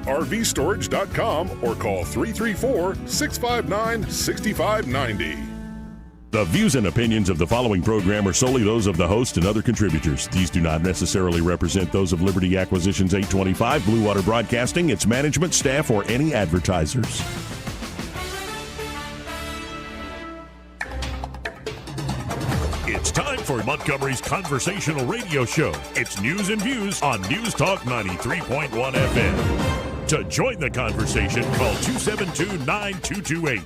rvstorage.com or call 334-659-6590. The views and opinions of the following program are solely those of the host and other contributors. These do not necessarily represent those of Liberty Acquisitions 825, Blue Water Broadcasting, its management, staff, or any advertisers. It's time for Montgomery's conversational radio show. It's News and Views on News Talk 93.1 FM. To join the conversation, call 272-9228.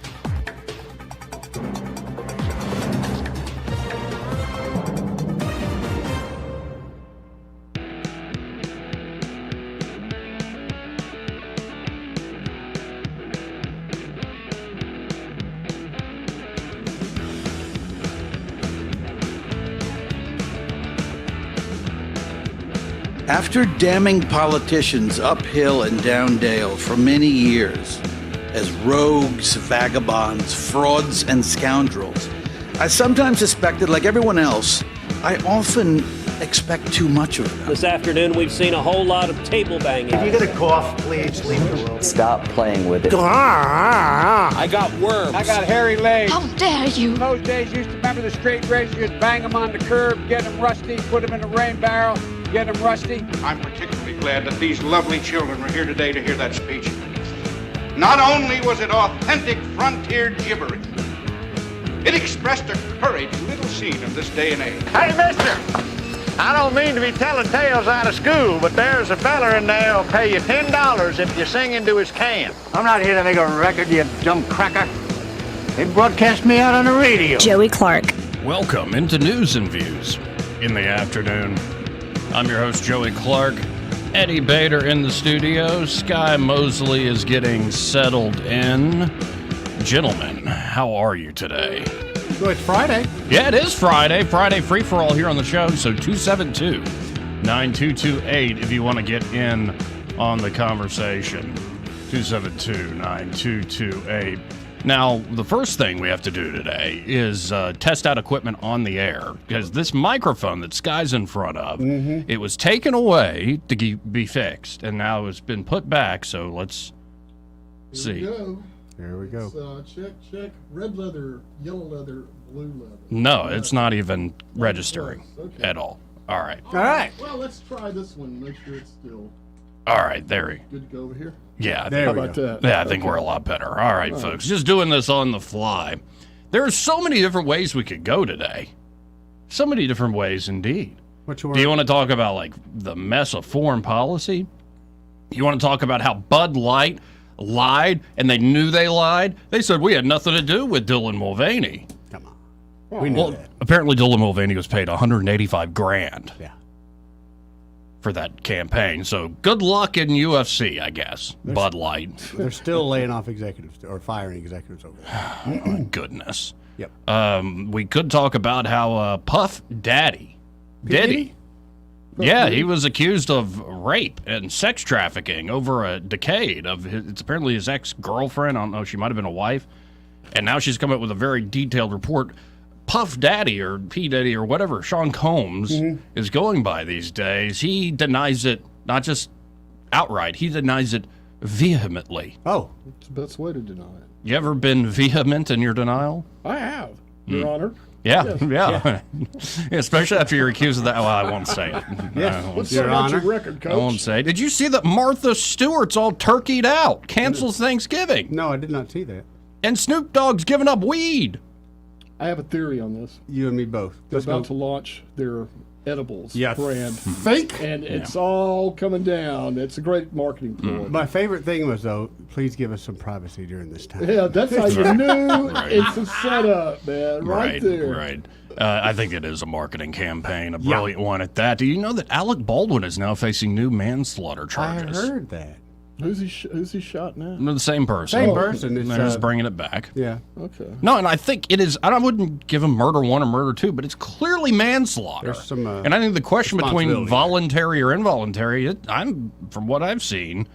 After damning politicians uphill and down dale for many years as rogues, vagabonds, frauds, and scoundrels, I sometimes suspected, like everyone else, I often expect too much of them. This afternoon, we've seen a whole lot of table banging. If you get a cough, please leave the room. Stop playing with it. I got worms. I got hairy legs. How dare you? In those days, used to remember the straight razor, you'd bang them on the curb, get them rusty, put them in a rain barrel, get them rusty. I'm particularly glad that these lovely children were here today to hear that speech. Not only was it authentic frontier gibberish, it expressed a courage little seen in this day and age. Hey, mister! I don't mean to be telling tales out of school, but there's a fella in there who'll pay you $10 if you sing into his can. I'm not here to make a record, you dumb cracker. They broadcast me out on the radio. Joey Clark. Welcome into News and Views in the afternoon. I'm your host, Joey Clark. Eddie Bader in the studio. Sky Mosley is getting settled in. Gentlemen, how are you today? Well, it's Friday. Yeah, it is Friday. Friday free-for-all here on the show. So 272-9228 if you want to get in on the conversation. 272-9228. Now, the first thing we have to do today is test out equipment on the air, because this microphone that Sky's in front of, it was taken away to be fixed, and now it's been put back, so let's see. There we go. Check. Red leather, yellow leather, blue leather. No, it's not even registering at all. All right. All right. Well, let's try this one. Make sure it's still. All right, there we go. Good to go over here? Yeah. There How we about go. that? Yeah, I think we're a lot better. All right, folks. Just doing this on the fly. There are so many different ways we could go today. So many different ways indeed. Do you want to talk about, like, the mess of foreign policy? You want to talk about how Bud Light lied, and they knew they lied? They said we had nothing to do with Dylan Mulvaney. Come on. We knew that. Apparently Dylan Mulvaney was paid $185,000 for that campaign. So good luck in UFC, I guess. Bud Light. They're still laying off executives or firing executives over there. Oh, my goodness. Yep. We could talk about how Puff Daddy, Diddy, yeah, he was accused of rape and sex trafficking over a decade. It's apparently his ex-girlfriend. I don't know, she might have been a wife. And now she's come up with a very detailed report. Puff Daddy, or P. Diddy, or whatever Sean Combs is going by these days, he denies it, not just outright, he denies it vehemently. Oh. It's the best way to deny it. You ever been vehement in your denial? I have, Your Honor. Yeah. Especially after you're accused of that. Well, I won't say it. What's your record, Coach? I won't say it. Did you see that Martha Stewart's all turkeyed out, cancels Thanksgiving? No, I did not see that. And Snoop Dogg's giving up weed. I have a theory on this. You and me both. They're about to launch their edibles brand. Fake? And it's all coming down. It's a great marketing ploy. My favorite thing was, though, please give us some privacy during this time. Yeah, that's how you knew it's a setup, man. Right there. Right. I think it is a marketing campaign, a brilliant one at that. Do you know that Alec Baldwin is now facing new manslaughter charges? I heard that. Who's he shot now? The same person. Same person. They're just bringing it back. Yeah. Okay. No, and I think it is. I wouldn't give him murder one or murder two, but it's clearly manslaughter. There's some. And I think the question between voluntary or involuntary, from what I've seen,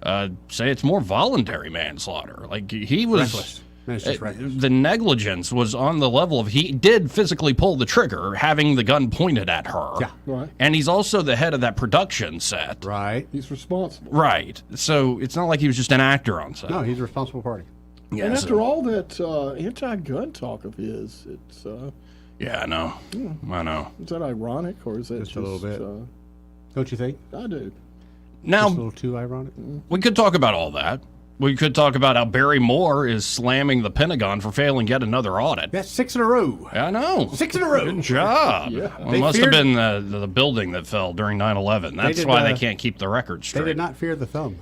say it's more voluntary manslaughter. Like he was. Reckless. That's just reckless. The negligence was on the level of he did physically pull the trigger, having the gun pointed at her. Yeah. Right. And he's also the head of that production set. Right. He's responsible. Right. So it's not like he was just an actor on set. No, he's a responsible party. Yeah, And so- after all that anti-gun talk of his, it's Yeah, I know. I know. is that ironic or is that Just a little bit. Don't you think? I do. Now, Just a little too ironic. we could talk about all that. We could talk about how Barry Moore is slamming the Pentagon for failing yet another audit. That's 6 in a row. I know. 6 in a row. Good job. Yeah. Well, it They must have feared- been the building that fell during 9/11. That's did, why they can't keep the record They straight. did not fear the thumb.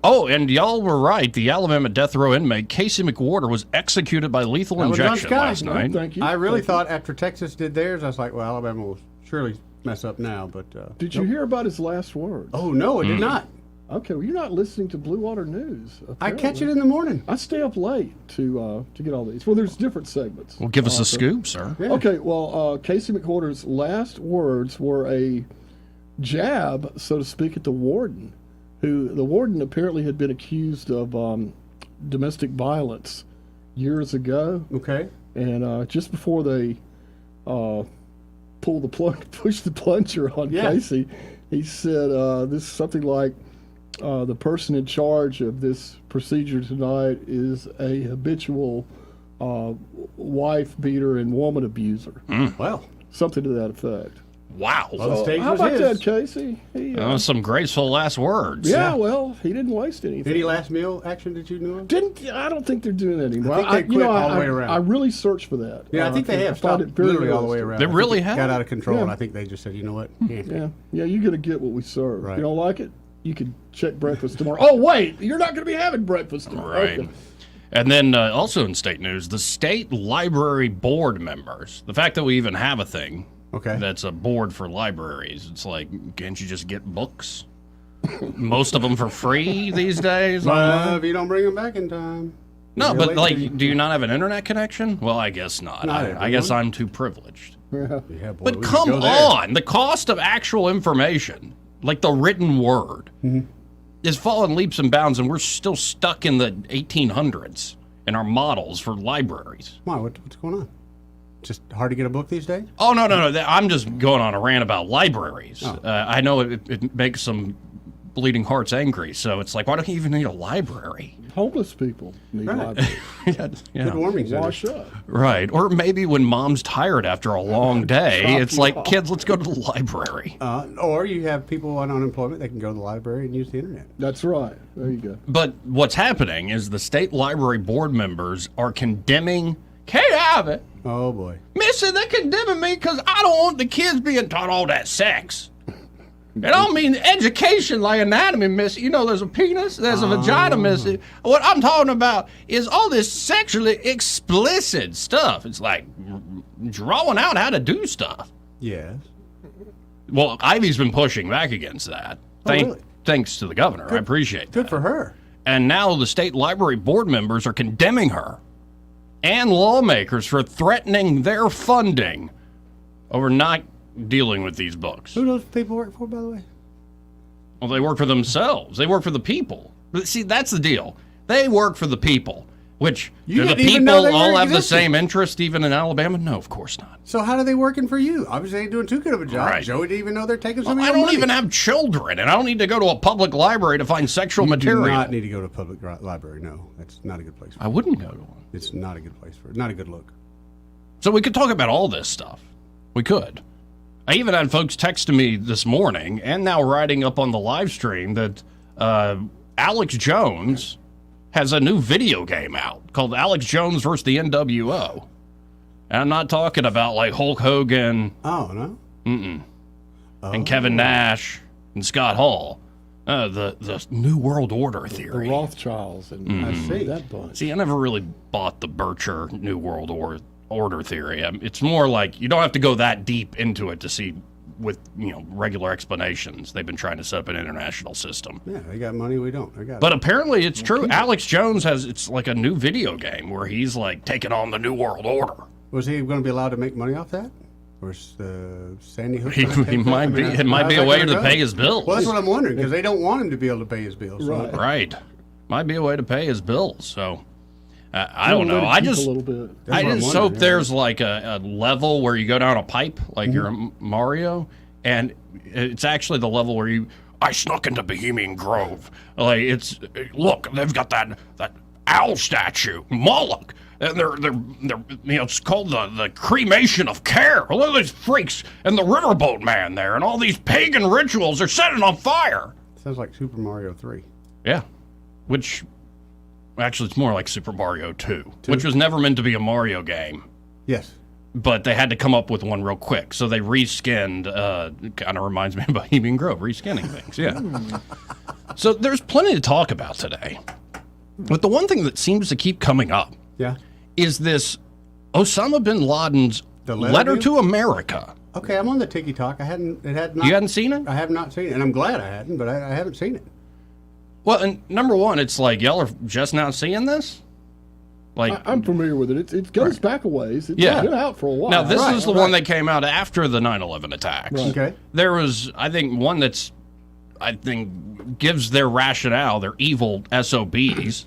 Oh, and y'all were right. The Alabama death row inmate Casey McWhorter was executed by lethal That was John injection Scott. last night. Thank you. I really Thank thought after Texas did theirs, I was like, well, Alabama will surely mess up now. But you. Did you hear about his last words? oh no, Hmm. it did not. Okay, well, you're not listening to Blue Water News. I catch it apparently. in the morning. I stay up late to get all these. Well, there's different segments. Well, give us a scoop, sir. Yeah. Okay, well, Casey McWhorter's last words were a jab, so to speak, at the warden, who the warden apparently had been accused of domestic violence years ago, Okay. and just before they pushed the plunger on Yeah. Casey, he said this is something like. The person in charge of this procedure tonight is a habitual wife beater and woman abuser. Well, Something to that effect. Wow. well the stage How was about his. that, Casey? He, Some graceful last words. yeah, well, he didn't waste anything. Any last meal action that you knew of? I don't think they're doing that anymore. I think they quit all the way around. I really searched for that. Yeah, I think they have found stopped it very literally all the way realistic. around. They I think really it have? got out of control, Yeah. and I think they just said, you know what? Yeah, you're gonna get what we serve. Right. You don't like it? You can check breakfast tomorrow. Oh wait, you're not gonna be having breakfast tomorrow. Right. Okay. And then also in state news, the state library board members. The fact that we even have a thing Okay. that's a board for libraries. It's like, can't you just get books? Most of them for free these days. Well, if you don't bring them back in time. No, you're but late like, to- do you not have an internet connection? Well, I guess not. Not I guess everyone. I'm too privileged. Yeah, boy, But we could come go there. on, the cost of actual information, like the written word, is falling leaps and bounds, and we're still stuck in the 1800s in our models for libraries. Why? What's going on? Just hard to get a book these days? Oh, no. I'm just going on a rant about libraries. I know it makes some bleeding hearts angry, so it's like, why don't you even need a library? Homeless people need Right. libraries. Yeah. Good warming center. Wash up. Right. Or maybe when mom's tired after a long day, it's like, kids, let's go to the library. Or you have people on unemployment that can go to the library and use the internet. That's right. There you go. But what's happening is the state library board members are condemning Kate Abbott. Oh boy. Missy, they're condemning me because I don't want the kids being taught all that sex. And I don't mean education like anatomy, Missy. You know, there's a penis, there's a vagina, Missy. What I'm talking about is all this sexually explicit stuff. It's like drawing out how to do stuff. Yes. Well, Ivy's been pushing back against that. Really? Thanks to the governor. I appreciate that. Good for her. And now the state library board members are condemning her and lawmakers for threatening their funding over not dealing with these books. Who those people work for, by the way? Well, they work for themselves. They work for the people. But see, that's the deal. They work for the people. Which, You do the didn't even know people they were all have the existing. same interest even in Alabama? No, of course not. So how are they working for you? Obviously, they ain't doing too good of a job. Right. Joey didn't even know they're taking some of I your don't money. even have children, and I don't need to go to a public library to find sexual You material. do not need to go to a public library. No, that's not a good place. For I wouldn't go to one. It's not a good place for it. Not a good look. So we could talk about all this stuff. We could. I even had folks texting me this morning and now writing up on the live stream that Alex Jones has a new video game out called Alex Jones versus the NWO. And I'm not talking about like Hulk Hogan Oh, no? and Kevin Nash and Scott Hall. The New World Order The theory. Rothschilds and I see. that bunch. See, I never really bought the Bircher New World Order theory. It's more like you don't have to go that deep into it to see with, regular explanations. They've been trying to set up an international system. Yeah, they got money. We don't. I got But it. apparently it's true. Alex Jones it's like a new video game where he's like taking on the New World Order. Was he going to be allowed to make money off that? Or is Sandy Hook? He, gonna take he that? might I be. mean, It might how's be a that way gonna to go? pay his bills. Well, that's what I'm wondering because they don't want him to be able to pay his bills. So Right. Right. Might be a way to pay his bills. So I don't know. I just a little bit. I what I'm just wondering, hope yeah. there's like a level where you go down a pipe, like you're a Mario, and it's actually the level where I snuck into Bohemian Grove. Like it's look, they've got that owl statue, Moloch, and they're it's called the cremation of care. Look at these freaks and the riverboat man there, and all these pagan rituals are setting on fire. Sounds like Super Mario 3. Yeah, which actually it's more like Super Mario 2, which was never meant to be a Mario game. Yes. But they had to come up with one real quick, so they reskinned. Kind of reminds me of Bohemian Grove, reskinning things. Yeah. So there's plenty to talk about today. But the one thing that seems to keep coming up Yeah. is this Osama bin Laden's The letter deal? to America. Okay, I'm on the TikTok. You hadn't seen it? I have not seen it, and I'm glad I hadn't, but I haven't seen it. Well, and number one, it's like y'all are just now seeing this. Like I'm familiar with it. It goes back a ways. It's Yeah. been out for a while. now, this Right, is the right. one that came out after the 9/11 attacks. Right. Okay. There was, I think, one that's, I think, gives their rationale, their evil SOBs.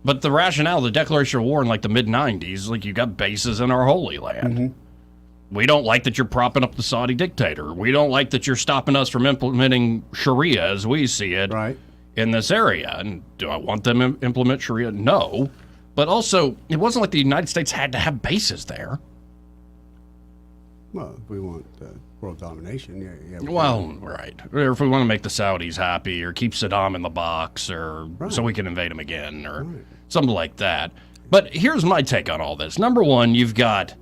But the rationale, the Declaration of War in like the mid-90s, like you got bases in our Holy Land. We don't like that you're propping up the Saudi dictator. We don't like that you're stopping us from implementing Sharia as we see it Right. in this area. And do I want them to implement Sharia? No. But also, it wasn't like the United States had to have bases there. Well, if we want world domination, yeah. Well, right. Or if we want to make the Saudis happy or keep Saddam in the box or so we can invade him again or something like that. But here's my take on all this. Number one, you've got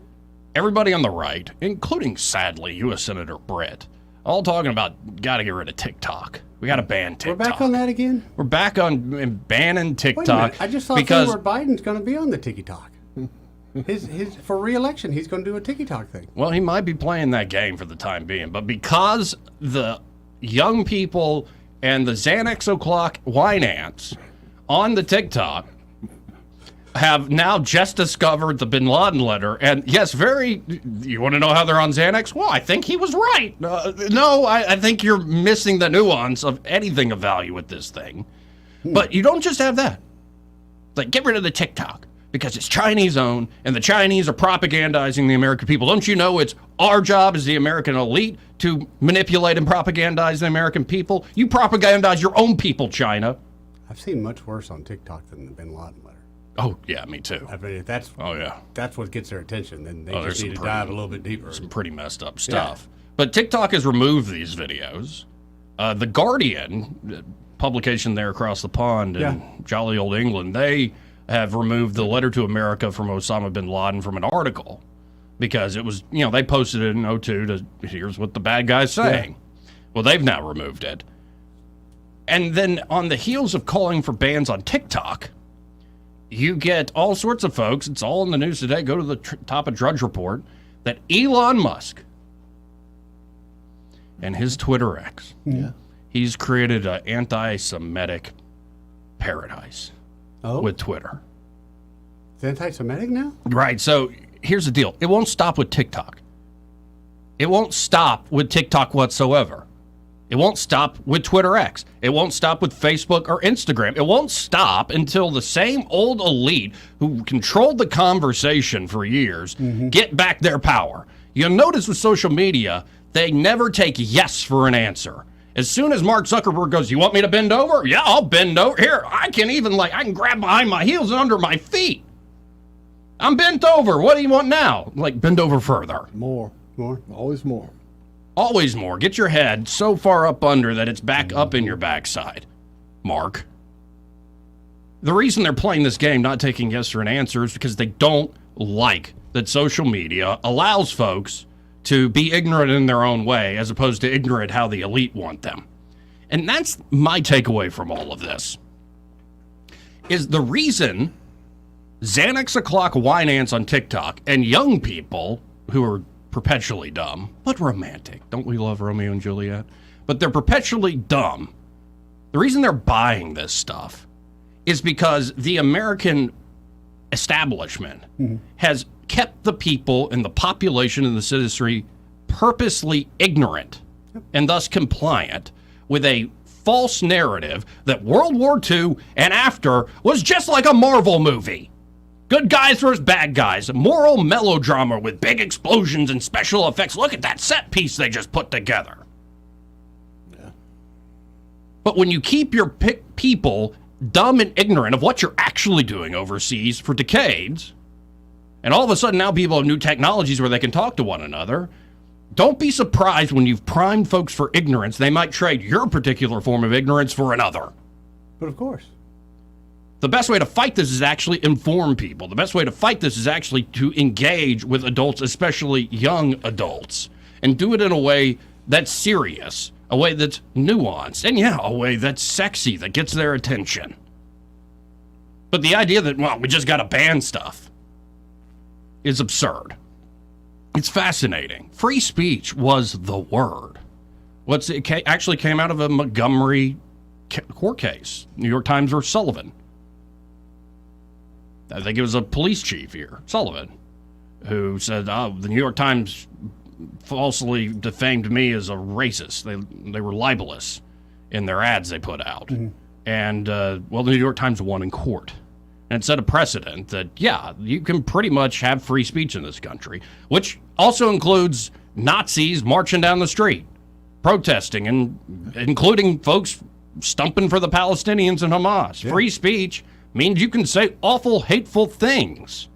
everybody on the right, including, sadly, U.S. Senator Britt, all talking about got to get rid of TikTok. We got to ban We're TikTok. back on that again? We're back on banning Wait TikTok. a minute. I just thought because Senator Biden's going to be on the TikTok. His for re-election, he's going to do a TikTok thing. Well, he might be playing that game for the time being, but because the young people and the Xanax O'Clock wine ants on the TikTok have now just discovered the Bin Laden letter, and yes, you want to know how they're on Xanax? Well, I think he was right. No, I think you're missing the nuance of anything of value with this thing. But you don't just have that. Like, get rid of the TikTok. Because it's Chinese owned, and the Chinese are propagandizing the American people. Don't you know it's our job as the American elite to manipulate and propagandize the American people? You propagandize your own people, China. I've seen much worse on TikTok than the Bin Laden letter. Oh, yeah, me too. I mean, if that's what gets their attention, then they just need to dive a little bit deeper. Some pretty messed up stuff. But TikTok has removed these videos. The Guardian, publication there across the pond in jolly old England, they have removed the letter to America from Osama bin Laden from an article because it was, they posted it in 2002 to here's what the bad guy's saying. Yeah. Well, they've now removed it. And then on the heels of calling for bans on TikTok, you get all sorts of folks, it's all in the news today, go to the top of Drudge Report, that Elon Musk and his Twitter X, he's created an anti-Semitic paradise. With Twitter. It's anti-Semitic now? Right. So here's the deal. It won't stop with TikTok. It won't stop with TikTok whatsoever. It won't stop with Twitter X. It won't stop with Facebook or Instagram. It won't stop until the same old elite who controlled the conversation for years get back their power. You'll notice with social media, they never take yes for an answer. As soon as Mark Zuckerberg goes, you want me to bend over? Yeah, I'll bend over. Here, I can grab behind my heels and under my feet. I'm bent over. What do you want now? Like, bend over further. More. Always more. Always more. Get your head so far up under that it's back up in your backside, Mark. The reason they're playing this game, not taking yes for an answer, is because they don't like that social media allows folks to be ignorant in their own way as opposed to ignorant how the elite want them. And that's my takeaway from all of this. Is the reason Xanax O'Clock wine ants on TikTok and young people who are perpetually dumb, but romantic. Don't we love Romeo and Juliet? But they're perpetually dumb. The reason they're buying this stuff is because the American establishment has kept the people and the population and the citizenry purposely ignorant and thus compliant with a false narrative that World War II and after was just like a Marvel movie. Good guys versus bad guys. Moral melodrama with big explosions and special effects. Look at that set piece they just put together. Yeah. But when you keep your people dumb and ignorant of what you're actually doing overseas for decades, and all of a sudden now people have new technologies where they can talk to one another, don't be surprised when you've primed folks for ignorance. They might trade your particular form of ignorance for another. But of course. The best way to fight this is actually inform people. The best way to fight this is actually to engage with adults, especially young adults, and do it in a way that's serious, a way that's nuanced, and yeah, a way that's sexy, that gets their attention. But the idea that, well, we just got to ban stuff is absurd. It's fascinating. Free speech was the word. Actually came out of a Montgomery court case, New York Times versus Sullivan. I think it was a police chief here, Sullivan, who said, the New York Times falsely defamed me as a racist. They were libelous in their ads they put out. Mm-hmm. And, the New York Times won in court. And it set a precedent that, yeah, you can pretty much have free speech in this country, which also includes Nazis marching down the street, protesting, and including folks stumping for the Palestinians and Hamas. Yeah. Free speech means you can say awful, hateful things.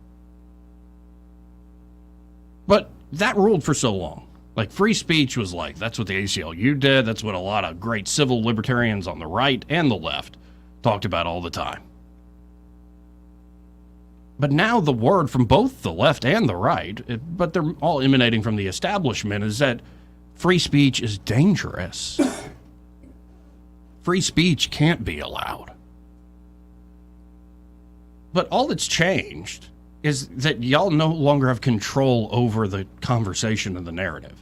But that ruled for so long. Like, free speech was like, that's what the ACLU did. That's what a lot of great civil libertarians on the right and the left talked about all the time. But now the word from both the left and the right, but they're all emanating from the establishment, is that free speech is dangerous. Free speech can't be allowed. But all that's changed is that y'all no longer have control over the conversation and the narrative.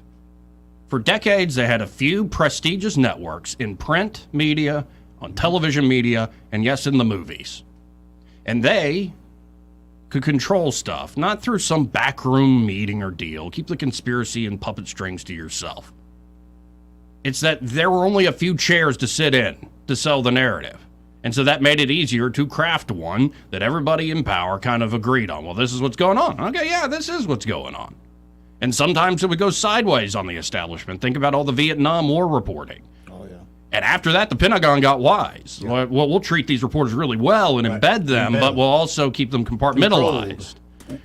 For decades, they had a few prestigious networks in print media, on television media, and yes, in the movies. And they could control stuff, not through some backroom meeting or deal. Keep the conspiracy and puppet strings to yourself. It's that there were only a few chairs to sit in to sell the narrative. And so that made it easier to craft one that everybody in power kind of agreed on. Well, this is what's going on. Okay, yeah, this is what's going on. And sometimes it would go sideways on the establishment. Think about all the Vietnam War reporting. Oh, yeah. And after that, the Pentagon got wise. Yeah. Well, we'll treat these reporters really well and embed them, but we'll also keep them compartmentalized.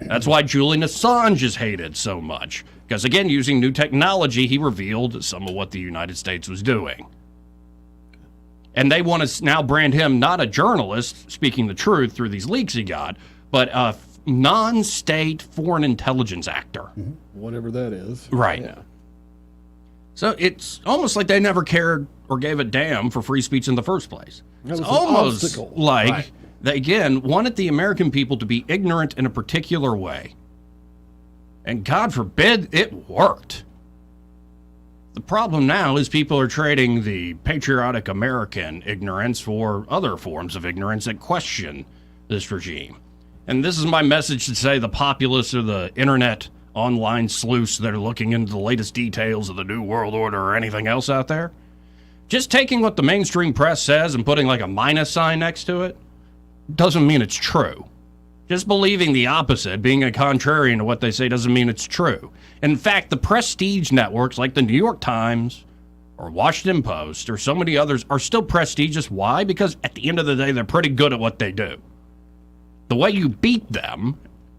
That's why Julian Assange is hated so much. Because, again, using new technology, he revealed some of what the United States was doing. And they want to now brand him not a journalist speaking the truth through these leaks he got, but a non-state foreign intelligence actor. Mm-hmm. Whatever that is. Right. Yeah. So it's almost like they never cared or gave a damn for free speech in the first place. It's almost like they, again, wanted the American people to be ignorant in a particular way. And God forbid it worked. The problem now is people are trading the patriotic American ignorance for other forms of ignorance that question this regime. And this is my message to say the populace or the internet online sleuths that are looking into the latest details of the New World Order or anything else out there. Just taking what the mainstream press says and putting like a minus sign next to it doesn't mean it's true. Just believing the opposite, being a contrarian to what they say, doesn't mean it's true. In fact, the prestige networks like the New York Times or Washington Post or so many others are still prestigious. Why? Because at the end of the day, they're pretty good at what they do. The way you beat them,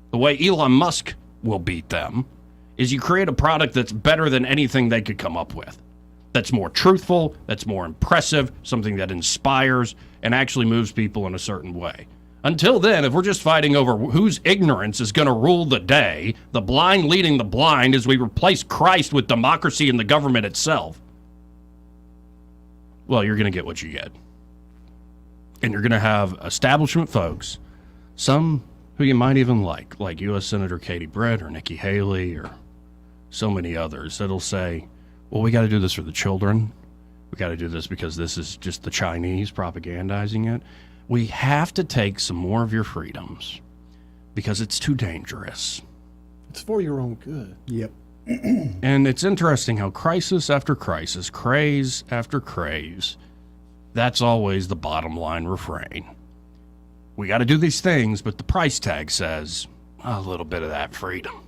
the way Elon Musk will beat them, is you create a product that's better than anything they could come up with. That's more truthful, that's more impressive, something that inspires and actually moves people in a certain way. Until then, if we're just fighting over whose ignorance is going to rule the day, the blind leading the blind as we replace Christ with democracy and the government itself, well, you're going to get what you get. And you're going to have establishment folks, some who you might even like U.S. Senator Katie Britt or Nikki Haley or so many others, that'll say, well, we got to do this for the children. We got to do this because this is just the Chinese propagandizing it. We have to take some more of your freedoms because it's too dangerous. It's for your own good. Yep. And it's interesting how crisis after crisis, craze after craze, that's always the bottom line refrain. we got to do these things, but the price tag says a little bit of that freedom.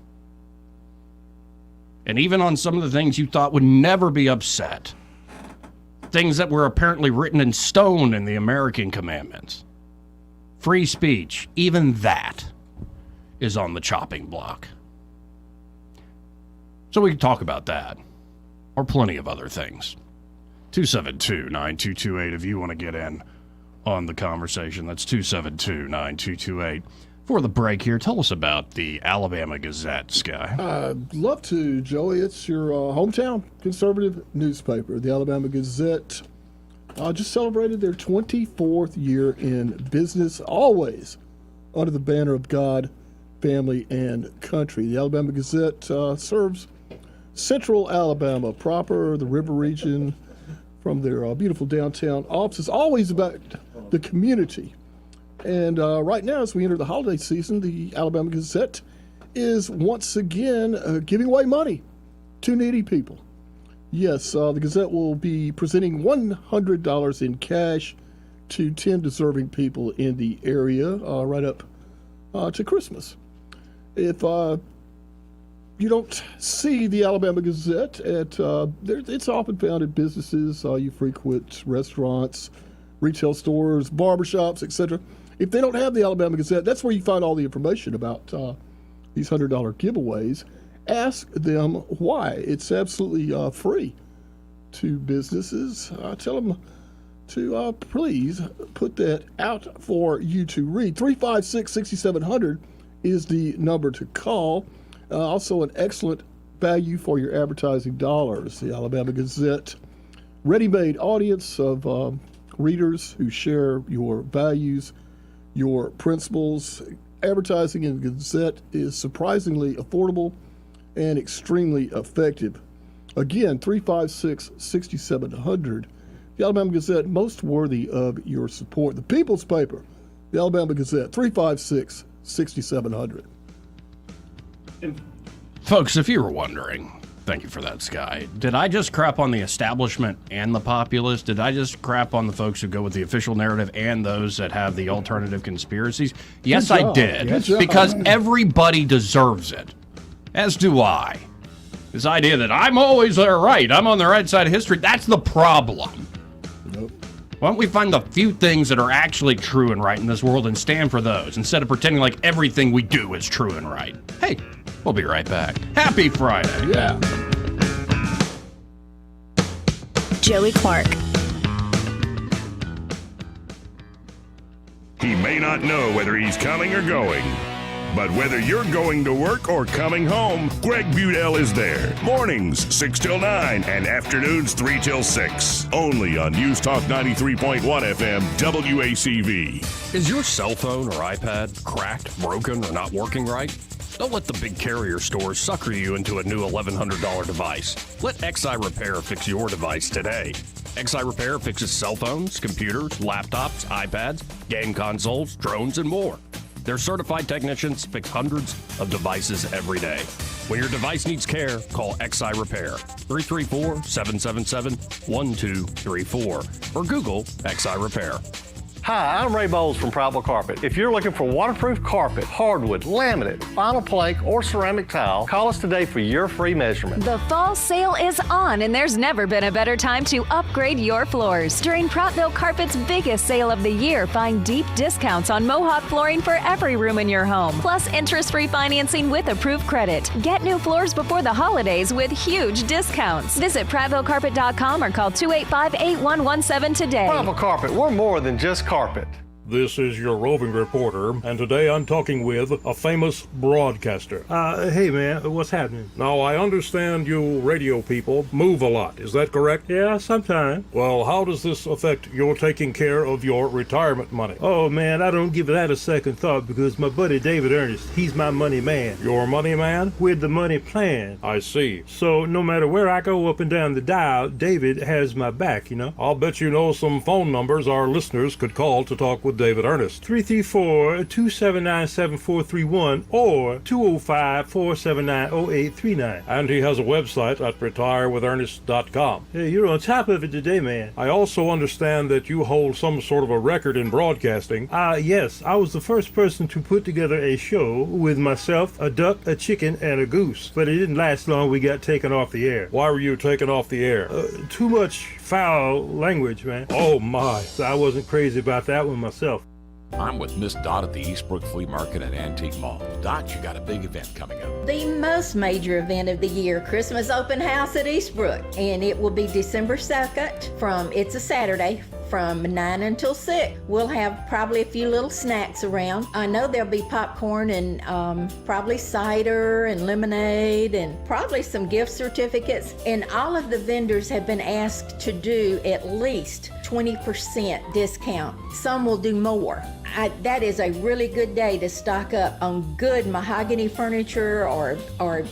And even on some of the things you thought would never be upset, things that were apparently written in stone in the American commandments, free speech, even that is on the chopping block. So we can talk about that, or plenty of other things. 272-9228 if you want to get in on the conversation. That's 272-9228. For the break here, tell us about the Alabama Gazette, Sky. I'd love to, Joey. It's your hometown conservative newspaper. The Alabama Gazette just celebrated their 24th year in business, always under the banner of God, family, and country. The Alabama Gazette serves Central Alabama proper, the river region, from their beautiful downtown offices, always about the community. And right now, as we enter the holiday season, the Alabama Gazette is once again giving away money to needy people. Yes, the Gazette will be presenting $100 in cash to 10 deserving people in the area right up to Christmas. If you don't see the Alabama Gazette it's often found at businesses you frequent, restaurants, retail stores, barbershops, etc. If they don't have the Alabama Gazette, that's where you find all the information about these $100 giveaways. Ask them why. It's absolutely free to businesses. Tell them to please put that out for you to read. 356-6700 is the number to call. Also an excellent value for your advertising dollars. The Alabama Gazette, ready-made audience of readers who share your values, your principles. Advertising in the Gazette is surprisingly affordable and extremely effective. Again, 356-6700. The Alabama Gazette, most worthy of your support. The People's Paper, the Alabama Gazette, 356-6700. Folks, if you were wondering, thank you for that, Sky. Did I just crap on the establishment and the populace? Did I just crap on the folks who go with the official narrative and those that have the alternative conspiracies? Yes, I did. Because everybody deserves it. As do I. This idea that I'm always right, I'm on the right side of history, that's the problem. Nope. Why don't we find the few things that are actually true and right in this world and stand for those instead of pretending like everything we do is true and right? Hey, we'll be right back. Happy Friday. Yeah. Joey Clark. He may not know whether he's coming or going, but whether you're going to work or coming home, Greg Budell is there. Mornings, 6 till 9, and afternoons, 3 till 6. Only on News Talk 93.1 FM, WACV. Is your cell phone or iPad cracked, broken, or not working right? Don't let the big carrier stores sucker you into a new $1,100 device. Let XI Repair fix your device today. XI Repair fixes cell phones, computers, laptops, iPads, game consoles, drones, and more. Their certified technicians fix hundreds of devices every day. When your device needs care, call XI Repair, 334-777-1234, or Google XI Repair. Hi, I'm Ray Bowles from Prattville Carpet. If you're looking for waterproof carpet, hardwood, laminate, vinyl plank, or ceramic tile, call us today for your free measurement. The fall sale is on, and there's never been a better time to upgrade your floors. During Prattville Carpet's biggest sale of the year, find deep discounts on Mohawk flooring for every room in your home, plus interest-free financing with approved credit. Get new floors before the holidays with huge discounts. Visit PrattvilleCarpet.com or call 285-8117 today. Prattville Carpet, we're more than just carpet. This is your roving reporter, and today I'm talking with a famous broadcaster. Hey man, what's happening? Now, I understand you radio people move a lot, is that correct? Yeah, sometimes. Well, how does this affect your taking care of your retirement money? Oh man, I don't give that a second thought because my buddy David Ernest, he's my money man. Your money man? With the money plan. I see. So no matter where I go up and down the dial, David has my back, you know? I'll bet you know some phone numbers our listeners could call to talk with of David Ernest. 334-279-7431 or 205-479-0839. And he has a website at retirewithernest.com. Hey, you're on top of it today, man. I also understand that you hold some sort of a record in broadcasting. Yes, I was the first person to put together a show with myself, a duck, a chicken, and a goose. But it didn't last long. We got taken off the air. Why were you taken off the air? Too much foul language, man. Oh my. So I wasn't crazy about that one myself. I'm with Miss Dot at the Eastbrook Flea Market and Antique Mall. Dot, you got a big event coming up. The most major event of the year, Christmas Open House at Eastbrook. And it will be December 2nd it's a Saturday, from 9 until 6. We'll have probably a few little snacks around. I know there'll be popcorn and probably cider and lemonade and probably some gift certificates. And all of the vendors have been asked to do at least 20% discount. Some will do more. That is a really good day to stock up on good mahogany furniture or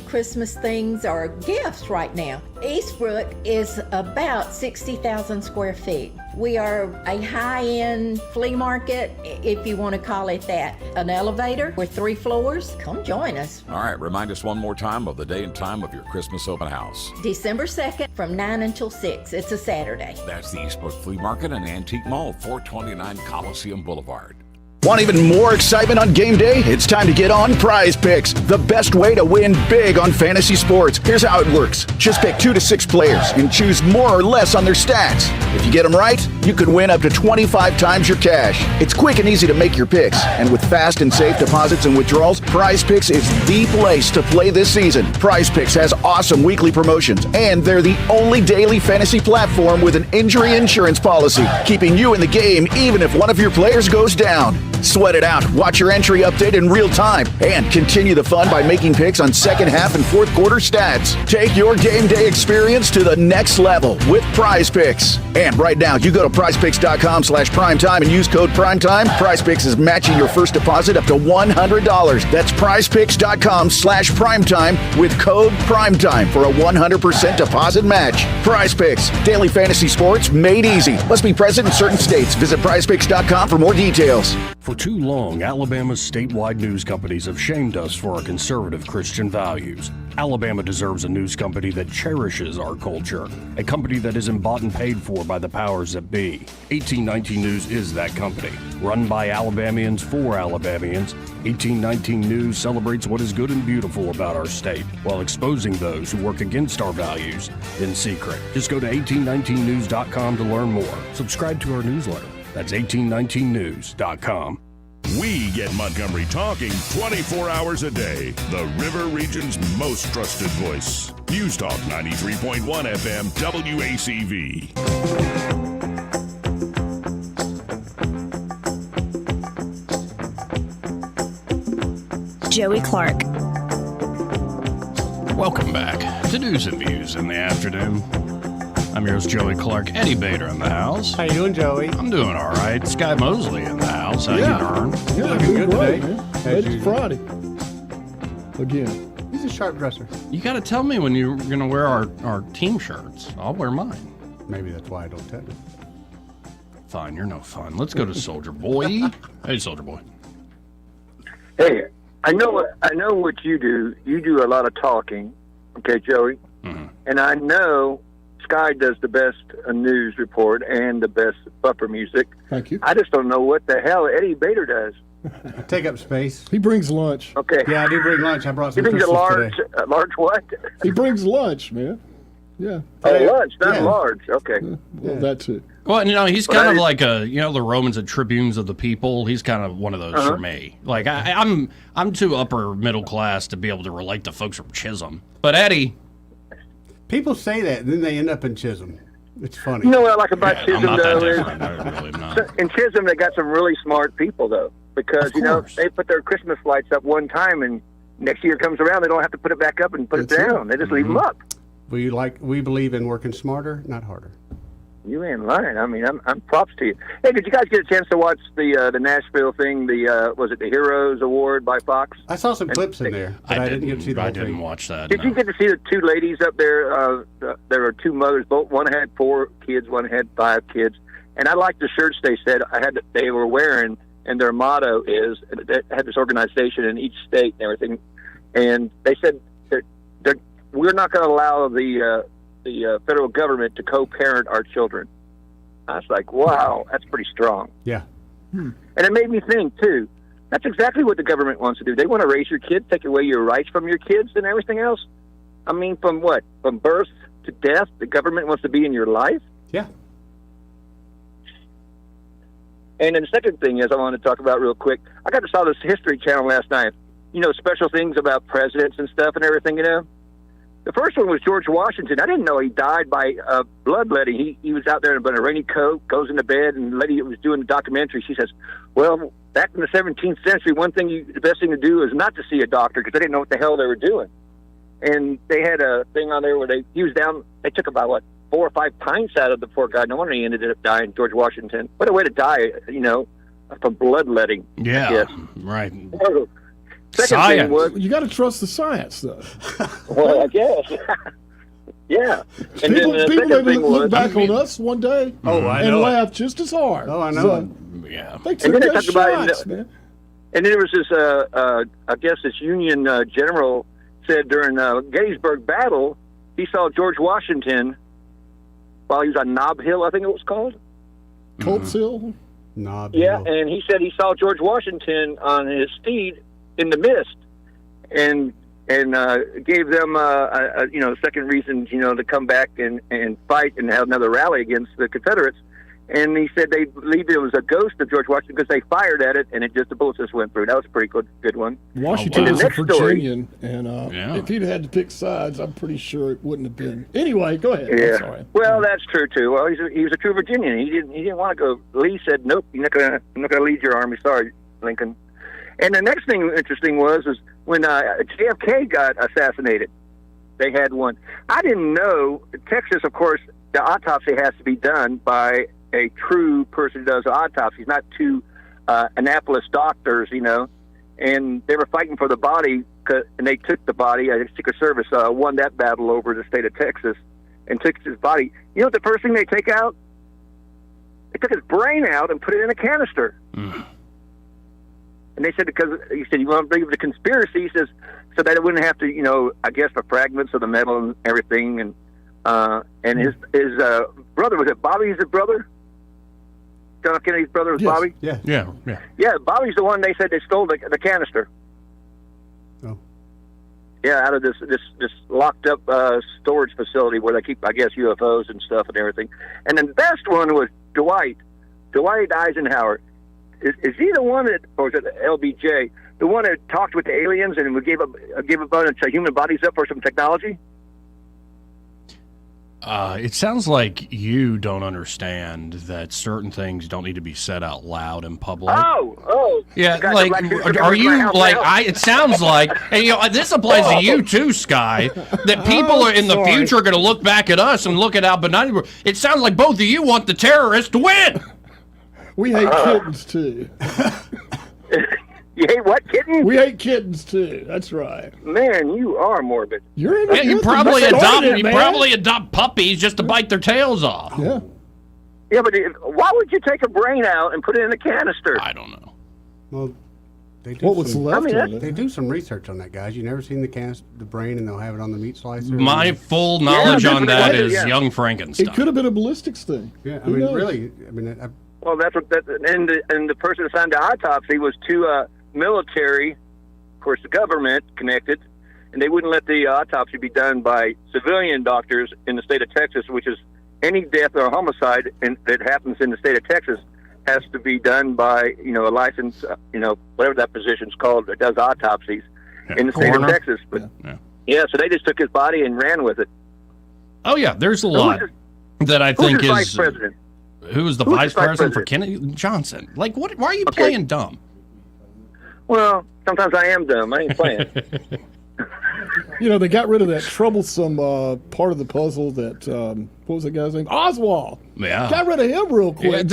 Christmas things or gifts right now. Eastbrook is about 60,000 square feet. We are a high-end flea market, if you want to call it that. An elevator with 3 floors. Come join us. All right, remind us one more time of the day and time of your Christmas open house. December 2nd from 9 until 6. It's a Saturday. That's the Eastbrook Flea Market and Antique Mall, 429 Coliseum Boulevard. Want even more excitement on game day? It's time to get on Prize Picks, the best way to win big on fantasy sports. Here's how it works. Just pick 2 to 6 players and choose more or less on their stats. If you get them right, you could win up to 25 times your cash. It's quick and easy to make your picks, and with fast and safe deposits and withdrawals, Prize Picks is the place to play this season. Prize Picks has awesome weekly promotions, and they're the only daily fantasy platform with an injury insurance policy, keeping you in the game even if one of your players goes down. Sweat it out, watch your entry update in real time, and continue the fun by making picks on second half and fourth quarter stats. Take your game day experience to the next level with Prize Picks. And right now, you go to prizepicks.com/primetime and use code primetime. Prize Picks is matching your first deposit up to $100. That's prizepicks.com/primetime with code primetime for a 100% deposit match. Prize Picks, daily fantasy sports made easy. Must be present in certain states. Visit prizepicks.com for more details. For too long, Alabama's statewide news companies have shamed us for our conservative Christian values. Alabama deserves a news company that cherishes our culture, a company that isn't bought and paid for by the powers that be. 1819 News is that company. Run by Alabamians for Alabamians, 1819 News celebrates what is good and beautiful about our state, while exposing those who work against our values in secret. Just go to 1819news.com to learn more. Subscribe to our newsletter. That's 1819news.com. We get Montgomery talking 24 hours a day. The River Region's most trusted voice. News Talk 93.1 FM WACV. Joey Clark. Welcome back to News and Views in the afternoon. I'm yours, Joey Clark. Eddie Bader in the house. How you doing, Joey? I'm doing all right. Sky Mosley in the house. How you doing? Yeah, Looking good great, today. man. It's Friday. Again. He's a sharp dresser. You got to tell me when you're going to wear our team shirts. I'll wear mine. Maybe that's why I don't tell you. Fine, you're no fun. Let's go to Soldier Boy. Hey, Soldier Boy. Hey, I know what you do. You do a lot of talking, okay, Joey? Mm-hmm. And I know Sky does the best news report and the best bumper music. Thank you. I just don't know what the hell Eddie Bader does. Take up space. He brings lunch. Okay. Yeah, I do bring lunch. I brought some He brings a Christmas large, today. large what? He brings lunch, man. Yeah. Oh, lunch, not large. Okay. Well, that's it. Well, he's kind of like the Romans and Tribunes of the people. He's kind of one of those for me. Like I'm too upper middle class to be able to relate to folks from Chisholm. But Eddie, people say that, and then they end up in Chisholm. It's funny. You know what I like about I'm Chisholm, not that though, different. I really am not. in Chisholm they got some really smart people, though, because they put their Christmas lights up one time, and next year comes around, they don't have to put it back up and put it down. They just leave them up. We believe in working smarter, not harder. You ain't lying. I mean, I'm props to you. Hey, did you guys get a chance to watch the Nashville thing? Was it the Heroes Award by Fox? I saw some clips in there, but I didn't get to see the whole thing. I didn't watch that. Did you get to see the two ladies up there? There are two mothers. One had 4 kids, one had 5 kids, And I liked the shirts they were wearing, and their motto is, they had this organization in each state and everything, and they said we're not going to allow the federal government to co-parent our children. I was like, wow, that's pretty strong. Yeah. And it made me think, too, that's exactly what the government wants to do. They want to raise your kids, take away your rights from your kids and everything else. I mean, from what? From birth to death, the government wants to be in your life? Yeah. And then the second thing is I want to talk about real quick. I got to saw this History Channel last night. You know, special things about presidents and stuff and everything, you know? The first one was George Washington. I didn't know he died by bloodletting. He was out there in a rainy coat, goes into bed, and the lady who was doing the documentary, she says, well, back in the 17th century, the best thing to do is not to see a doctor because they didn't know what the hell they were doing. And they had a thing on there where he was down, they took about, 4 or 5 pints out of the poor guy. No wonder he ended up dying, George Washington. What a way to die, you know, from bloodletting. Yeah, right. Second thing was, you got to trust the science, though. Well, I guess. Yeah. And People then maybe look back on us one day and laugh just as hard. Oh, I know. So, yeah. They took their shots, man. And then there was this, I guess this Union general said during Gettysburg Battle, he saw George Washington while he was on Nob Hill, I think it was called. Colts Hill? Nob Yeah, Hill. and he said he saw George Washington on his steed in the mist, and gave them a second reason, you know, to come back and fight and have another rally against the Confederates. And he said they believed it was a ghost of George Washington because they fired at it and the bullets just went through. That was a pretty good one. Washington And was the a next story- Virginian, and if he'd had to pick sides, I'm pretty sure it wouldn't have been. Anyway, go ahead. I'm Yeah. sorry. Well, that's true too. Well, he was a true Virginian. He didn't want to go. Lee said, "Nope, I'm not gonna lead your army. Sorry, Lincoln." And the next thing interesting was when JFK got assassinated. They had one. I didn't know. Texas, of course, the autopsy has to be done by a true person who does autopsies, not two Annapolis doctors, you know. And they were fighting for the body, and they took the body. Secret Service won that battle over the state of Texas and took his body. You know what the first thing they take out? They took his brain out and put it in a canister. And they said, because he said, you want to believe the conspiracy? He says, so that it wouldn't have to, you know, I guess the fragments of the metal and everything. And his brother, was it Bobby? His brother? John F. Kennedy's brother was Bobby? Yeah. Yeah, Bobby's the one they said they stole the canister. Oh. Yeah, out of this locked up storage facility where they keep, I guess, UFOs and stuff and everything. And then the best one was Dwight Eisenhower. Is he the one that, or is it LBJ, the one that talked with the aliens and gave a bunch of human bodies up for some technology? It sounds like you don't understand that certain things don't need to be said out loud in public. Oh, yeah. You guys Like, are are you like? It sounds like, and you know, this applies to you too, Sky. That people are in the future going to look back at us and look at Al Benigni. It sounds like both of you want the terrorists to win. We hate kittens, too. You hate what, kittens? We hate kittens, too. That's right. Man, you are morbid. You're in Yeah, you probably adopt puppies just to bite their tails off. Yeah. Yeah, but why would you take a brain out and put it in a canister? I don't know. Well, they do What was left of it? They do some research on that, guys. You never seen the brain, and they'll have it on the meat slicer. My full knowledge on that is Young Frankenstein. It could have been a ballistics thing. Yeah, I Who mean, knows? really. I mean, Well, that's what. And the person assigned to autopsy was two military, of course, the government connected, and they wouldn't let the autopsy be done by civilian doctors in the state of Texas, which is any death or homicide that happens in the state of Texas has to be done by, you know, a licensed, you know, whatever that position's called that does autopsies in the state of Texas. But yeah, so they just took his body and ran with it. Oh yeah, there's a lot that I think Who's is. vice president? Who was the vice president for Kennedy? Johnson. Like, what? Why are you playing dumb? Well, sometimes I am dumb. I ain't playing. You know, they got rid of that troublesome part of the puzzle that, what was that guy's name? Oswald. Yeah. Got rid of him real quick.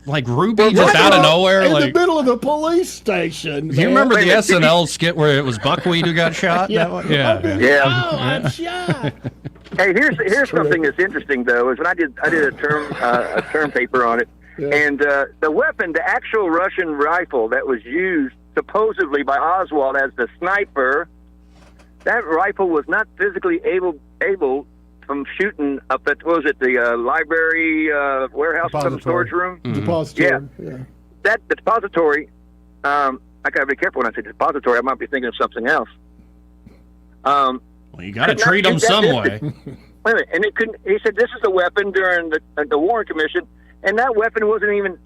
Like Ruby just out of nowhere. In like, the middle of the police station. do you remember the SNL skit where it was Buckwheat who got shot? Yeah. That one? Yeah. Oh, I'm shot. Hey, here's something that's interesting though. Is when I did a term paper on it, and the weapon, the actual Russian rifle that was used supposedly by Oswald as the sniper, that rifle was not physically able from shooting up at the library warehouse, some storage room. Depository. Yeah. That depository. I gotta be careful when I say depository. I might be thinking of something else. Well, you got to treat them some way. Wait a minute, and it couldn't. He said this is a weapon during the Warren Commission, and that weapon wasn't even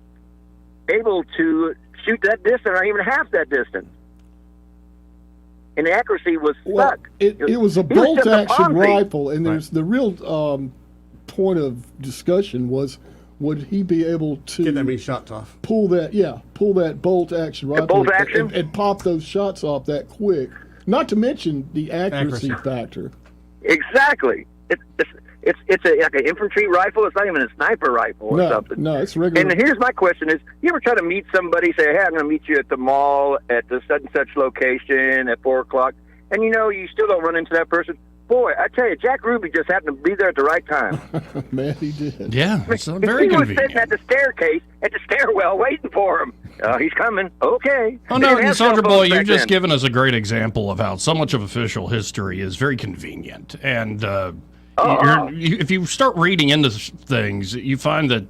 able to shoot that distance, or even half that distance. And the accuracy was stuck. It was a bolt-action rifle, and there's the real point of discussion was, would he be able to get that many shots off? Pull that bolt-action rifle and pop those shots off that quick. Not to mention the accuracy factor. Exactly. It's like an infantry rifle. It's not even a sniper rifle or something. No, it's regular. And here's my question: is you ever try to meet somebody? Say, hey, I'm going to meet you at the mall at the such and such location at 4:00, and you still don't run into that person. Boy, I tell you, Jack Ruby just happened to be there at the right time. Man, he did. Yeah, it's very he was convenient. sitting at the staircase, at the stairwell, waiting for him. He's coming. Okay. Oh, no, Soldier Boy, you've just given us a great example of how so much of official history is very convenient. And if you start reading into things, you find that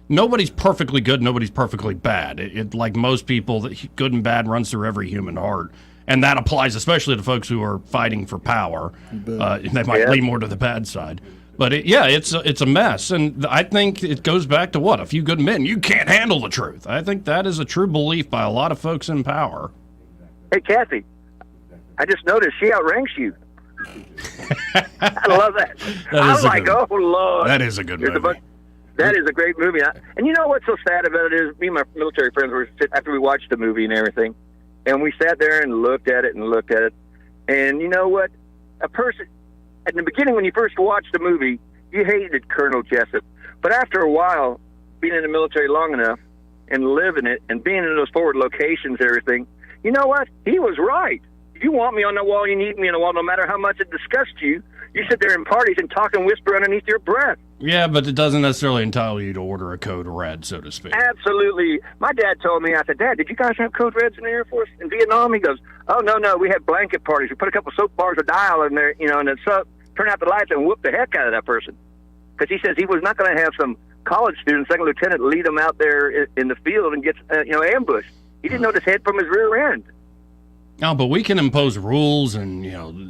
nobody's perfectly good, nobody's perfectly bad. It like most people, good and bad runs through every human heart. And that applies especially to folks who are fighting for power. They might lean more to the bad side. But it's a mess. And I think it goes back to a few good men. You can't handle the truth. I think that is a true belief by a lot of folks in power. Hey, Kathy, I just noticed she outranks you. I love that. I'm like, oh, Lord. That is a good movie. That is a great movie. And you know what's so sad about it is me and my military friends were after we watched the movie and everything. And we sat there and looked at it. And you know what? A person, at the beginning when you first watched the movie, you hated Colonel Jessup. But after a while, being in the military long enough and living it and being in those forward locations and everything, you know what? He was right. If you want me on the wall, you need me on the wall, no matter how much it disgusts you. You sit there in parties and talk and whisper underneath your breath. Yeah, but it doesn't necessarily entitle you to order a code red, so to speak. Absolutely. My dad told me, I said, Dad, did you guys have code reds in the Air Force in Vietnam? He goes, oh, no, we had blanket parties. We put a couple soap bars of dial in there, and then turn out the lights and whoop the heck out of that person. Because he says he was not going to have some college student, second lieutenant, lead him out there in the field and get, ambushed. He didn't know his head from his rear end. No, but we can impose rules and,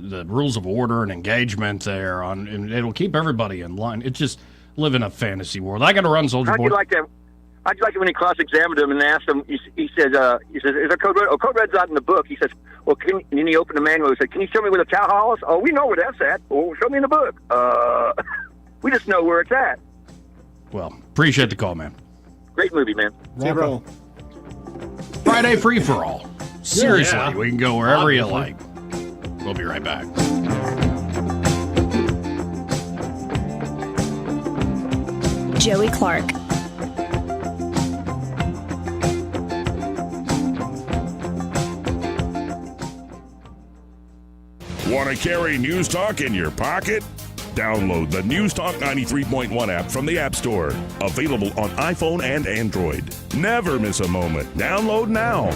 the rules of order and engagement there and it'll keep everybody in line. It's just live in a fantasy world. I got to run, Soldier Boy. How'd you like it when he cross-examined him and asked him, he says, is there code red? Oh, code red's not in the book. He says, well, and then he opened the manual. He said, can you show me where the Chow Hall is? Oh, we know where that's at. Oh, show me in the book. We just know where it's at. Well, appreciate the call, man. Great movie, man. See you, bro. Friday free-for-all. Seriously, we can go wherever you like. We'll be right back. Joey Clark. Want to carry News Talk in your pocket? Download the News Talk 93.1 app from the App Store. Available on iPhone and Android. Never miss a moment. Download now.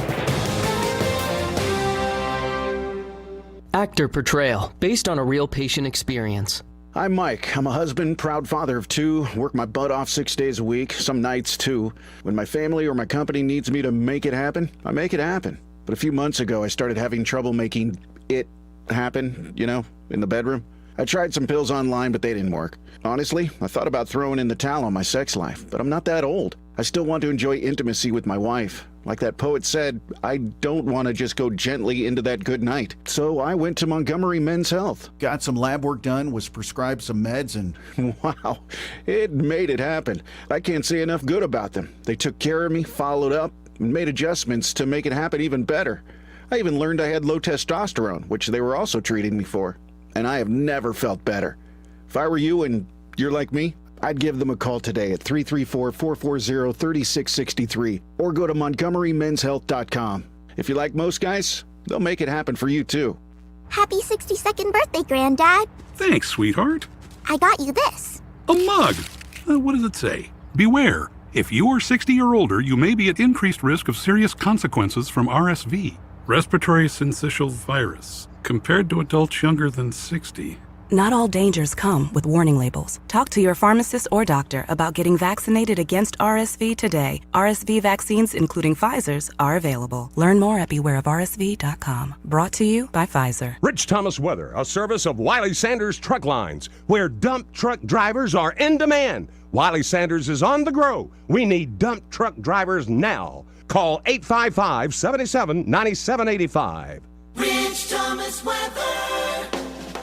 Actor Portrayal, based on a real patient experience. I'm Mike. I'm a husband, proud father of 2, work my butt off 6 days a week, some nights too. When my family or my company needs me to make it happen, I make it happen. But a few months ago, I started having trouble making it happen, in the bedroom. I tried some pills online, but they didn't work. Honestly, I thought about throwing in the towel on my sex life, but I'm not that old. I still want to enjoy intimacy with my wife. Like that poet said, I don't want to just go gently into that good night. So I went to Montgomery Men's Health. Got some lab work done, was prescribed some meds, and wow, it made it happen. I can't say enough good about them. They took care of me, followed up, and made adjustments to make it happen even better. I even learned I had low testosterone, which they were also treating me for. And I have never felt better. If I were you and you're like me, I'd give them a call today at 334-440-3663 or go to MontgomeryMen'sHealth.com. If you like most guys, they'll make it happen for you too. Happy 62nd birthday, Granddad. Thanks, sweetheart. I got you this. A mug? What does it say? Beware. If you are 60 or older, you may be at increased risk of serious consequences from RSV, respiratory syncytial virus, compared to adults younger than 60. Not all dangers come with warning labels. Talk to your pharmacist or doctor about getting vaccinated against RSV today. RSV vaccines, including Pfizer's, are available. Learn more at bewareofrsv.com. Brought to you by Pfizer. Rich Thomas Weather, a service of Wiley Sanders Truck Lines, where dump truck drivers are in demand. Wiley Sanders is on the grow. We need dump truck drivers now. Call 855-77-9785. Rich Thomas Weather.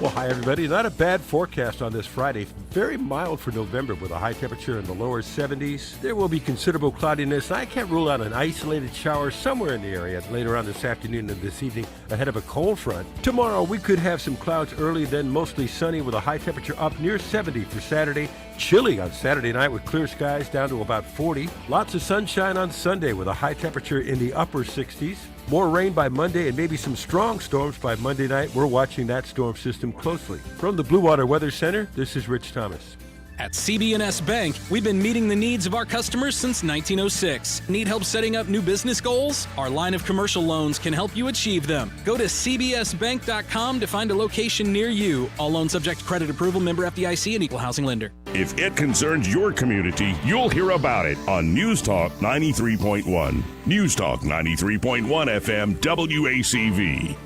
Well, hi, everybody. Not a bad forecast on this Friday. Very mild for November with a high temperature in the lower 70s. There will be considerable cloudiness. I can't rule out an isolated shower somewhere in the area later on this afternoon and this evening ahead of a cold front. Tomorrow, we could have some clouds early, then mostly sunny with a high temperature up near 70 for Saturday. Chilly on Saturday night with clear skies down to about 40. Lots of sunshine on Sunday with a high temperature in the upper 60s. More rain by Monday and maybe some strong storms by Monday night. We're watching that storm system closely. From the Blue Water Weather Center, this is Rich Thomas. At CB&S Bank, we've been meeting the needs of our customers since 1906. Need help setting up new business goals? Our line of commercial loans can help you achieve them. Go to cbsbank.com to find a location near you. All loans subject to credit approval, member FDIC, and equal housing lender. If it concerns your community, you'll hear about it on News Talk 93.1. News Talk 93.1 FM WACV.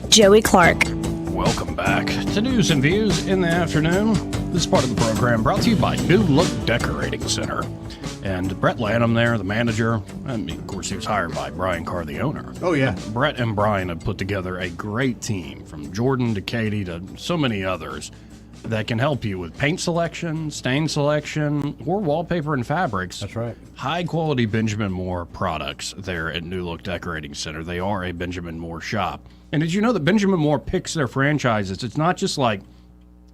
Joey Clark. Welcome back to News and Views in the afternoon. This part of the program brought to you by New Look Decorating Center. And Brett Lanham there, the manager, I mean, of course, he was hired by Brian Carr, the owner. Oh, yeah. Brett and Brian have put together a great team, from Jordan to Katie to so many others, that can help you with paint selection, stain selection, or wallpaper and fabrics. That's right. High-quality Benjamin Moore products there at New Look Decorating Center. They are a Benjamin Moore shop. And did you know that Benjamin Moore picks their franchises? It's not just like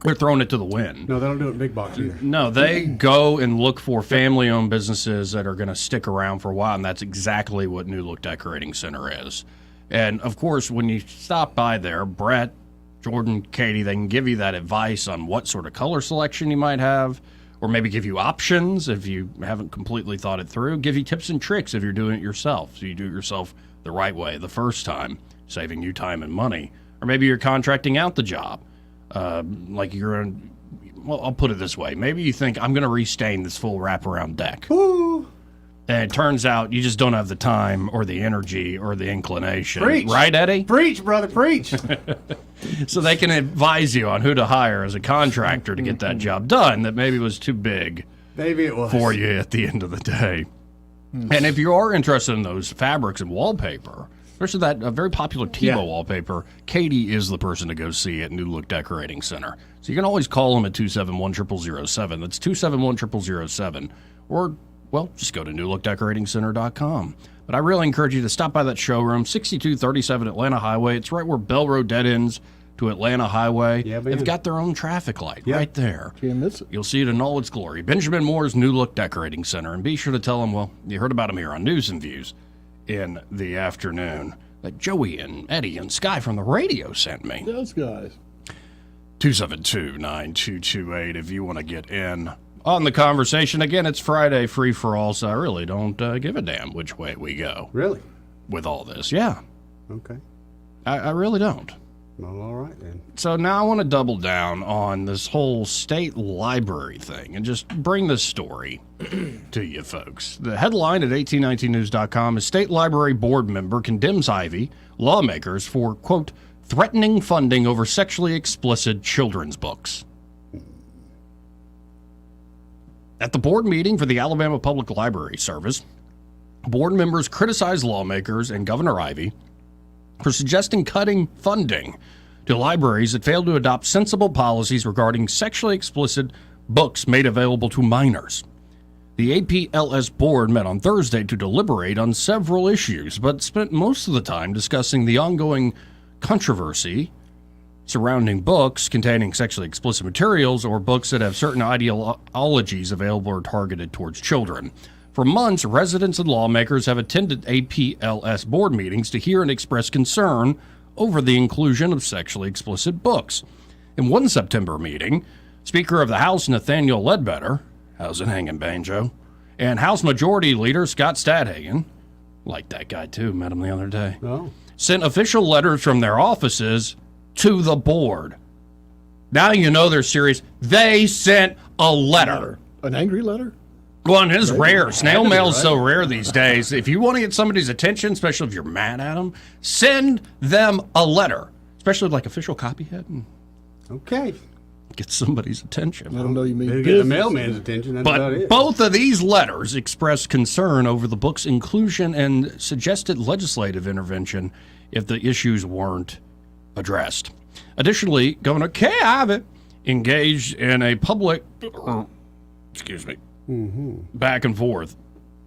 they're throwing it to the wind. No, they don't do it in big box either. No, they go and look for family-owned businesses that are going to stick around for a while, and that's exactly what New Look Decorating Center is. And, of course, when you stop by there, Brett, Jordan, Katie, they can give you that advice on what sort of color selection you might have, or maybe give you options if you haven't completely thought it through, give you tips and tricks if you're doing it yourself, so you do it yourself the right way the first time, saving you time and money. Or maybe you're contracting out the job. Like you're in, well, I'll put it this way. Maybe you think, I'm going to restain this full wraparound deck. Woo! And it turns out you just don't have the time or the energy or the inclination. Preach. Right, Eddie? Preach, brother, preach. So they can advise you on who to hire as a contractor to get that job done that maybe was too big Maybe it was. for you at the end of the day. And if you are interested in those fabrics and wallpaper, especially that very popular Tebow wallpaper, Katie is the person to go see at New Look Decorating Center. So you can always call them at 271-0007. That's 271-0007. Or, well, just go to newlookdecoratingcenter.com. But I really encourage you to stop by that showroom, 6237 Atlanta Highway. It's right where Bell Road dead ends to Atlanta Highway. Yeah, They've got their own traffic light right there. Can't miss it. You'll see it in all its glory. Benjamin Moore's New Look Decorating Center. And be sure to tell them, well, you heard about them here on News and Views in the afternoon that Joey and Eddie and Sky from the radio sent me. Those guys. 272-9228 if you want to get in on the conversation. Again, it's Friday, free for all, so I really don't give a damn which way we go. Really? With all this, yeah. Okay. I really don't. Well, all right then. So now I want to double down on this whole state library thing and just bring this story to you folks. The headline at 1819news.com is State Library Board member condemns Ivy lawmakers for, quote, threatening funding over sexually explicit children's books. At the board meeting for the Alabama Public Library Service, board members criticized lawmakers and Governor Ivy for suggesting cutting funding to libraries that failed to adopt sensible policies regarding sexually explicit books made available to minors. The APLS board met on Thursday to deliberate on several issues, but spent most of the time discussing the ongoing controversy surrounding books containing sexually explicit materials or books that have certain ideologies available or targeted towards children. For months, residents and lawmakers have attended APLS board meetings to hear and express concern over the inclusion of sexually explicit books. In one September meeting, Speaker of the House Nathaniel Ledbetter, how's it hanging, Banjo, and House Majority Leader Scott Stadhagen, like that guy too, met him the other day, sent official letters from their offices to the board. Now you know they're serious. They sent a letter. An angry letter? Well, and it is rare. Snail mail is so rare these days. If you want to get somebody's attention, especially if you're mad at them, send them a letter, especially like official copyhead. Okay. Get somebody's attention. Let them know you mean Better get the mailman's attention. That's about But it. both of these letters express concern over the book's inclusion and suggested legislative intervention if the issues weren't addressed. Additionally, Governor Kay Abbott engaged in a public, back and forth,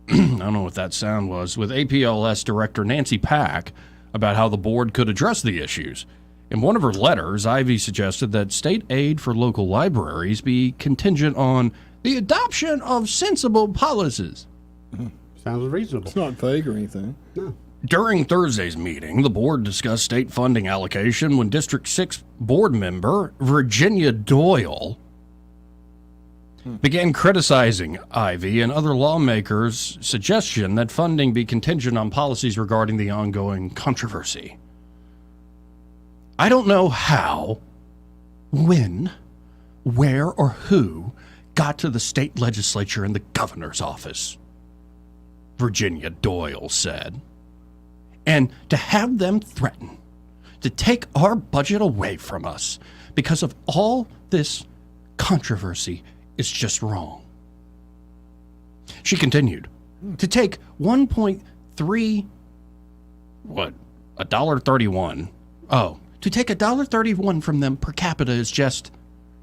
I don't know what that sound was, with APLS Director Nancy Pack about how the board could address the issues. In one of her letters, Ivy suggested that state aid for local libraries be contingent on the adoption of sensible policies. Sounds reasonable. It's not vague or anything. No. During Thursday's meeting, the board discussed state funding allocation when District 6 board member Virginia Doyle began criticizing Ivy and other lawmakers' suggestion that funding be contingent on policies regarding the ongoing controversy. I don't know how, when, where, or who got to the state legislature and the governor's office, Virginia Doyle said. And to have them threaten to take our budget away from us because of all this controversy is just wrong. She continued, to take $1.31. Oh, to take $1.31 from them per capita is just,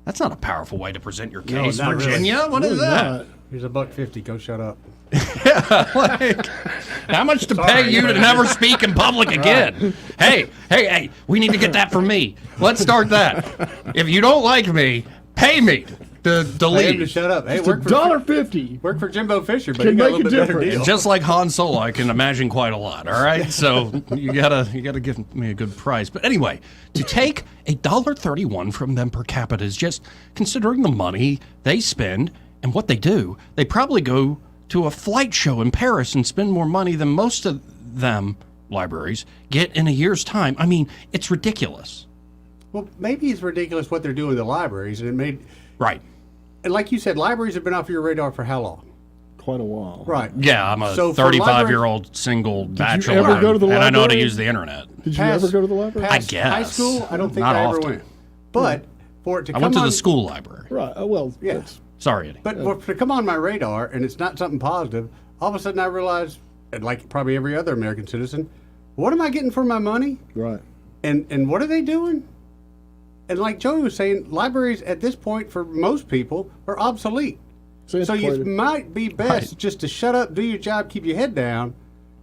that's not a powerful way to present your case, not Virginia. really. What is that? Here's $1.50. Go shut up. Like, how much to pay you to never speak in public again? Hey, we need to get that for me. Let's start that. If you don't like me, pay me to Pay him leave. to shut up. Hey, It's work for $1.50. Work for Jimbo Fisher, but Can he got a make little a bit better difference. deal. Just like Han Solo, I can imagine quite a lot. All right, so you gotta give me a good price. But anyway, to take $1.31 from them per capita is just, considering the money they spend and what they do, they probably go to a flight show in Paris and spend more money than most of them libraries get in a year's time. I mean, it's ridiculous. Well, maybe it's ridiculous what they're doing with the libraries, and it made Right. And like you said, libraries have been off your radar for how long? Quite a while. Right. Yeah, I'm a So for 35-year-old single bachelor, ever go to the and I know how to library? use the internet. Did you ever go to the library? I Past guess. high school, I don't think Not I often. ever went. But for it to I come went to on, the school library. Right. Well, Yeah. that's- Sorry, Eddie. But for it to come on my radar and it's not something positive, all of a sudden I realize, and like probably every other American citizen, what am I getting for my money? right. And what are they doing? And like Joey was saying, libraries at this point for most people are obsolete. So So you antiquated. might be best just to shut up, do your job, keep your head down,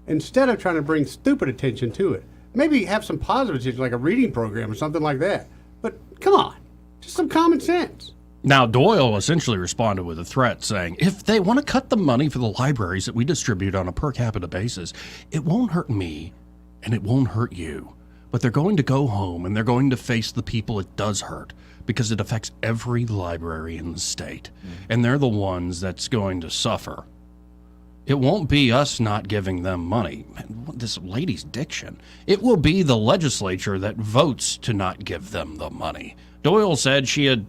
instead of trying to bring stupid attention to it. Maybe have some positive attention, like a reading program or something like that. But come on, just some common sense. Now, Doyle essentially responded with a threat saying, if they want to cut the money for the libraries that we distribute on a per capita basis, it won't hurt me and it won't hurt you. But they're going to go home and they're going to face the people it does hurt because it affects every library in the state. And they're the ones that's going to suffer. It won't be us not giving them money. Man, this lady's diction. It will be the legislature that votes to not give them the money. Doyle said she had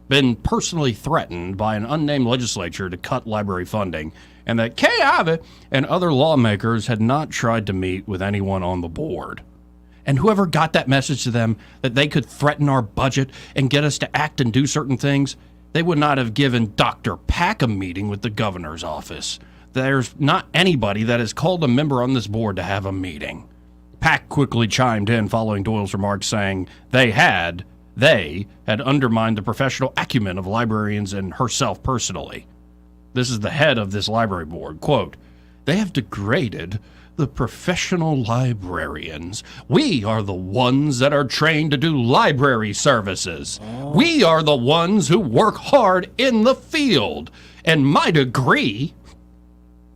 been personally threatened by an unnamed legislature to cut library funding, and that Kay Abbott and other lawmakers had not tried to meet with anyone on the board. And whoever got that message to them that they could threaten our budget and get us to act and do certain things, they would not have given Dr. Pack a meeting with the governor's office. There's not anybody that has called a member on this board to have a meeting. Pack quickly chimed in following Doyle's remarks, saying they had undermined the professional acumen of librarians and herself personally. This is the head of this library board. Quote, they have degraded the professional librarians. We are the ones that are trained to do library services. We are the ones who work hard in the field. And my degree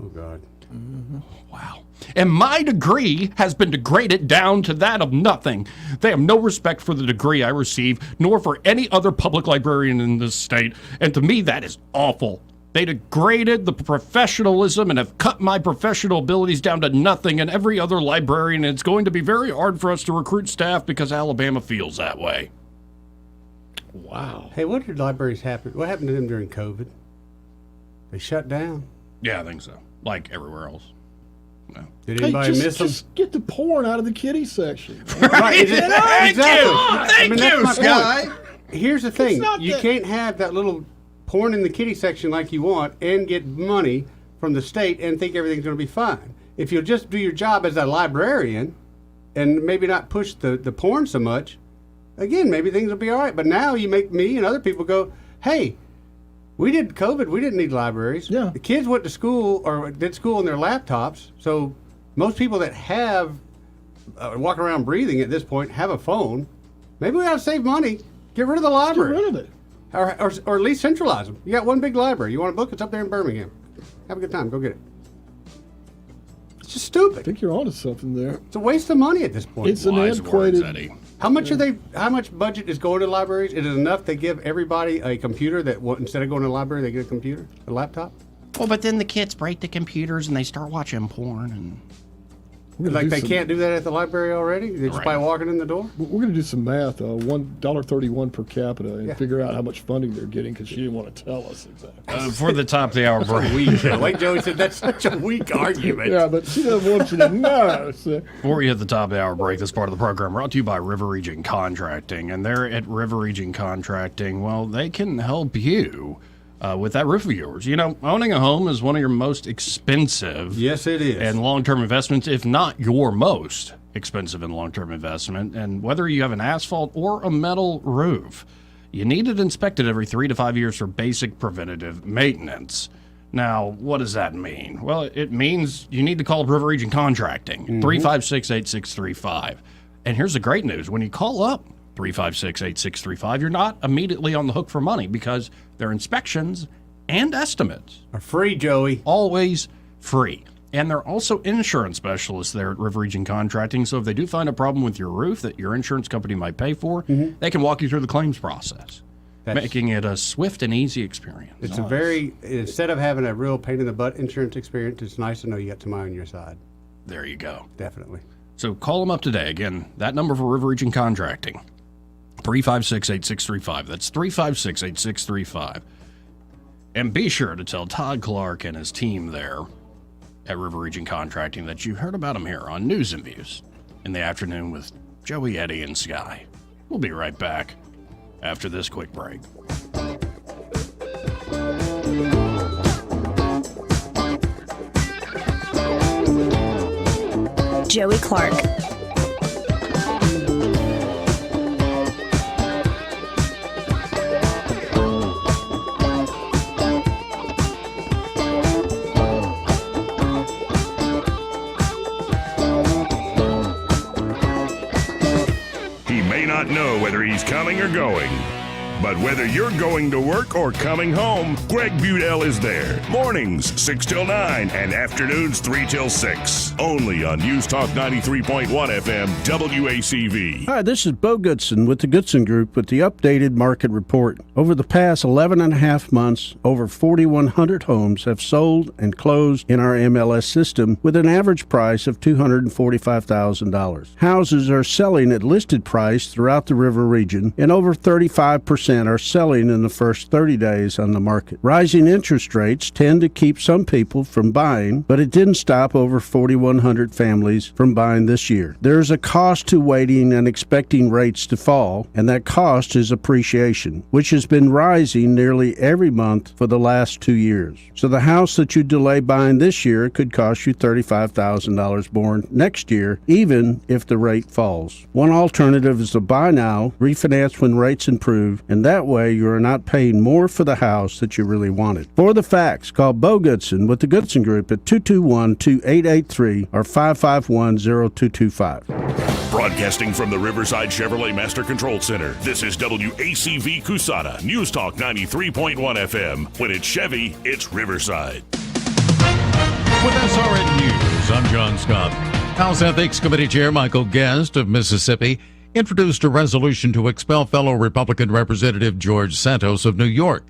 Oh, God. Wow. And my degree has been degraded down to that of nothing. They have no respect for the degree I receive, nor for any other public librarian in this state. And to me, that is awful. They degraded the professionalism and have cut my professional abilities down to nothing and every other librarian. And it's going to be very hard for us to recruit staff because Alabama feels that way. Wow. Hey, what did libraries happen? What happened to them during COVID? They shut down. Yeah, I think so. Like everywhere else. No. Did anybody miss them? Just get the porn out of the kiddie section. Right, exactly. Thank you, that's my Sky. point. Here's the thing. You that- can't have that little porn in the kiddie section like you want and get money from the state and think everything's going to be fine. If you'll just do your job as a librarian and maybe not push the porn so much, again, maybe things will be all right. But now you make me and other people go, hey, we did COVID. We didn't need libraries. Yeah. The kids went to school or did school on their laptops. So most people that have walk around breathing at this point have a phone. Maybe we ought to save money. Get rid of the library. Get rid of it. Or at least centralize them. You got one big library. You want a book? It's up there in Birmingham. Have a good time. Go get it. It's just stupid. I think you're onto something there. It's a waste of money at this point. It's an antiquated. How much are they? How much budget is going to libraries? Is it enough to give everybody a computer that instead of going to the library, they get a computer, a laptop? Well, but then the kids break the computers and they start watching porn and. Like they can't do that at the library already? Just by walking in the door? We're going to do some math. $1.31 per capita and figure out how much funding they're getting because she didn't want to tell us exactly. For the top of the hour break. Like Joey said, that's such a weak argument. Yeah, but she doesn't want you to know. So. Before we hit the top of the hour break, this part of the program brought to you by River Region Contracting. And they're at River Region Contracting. Well, they can help you with that roof of yours. You know, owning a home is one of your most expensive. Yes, it is. And long-term investments, if not your most expensive and long-term investment. And whether you have an asphalt or a metal roof, you need it inspected every 3 to 5 years for basic preventative maintenance. Now, what does that mean? Well, it means you need to call up River Region Contracting, 356-8635. And here's the great news. When you call up 356-8635, you're not immediately on the hook for money because their inspections and estimates are free, Joey. Always free. And they're also insurance specialists there at River Region Contracting. So if they do find a problem with your roof that your insurance company might pay for, they can walk you through the claims process, making it a swift and easy experience. It's instead of having a real pain in the butt insurance experience, it's nice to know you got somebody on your side. There you go. Definitely. So call them up today. Again, that number for River Region Contracting, 356-8635. That's 356-8635. And be sure to tell Todd Clark and his team there at River Region Contracting that you heard about him here on News and Views in the afternoon with Joey, Eddie, and Sky. We'll be right back after this quick break. Joey Clark. He may not know whether he's coming or going, but whether you're going to work or coming home, Greg Budell is there. Mornings 6 till 9 and afternoons 3 till 6. Only on News Talk 93.1 FM WACV. Hi, this is Bo Goodson with the Goodson Group with the updated market report. Over the past 11 and a half months, over 4,100 homes have sold and closed in our MLS system with an average price of $245,000. Houses are selling at listed price throughout the River region, and over 35% are selling in the first 30 days on the market. Rising interest rates tend to keep some people from buying, but it didn't stop over 4,100 families from buying this year. There is a cost to waiting and expecting rates to fall, and that cost is appreciation, which has been rising nearly every month for the last 2 years. So the house that you delay buying this year could cost you $35,000 more next year, even if the rate falls. One alternative is to buy now, refinance when rates improve, and that way you are not paying more for the house that you really wanted. For the facts, call Bo Goodson with the Goodson Group at 221-2883 or 551-0225. Broadcasting from the Riverside Chevrolet Master Control Center, this is WACV Cusana, News Talk 93.1 FM. When it's Chevy, it's Riverside. With SRN News, I'm John Scott. House Ethics Committee Chair Michael Guest of Mississippi introduced a resolution to expel fellow Republican Representative George Santos of New York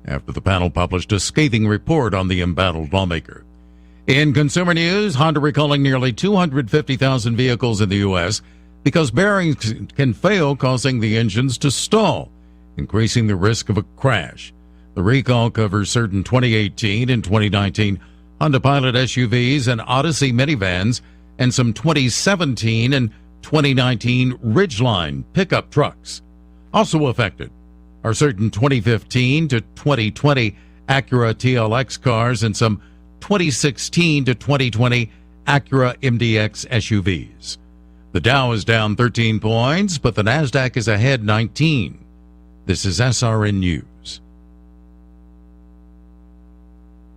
after the panel published a scathing report on the embattled lawmaker. In consumer news, Honda recalling nearly 250,000 vehicles in the U.S. because bearings can fail, causing the engines to stall, increasing the risk of a crash. The recall covers certain 2018 and 2019 Honda Pilot SUVs and Odyssey minivans and some 2017 and 2019 Ridgeline pickup trucks. Also affected are certain 2015 to 2020 Acura TLX cars and some 2016 to 2020 Acura MDX SUVs. The Dow is down 13 points, but the Nasdaq is ahead 19. This is SRN News.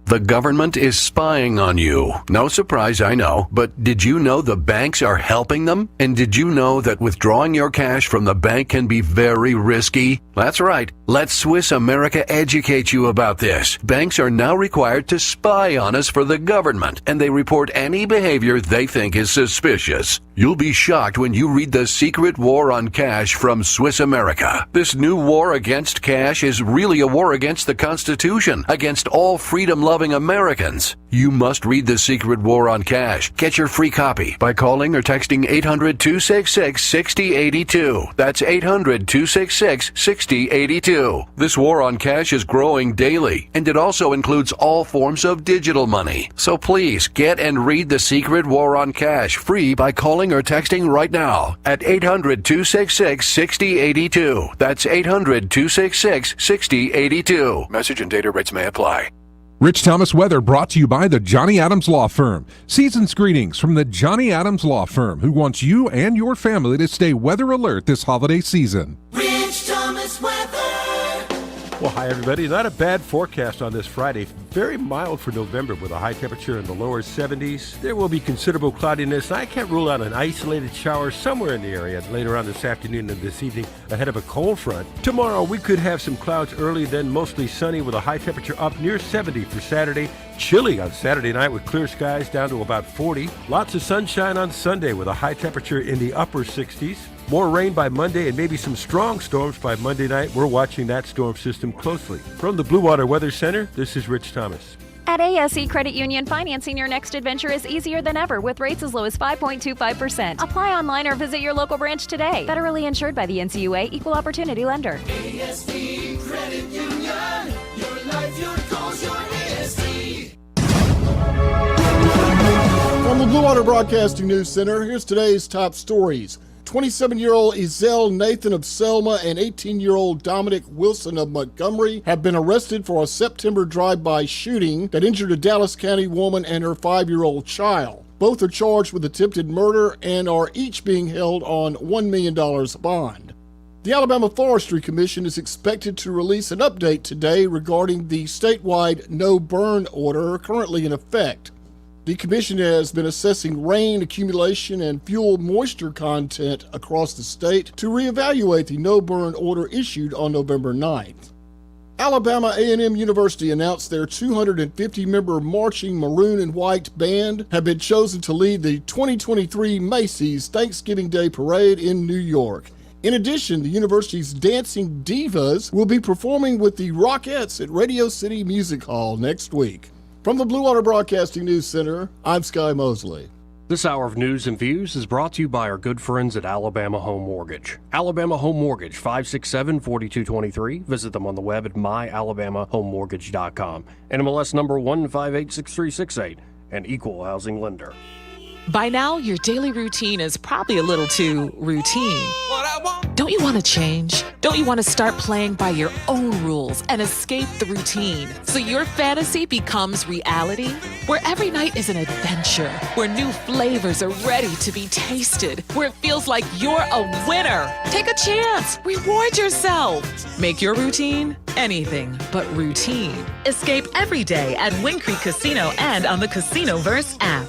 The government is spying on you. No surprise, I know. But did you know the banks are helping them? And did you know that withdrawing your cash from the bank can be very risky? That's right. Let Swiss America educate you about this. Banks are now required to spy on us for the government, and they report any behavior they think is suspicious. You'll be shocked when you read The Secret War on Cash from Swiss America. This new war against cash is really a war against the Constitution, against all freedom-loving Americans. You must read The Secret War on Cash. Get your free copy by calling or texting 800-266-6082. That's 800-266-6082. This war on cash is growing daily, and it also includes all forms of digital money. So please get and read The Secret War on Cash free by calling or texting right now at 800-266-6082. That's 800-266-6082. Message and data rates may apply. Rich Thomas Weather brought to you by the Johnny Adams Law Firm. Season's greetings from the Johnny Adams Law Firm, who wants you and your family to stay weather alert this holiday season. Rich Thomas Weather. Well, hi, everybody. Not a bad forecast on this Friday. Very mild for November with a high temperature in the lower 70s. There will be considerable cloudiness. I can't rule out an isolated shower somewhere in the area later on this afternoon and this evening ahead of a cold front. Tomorrow, we could have some clouds early, then mostly sunny with a high temperature up near 70 for Saturday. Chilly on Saturday night with clear skies down to about 40. Lots of sunshine on Sunday with a high temperature in the upper 60s. More rain by Monday and maybe some strong storms by Monday night. We're watching that storm system closely. From the Blue Water Weather Center, this is Rich Thomas. At ASE Credit Union, financing your next adventure is easier than ever with rates as low as 5.25%. Apply online or visit your local branch today. Federally insured by the NCUA, Equal Opportunity Lender. ASE Credit Union. Your life, your goals, your ASE. From the Blue Water Broadcasting News Center, here's today's top stories. 27-year-old Ezell Nathan of Selma and 18-year-old Dominic Wilson of Montgomery have been arrested for a September drive-by shooting that injured a Dallas County woman and her 5-year-old child. Both are charged with attempted murder and are each being held on $1 million bond. The Alabama Forestry Commission is expected to release an update today regarding the statewide no-burn order currently in effect. The Commission has been assessing rain accumulation and fuel moisture content across the state to reevaluate the no-burn order issued on November 9th. Alabama A&M University announced their 250-member marching maroon and white band have been chosen to lead the 2023 Macy's Thanksgiving Day Parade in New York. In addition, the university's Dancing Divas will be performing with the Rockettes at Radio City Music Hall next week. From the Blue Water Broadcasting News Center, I'm Sky Mosley. This hour of news and views is brought to you by our good friends at Alabama Home Mortgage. Alabama Home Mortgage, 567-4223. Visit them on the web at myalabamahomemortgage.com. NMLS number 1586368, an equal housing lender. By now, your daily routine is probably a little too routine. Don't you want to change? Don't you want to start playing by your own rules and escape the routine so your fantasy becomes reality? Where every night is an adventure, where new flavors are ready to be tasted, where it feels like you're a winner. Take a chance. Reward yourself. Make your routine anything but routine. Escape every day at Wynn Creek Casino and on the Casinoverse app.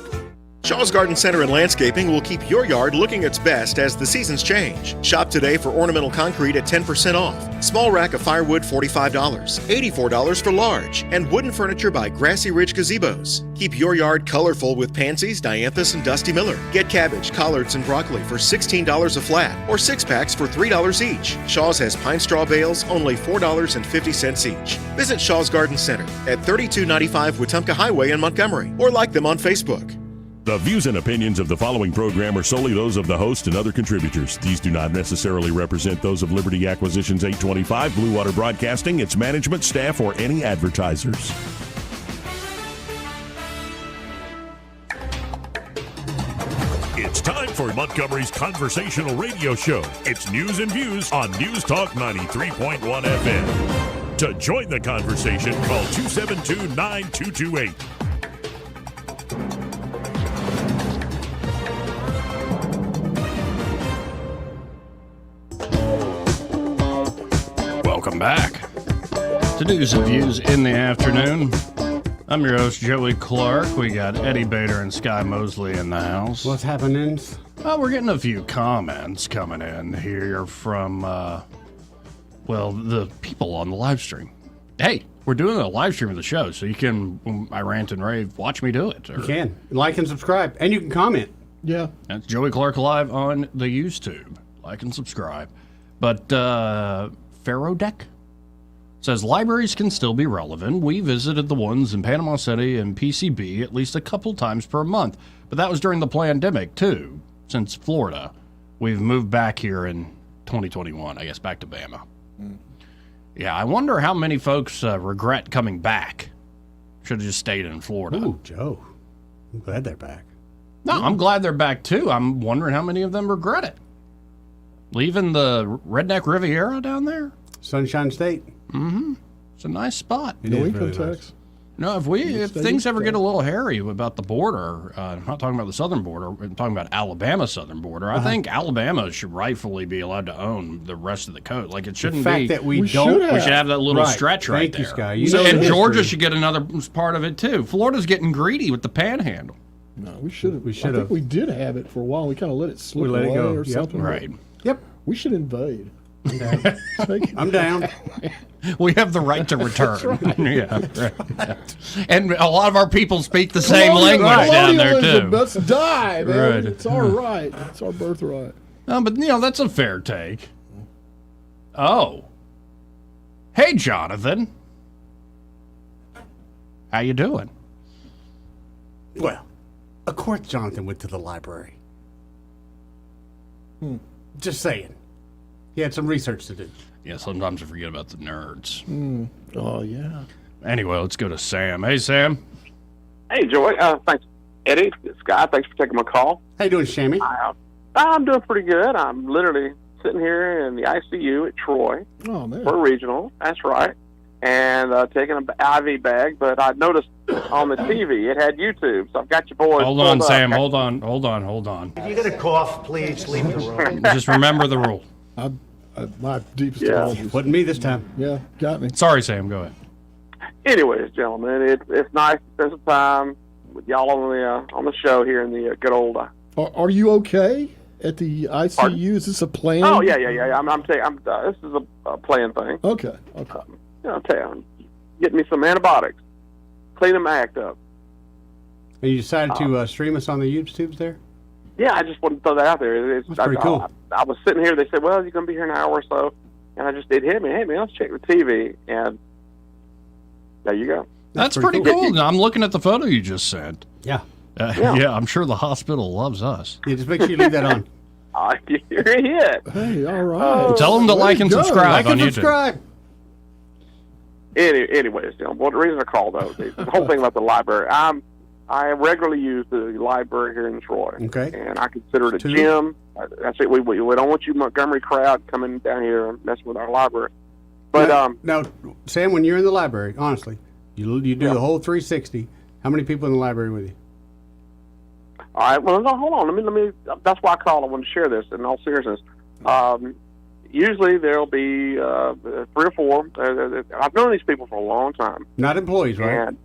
Shaw's Garden Center and Landscaping will keep your yard looking its best as the seasons change. Shop today for ornamental concrete at 10% off. Small rack of firewood, $45, $84 for large, and wooden furniture by Grassy Ridge Gazebos. Keep your yard colorful with pansies, dianthus, and Dusty Miller. Get cabbage, collards, and broccoli for $16 a flat, or 6 packs for $3 each. Shaw's has pine straw bales, only $4.50 each. Visit Shaw's Garden Center at 3295 Wetumpka Highway in Montgomery, or like them on Facebook. The views and opinions of the following program are solely those of the host and other contributors. These do not necessarily represent those of Liberty Acquisitions 825, Blue Water Broadcasting, its management, staff, or any advertisers. It's time for Montgomery's conversational radio show. It's News and Views on News Talk 93.1 FM. To join the conversation, call 272-9228. Welcome back to News and Views in the afternoon. I'm your host, Joey Clark. We got Eddie Bader and Sky Mosley in the house. What's happening? We're getting a few comments coming in here from, the people on the live stream. Hey, we're doing a live stream of the show, so you can, when I rant and rave, watch me do it. You can. Like and subscribe. And you can comment. Yeah. That's Joey Clark Live on the YouTube. Like and subscribe. But, Pharaoh Deck says libraries can still be relevant. We visited the ones in Panama City and PCB at least a couple times per month, but that was during the pandemic too. Since Florida, we've moved back here in 2021, I guess, back to Bama. Yeah, I wonder how many folks regret coming back. Should have just stayed in Florida. Ooh, Joe, I'm glad they're back. No, I'm glad they're back too. I'm wondering how many of them regret it. Leaving the Redneck Riviera down there? Sunshine State. Mm-hmm. It's a nice spot. No income tax. No, if things ever get a little hairy about the border, I'm not talking about the southern border, I'm talking about Alabama's southern border. I think Alabama should rightfully be allowed to own the rest of the coast. Like, it shouldn't the fact be. That we don't. We should have that little stretch right Thank there. you, Sky. And Georgia should get another part of it, too. Florida's getting greedy with the panhandle. No, we should have. We should I have. think we did have it for a while. We kind of let it slip We let it away go. or Yep. something. Right. Yep. We should invade. I'm down. We have the right to return. Right. Yeah, right. And a lot of our people speak the same language down there, too. Let's die, man. Right. It's our right. It's our birthright. No, but, that's a fair take. Oh. Hey, Jonathan. How you doing? Well, of course Jonathan went to the library. Just saying. He had some research to do. Yeah, sometimes I forget about the nerds. Oh, yeah. Anyway, let's go to Sam. Hey, Sam. Hey, Joey. Thanks, Eddie. Scott, thanks for taking my call. How you doing, Shammy? I'm doing pretty good. I'm literally sitting here in the ICU at Troy Oh, man. for regional. That's right. And taking an IV bag, but I noticed on the TV it had YouTube, so I've got your boys. Hold on, pulled up. Sam. Hold on. If you get a cough, please leave the room. Just remember the rule. My deepest Yeah. apologies. Wasn't me this time. Yeah, got me. Sorry, Sam. Go ahead. Anyways, gentlemen, it's nice to spend some time with y'all on the show here in the good old. Are you okay at the ICU? Pardon? Is this a plan? Oh yeah. I'm saying this is a playing thing. Okay. I'll tell you, get me some antibiotics, clean them act up. And you decided to stream us on the YouTubes there? Yeah, I just wanted to throw that out there. That's pretty cool. I was sitting here. They said, "Well, you're going to be here an hour or so," and I just did hit me. Hey, man, let's check the TV, and there you go. That's pretty cool. I'm looking at the photo you just sent. Yeah. Yeah, I'm sure the hospital loves us. Yeah, just make sure you leave that on. You're a hit. Hey, all right. Tell them to like and subscribe on YouTube. Subscribe. Anyways, the reason I called though, the whole thing about the library. I regularly use the library here in Troy. Okay. And I consider it a gym. That's it. We don't want you Montgomery crowd coming down here and messing with our library. But now, Sam, when you're in the library, honestly, you do the whole 360. How many people in the library with you? All right. Well, no, hold on. Let me. That's why I called. I want to share this in all seriousness. Usually there'll be 3 or 4. I've known these people for a long time. Not employees, right? And,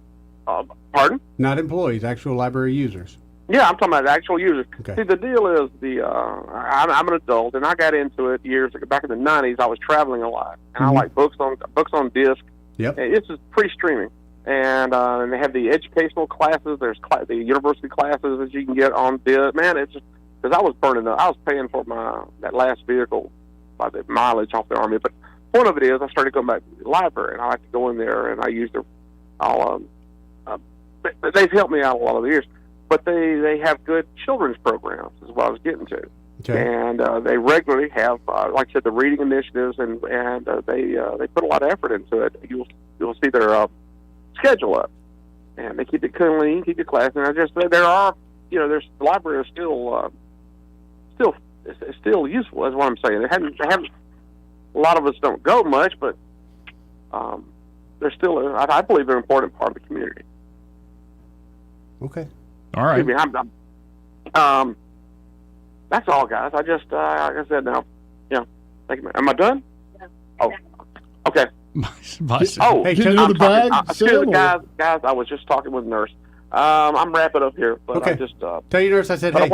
pardon? Not employees, actual library users. Yeah, I'm talking about the actual users. Okay. See, the deal is I'm an adult, and I got into it years ago. Back in the '90s, I was traveling a lot, and I like books on disc. Yep. And it's just pre-streaming, and they have the educational classes. There's the university classes that you can get on disc. Man, it's just because I was burning up. I was paying for that last vehicle by the mileage off the Army. But point of it is, I started going back to the library, and I like to go in there, and I use their. They've helped me out a lot of the years. But they have good children's programs, is what I was getting to. Okay. And they regularly have, like I said, the reading initiatives, and they put a lot of effort into it. You'll see their schedule up, and they keep it clean, keep it classy. And the library is still useful. That's what I'm saying. They haven't. A lot of us don't go much, but they're still. I believe they're an important part of the community. Okay. All right. Excuse me, that's all, guys. I just, like I said, now, thank you. Am I done? Yeah. Oh, okay. Hey, can you the bag? Guys, I was just talking with Nurse. I'm wrapping up here, but okay. I just tell your nurse I said, hey.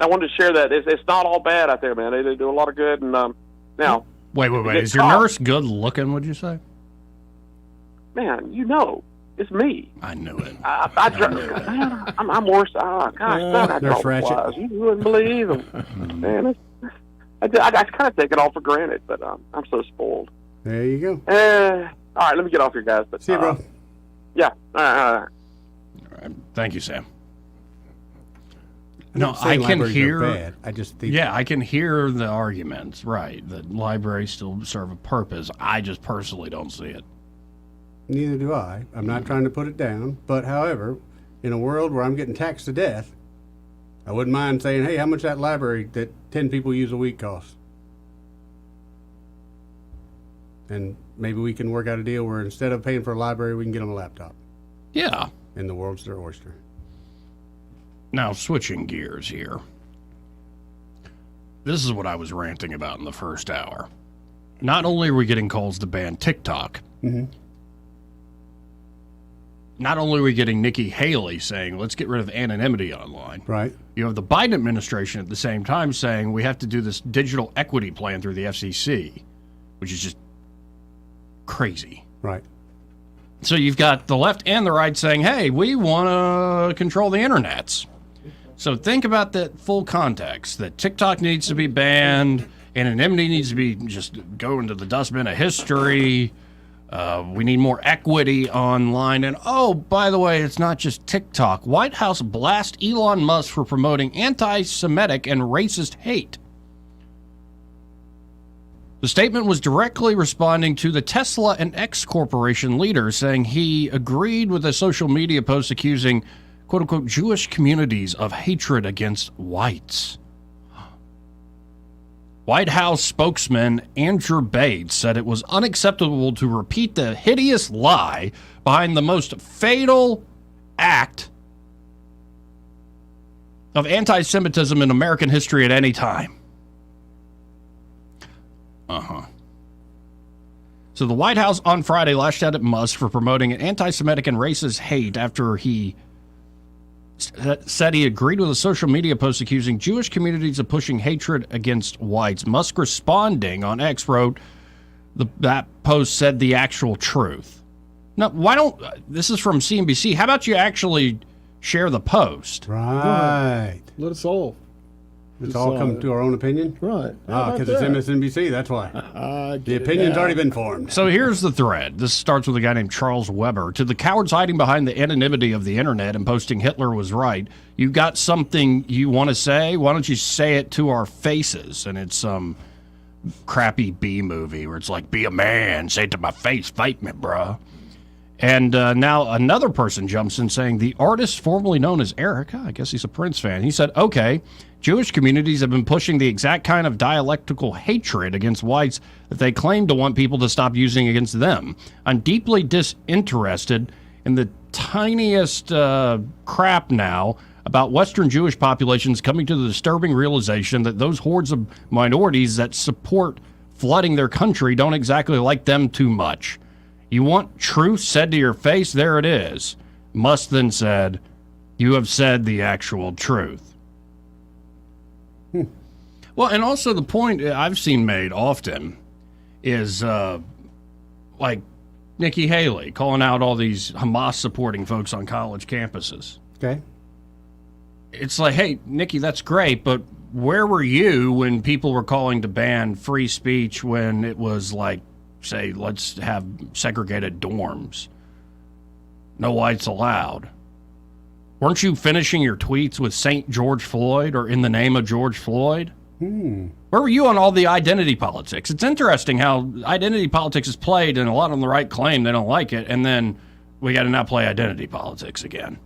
I wanted to share that it's not all bad out there, man. They do a lot of good, and now. Wait. Is your nurse good looking? Would you say? Man, it's me. I knew it. I'm worse. Gosh, I Nurse Ratchet. You wouldn't believe them. Man, I kind of take it all for granted, but I'm so spoiled. There you go. All right, let me get off here, guys. But, see you, bro. Yeah. All right. Thank you, Sam. I'm No, not saying I can libraries hear. are bad. I just think. Yeah, I can hear the arguments. Right, that libraries still serve a purpose. I just personally don't see it. Neither do I. I'm not trying to put it down. But however, in a world where I'm getting taxed to death, I wouldn't mind saying, hey, how much that library that 10 people use a week costs? And maybe we can work out a deal where instead of paying for a library, we can get them a laptop. Yeah. And the world's their oyster. Now, switching gears here. This is what I was ranting about in the first hour. Not only are we getting calls to ban TikTok, not only are we getting Nikki Haley saying, let's get rid of anonymity online. Right. You have the Biden administration at the same time saying we have to do this digital equity plan through the FCC, which is just crazy. Right. So you've got the left and the right saying, hey, we want to control the internets. So think about that full context, that TikTok needs to be banned, anonymity needs to be just go into the dustbin of history. We need more equity online. And, oh, by the way, it's not just TikTok. White House blasts Elon Musk for promoting anti-Semitic and racist hate. The statement was directly responding to the Tesla and X Corporation leader, saying he agreed with a social media post accusing, quote-unquote, Jewish communities of hatred against whites. White House spokesman Andrew Bates said it was unacceptable to repeat the hideous lie behind the most fatal act of anti-Semitism in American history at any time. So the White House on Friday lashed out at Musk for promoting an anti-Semitic and racist hate after he said he agreed with a social media post accusing Jewish communities of pushing hatred against whites. Musk responding on X wrote, that post said the actual truth. Now, this is from CNBC. How about you actually share the post? Right. Let us all. Let's all come to our own opinion? Right. Because it's MSNBC, that's why. The opinion's already been formed. So here's the thread. This starts with a guy named Charles Weber. To the cowards hiding behind the anonymity of the internet and posting Hitler was right, you got something you want to say? Why don't you say it to our faces? And it's some crappy B movie where it's like, be a man, say it to my face, fight me, bruh. And now another person jumps in saying the artist formerly known as Erica, I guess he's a Prince fan, he said, okay, Jewish communities have been pushing the exact kind of dialectical hatred against whites that they claim to want people to stop using against them. I'm deeply disinterested in the tiniest crap now about Western Jewish populations coming to the disturbing realization that those hordes of minorities that support flooding their country don't exactly like them too much. You want truth said to your face? There it is. Musk then said, You have said the actual truth. Well, and also the point I've seen made often is like Nikki Haley calling out all these Hamas-supporting folks on college campuses. Okay. It's like, hey, Nikki, that's great, but where were you when people were calling to ban free speech when it was like, say, let's have segregated dorms? No whites allowed. Weren't you finishing your tweets with St. George Floyd or in the name of George Floyd? Where were you on all the identity politics? It's interesting how identity politics is played, and a lot on the right claim they don't like it, and then we got to now play identity politics again.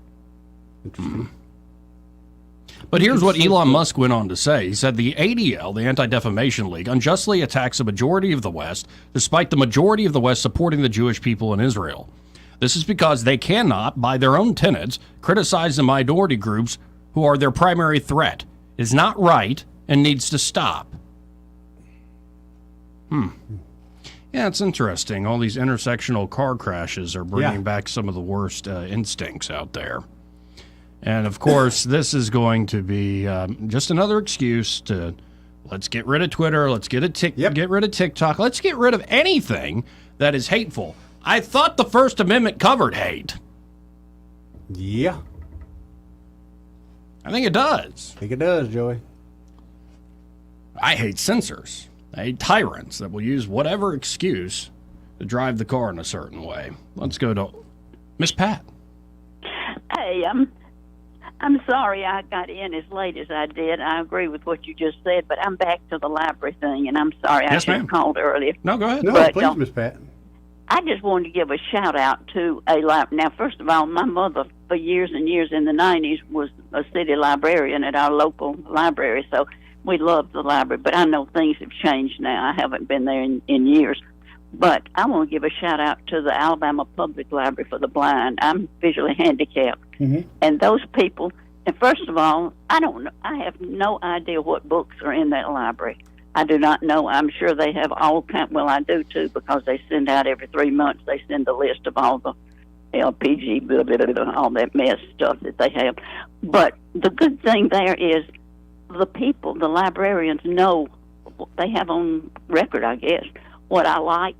But here's what Elon Musk went on to say. He said the ADL, the Anti-Defamation League, unjustly attacks a majority of the West, despite the majority of the West supporting the Jewish people in Israel. This is because they cannot, by their own tenets, criticize the minority groups who are their primary threat. It is not right and needs to stop. Yeah, it's interesting. All these intersectional car crashes are bringing back some of the worst instincts out there. And, of course, this is going to be just another excuse to let's get rid of Twitter, let's get rid of TikTok, let's get rid of anything that is hateful. I thought the First Amendment covered hate. Yeah. I think it does. I think it does, Joey. I hate censors. I hate tyrants that will use whatever excuse to drive the car in a certain way. Let's go to Miss Pat. Hey, I'm sorry I got in as late as I did. I agree with what you just said, but I'm back to the library thing, and I'm sorry I should have called earlier. No, go ahead. No, But, please, Miss Pat. I just wanted to give a shout-out to a library. Now, first of all, my mother, for years and years in the 90s, was a city librarian at our local library, so we loved the library. But I know things have changed now. I haven't been there in years. But I want to give a shout-out to the Alabama Public Library for the Blind. I'm visually handicapped. And those people, and first of all, I have no idea what books are in that library. I do not know. I'm sure they have all kind. Well, I do too, because they send out every 3 months. They send a list of all the LPG, blah, blah, blah, blah, all that mess stuff that they have. But the good thing there is the people, the librarians, know they have on record, I guess, what I like,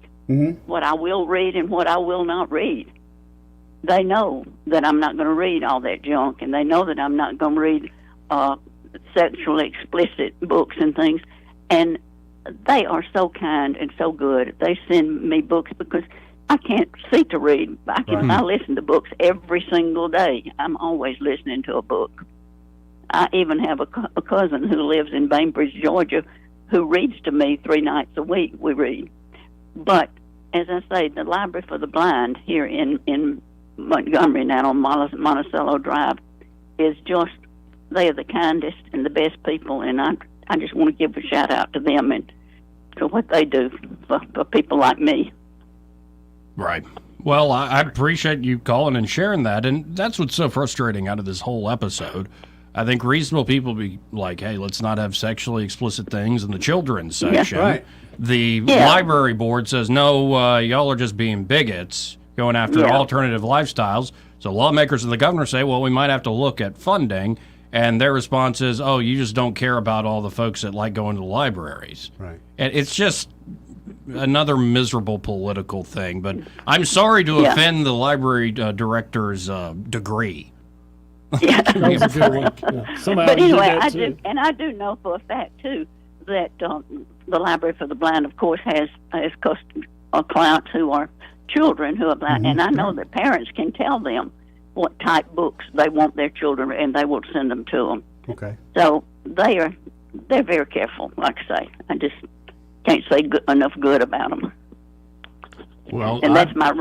what I will read, and what I will not read. They know that I'm not going to read all that junk, and they know that I'm not going to read sexually explicit books and things. And they are so kind and so good. They send me books because I can't see to read. I listen to books every single day. I'm always listening to a book. I even have a cousin who lives in Bainbridge, Georgia, who reads to me 3 nights a week. We read. But, as I say, the Library for the Blind here in Montgomery now on Monticello Drive is just, they are the kindest and the best people, and I just want to give a shout out to them and to what they do for people like me. Right. Well, I appreciate you calling and sharing that, and that's what's so frustrating out of this whole episode. I think reasonable people be like, hey, let's not have sexually explicit things in the children's section. Yeah, right. The library board says, no, y'all are just being bigots, going after alternative lifestyles. So lawmakers and the governor say, well, we might have to look at funding. And their response is, oh, you just don't care about all the folks that like going to the libraries. Right. And it's just another miserable political thing. But I'm sorry to offend the library director's degree. Yeah. That was a good one. Yeah. But anyway, I do know for a fact, too, that the Library for the Blind, of course, has clients who are children who are blind. And I know that parents can tell them what type books they want their children, and they will send them to them. Okay. So they're very careful, like I say. I just can't say enough good about them. Well, and that's my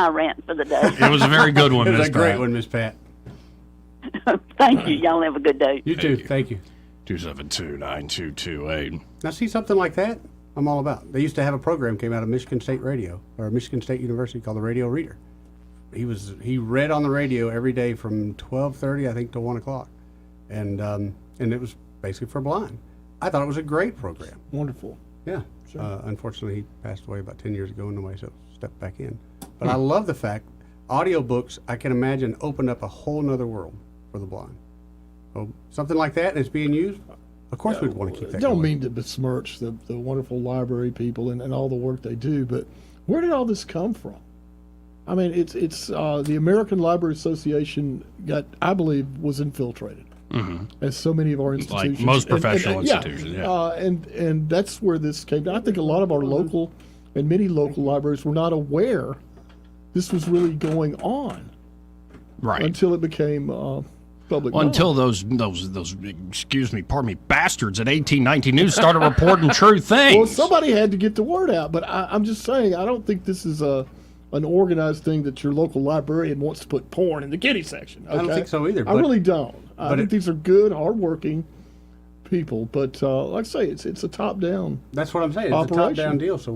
rant for the day. It was a very good one, It was Miss a great Pat. one, Miss Pat. Thank you. Y'all have a good day. You too. Thank you. 272-9228. Now, see something like that? I'm all about. They used to have a program came out of Michigan State Radio or Michigan State University called the Radio Reader. He read on the radio every day from 12:30 I think to 1 o'clock, and it was basically for blind. I thought it was a great program. Wonderful. Yeah. Unfortunately, he passed away about 10 years ago, and nobody stepped back in. But I love the fact audiobooks, I can imagine, opened up a whole nother world for the blind. So something like that, and it's being used, of course we'd want to keep that Don't going. mean to besmirch the wonderful library people and all the work they do, but where did all this come from? I mean, it's the American Library Association I believe, was infiltrated. As so many of our institutions, like most professional institutions, and that's where this came down. I think a lot of our local and many local libraries were not aware this was really going on, right? Until it became public. Well, until those pardon me, bastards at 1819 News started reporting true things. Well, somebody had to get the word out, but I'm just saying, I don't think this is an organized thing that your local librarian wants to put porn in the kiddie section. Okay? I don't think so either. I really don't. I think it- these are good, hardworking people, but like I say, it's a top-down. That's what I'm saying. It's operation. a top-down deal. So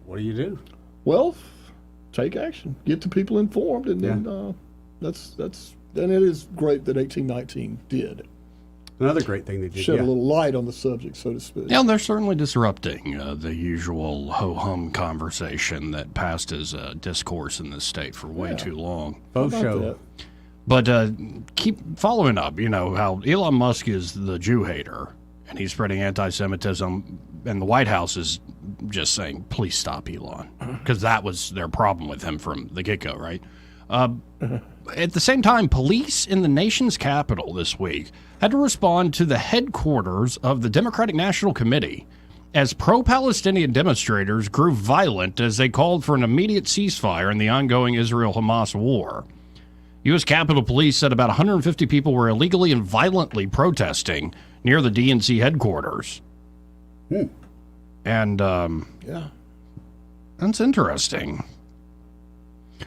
what do you do? Well, take action. Get the people informed, and then and it is great that 1819 did. Another great thing they did. Shed a little light on the subject, so to speak. Yeah, they're certainly disrupting the usual ho-hum conversation that passed as discourse in this state for way too long. Faux show. But keep following up, how Elon Musk is the Jew hater, and he's spreading anti-Semitism, and the White House is just saying, please stop Elon, because that was their problem with him from the get-go, right? At the same time, police in the nation's capital this week had to respond to the headquarters of the Democratic National Committee as pro-Palestinian demonstrators grew violent as they called for an immediate ceasefire in the ongoing Israel-Hamas war. U.S. Capitol Police said about 150 people were illegally and violently protesting near the DNC headquarters. And, that's interesting.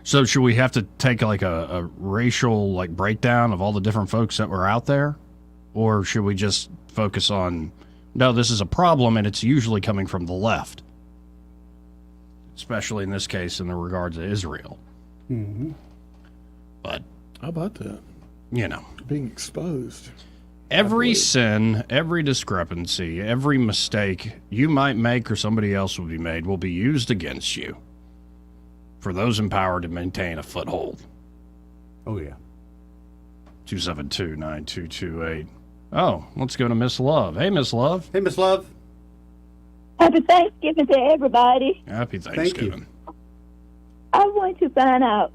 So should we have to take like a racial breakdown of all the different folks that were out there? Or should we just focus on, no, this is a problem and it's usually coming from the left? Especially in this case in the regards of Israel. Mm-hmm. But how about that? Being exposed. Every sin, every discrepancy, every mistake you might make or somebody else will be made will be used against you for those empowered to maintain a foothold. Oh, yeah. 272-9228. Oh, let's go to Miss Love. Hey, Miss Love. Hey, Miss Love. Happy Thanksgiving to everybody. Happy Thanksgiving. I want to find out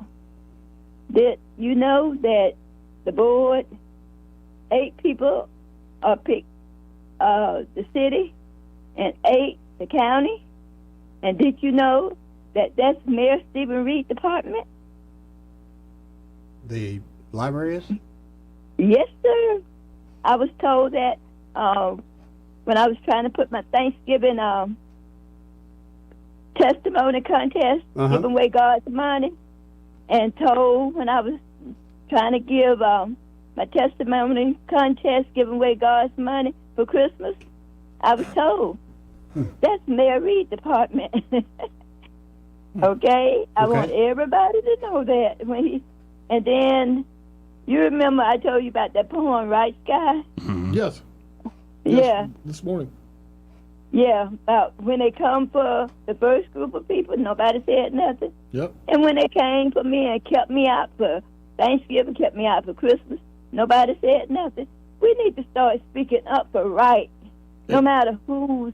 that you know that the board, 8 people are picked the city and 8 the county. And did you know that that's Mayor Stephen Reed department? The library is? Yes, sir. I was told that when I was trying to put my Thanksgiving testimony contest, giving away God's money, and told when I was trying to give my testimony contest, giving away God's money for Christmas, I was told that's Mayor Reed department. Okay? I want everybody to know that. And then, you remember I told you about that poem, right, Sky? Yes. Yeah. This morning. Yeah, about when they come for the first group of people, nobody said nothing. Yep. And when they came for me and kept me out for Thanksgiving, kept me out for Christmas, nobody said nothing. We need to start speaking up for right, no matter who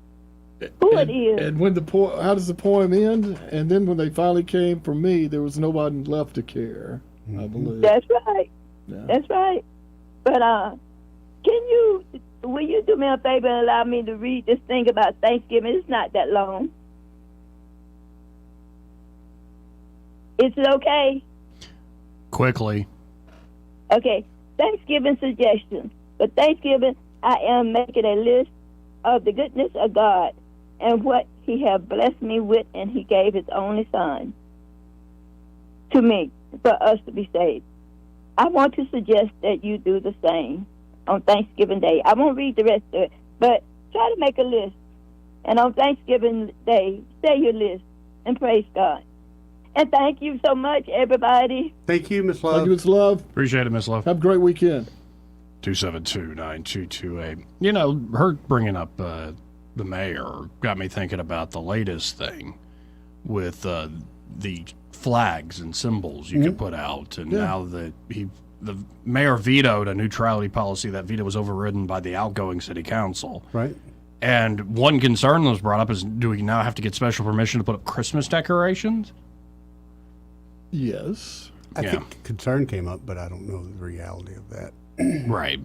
it is. And when how does the poem end? And then when they finally came for me, there was nobody left to care, I believe. That's right. Yeah. That's right. But will you do me a favor and allow me to read this thing about Thanksgiving? It's not that long. Is it okay? Quickly. Okay. Thanksgiving suggestions. For Thanksgiving, I am making a list of the goodness of God and what He has blessed me with, and He gave His only Son to me for us to be saved. I want to suggest that you do the same on Thanksgiving Day. I won't read the rest of it, but try to make a list. And on Thanksgiving Day, say your list and praise God. And thank you so much, everybody. Thank you, Miss Love. Thank you, Miss Love. Appreciate it, Miss Love. Have a great weekend. 272-9228. Her bringing up the mayor got me thinking about the latest thing with the flags and symbols you could put out, and now that the mayor vetoed a neutrality policy, that veto was overridden by the outgoing city council. Right. And one concern that was brought up is, do we now have to get special permission to put up Christmas decorations? Yes. I think concern came up, but I don't know the reality of that. Right.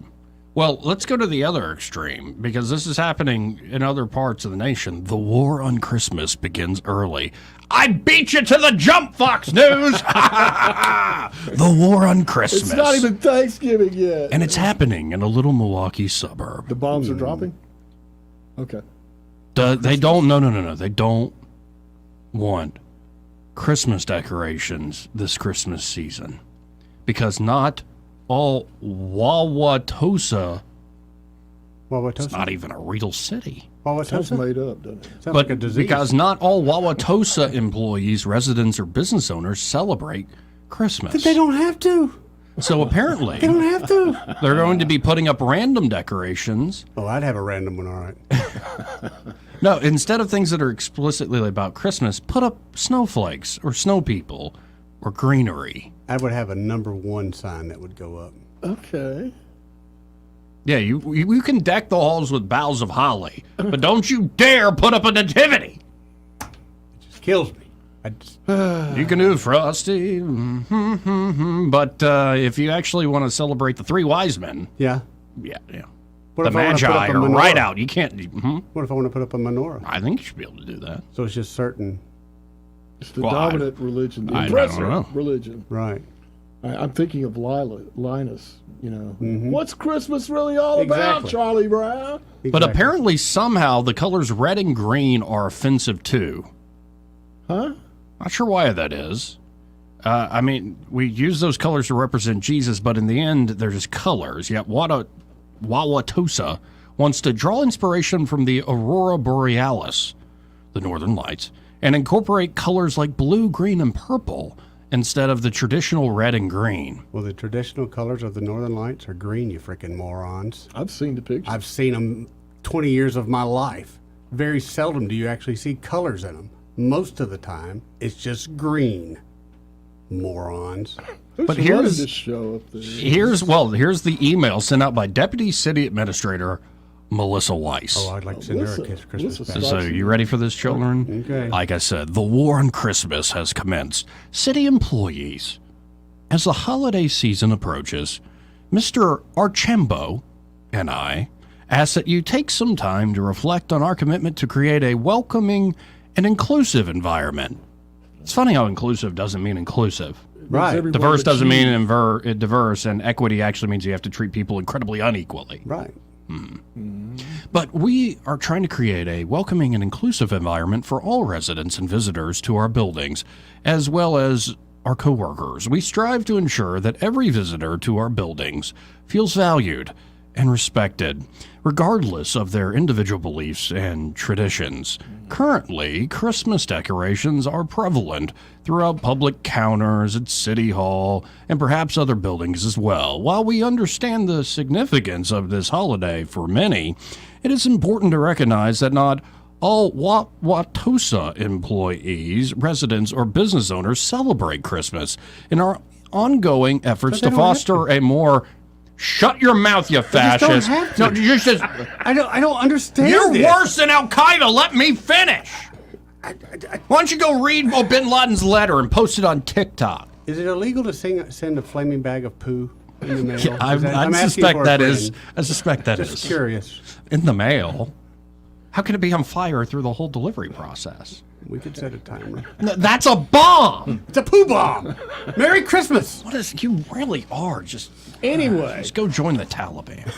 Well, let's go to the other extreme, because this is happening in other parts of the nation. The war on Christmas begins early. I beat you to the jump, Fox News! The war on Christmas. It's not even Thanksgiving yet. And it's happening in a little Milwaukee suburb. The bombs are dropping? Okay. They don't, no. They don't want Christmas decorations this Christmas season, because not all Wauwatosa. It's not even a real city. Sounds made up, doesn't it? Sounds like a disease. Because not all Wauwatosa employees, residents, or business owners celebrate Christmas. They don't have to. So apparently, They don't have to. they're going to be putting up random decorations. Oh, I'd have a random one, all right. No, instead of things that are explicitly about Christmas, put up snowflakes or snow people or greenery. I would have a number 1 sign that would go up. Okay. Yeah, you can deck the halls with boughs of holly, but don't you dare put up a nativity. It just kills me. You can do Frosty, but if you actually want to celebrate the 3 wise men, yeah. What the if I wanna put Magi up a are menorah? right out. You can't. What if I want to put up a menorah? I think you should be able to do that. So it's just certain. It's the dominant religion, the I oppressor don't know. religion. Right. I'm thinking of Linus, Mm-hmm. What's Christmas really all about, Exactly. Charlie Brown? But apparently, somehow, the colors red and green are offensive too. Huh? Not sure why that is. I mean, we use those colors to represent Jesus, but in the end, they're just colors. Yet Wauwatosa wants to draw inspiration from the Aurora Borealis, the Northern Lights, and incorporate colors like blue, green, and purple instead of the traditional red and green. Well, the traditional colors of the Northern Lights are green, you freaking morons. I've seen the pictures. I've seen them 20 years of my life. Very seldom do you actually see colors in them. Most of the time, it's just green. Morons. But running here's this show up there? here's the email sent out by Deputy City Administrator Melissa Weiss. Oh, I'd like to send her a Christmas package. So you ready for this, children? Okay. Like I said, the war on Christmas has commenced. City employees, as the holiday season approaches, Mr. Archambault and I ask that you take some time to reflect on our commitment to create a welcoming and inclusive environment. It's funny how inclusive doesn't mean inclusive. Right. Diverse doesn't mean diverse, and equity actually means you have to treat people incredibly unequally. Right. But we are trying to create a welcoming and inclusive environment for all residents and visitors to our buildings, as well as our coworkers. We strive to ensure that every visitor to our buildings feels valued and respected, regardless of their individual beliefs and traditions. Currently, Christmas decorations are prevalent throughout public counters at City Hall and perhaps other buildings as well. While we understand the significance of this holiday for many, it is important to recognize that not all Wauwatosa employees, residents, or business owners celebrate Christmas. In our ongoing efforts to foster a more shut your mouth, you fascist. No, you just. I don't understand. You're this. worse than Al Qaeda. Let me finish. Why don't you go read Bin Laden's letter and post it on TikTok? Is it illegal to send a flaming bag of poo in the mail? Yeah, I I'm asking suspect for a that friend. is. I suspect that is. Just curious. In the mail. How can it be on fire through the whole delivery process? We could set a timer. That's a bomb. It's a poo bomb. Merry Christmas. What is? You really are just. Anyway. Just go join the Taliban.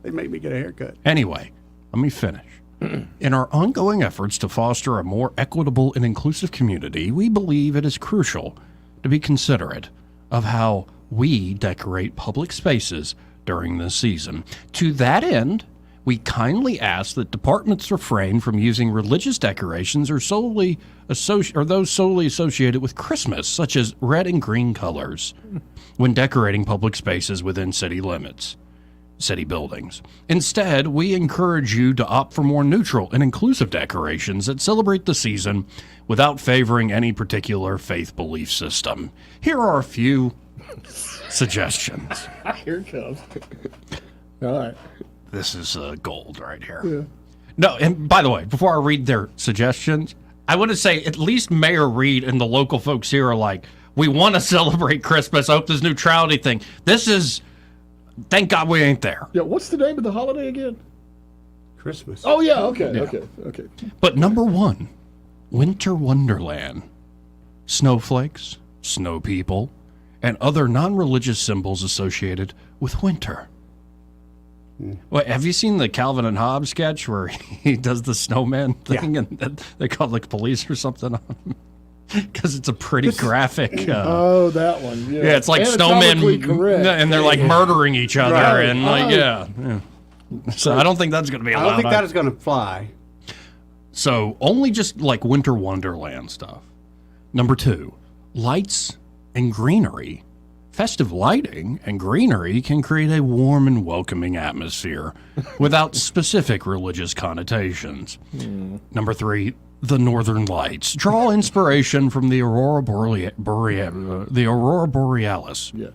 They make me get a haircut. Anyway, let me finish. In our ongoing efforts to foster a more equitable and inclusive community, we believe it is crucial to be considerate of how we decorate public spaces during this season. To that end, we kindly ask that departments refrain from using religious decorations or those solely associated with Christmas, such as red and green colors, when decorating public spaces within city limits. city buildings. Instead, we encourage you to opt for more neutral and inclusive decorations that celebrate the season without favoring any particular faith belief system. Here are a few suggestions. Here it comes. All right. This is gold right here. Yeah. No, and by the way, before I read their suggestions, I want to say at least Mayor Reed and the local folks here are like, we want to celebrate Christmas. I hope this neutrality thing. This is, thank God we ain't there. Yeah, what's the name of the holiday again? Christmas. Oh, yeah, okay, Yeah. okay. But number one, Winter Wonderland. Snowflakes, snow people, and other non-religious symbols associated with winter. Wait, have you seen the Calvin and Hobbes sketch where he does the snowman thing and they call like police or something on him? Because it's a pretty graphic. Oh, that one. Yeah, it's like Anatomically snowmen, correct. and they're like murdering each other, Right. and like yeah. So I don't think that's going to be allowed. I don't think that is going to fly. So only just like Winter Wonderland stuff. Number two, lights and greenery. Festive lighting and greenery can create a warm and welcoming atmosphere without specific religious connotations. Number three, the Northern Lights. Draw inspiration from the Aurora Borealis. Yeah.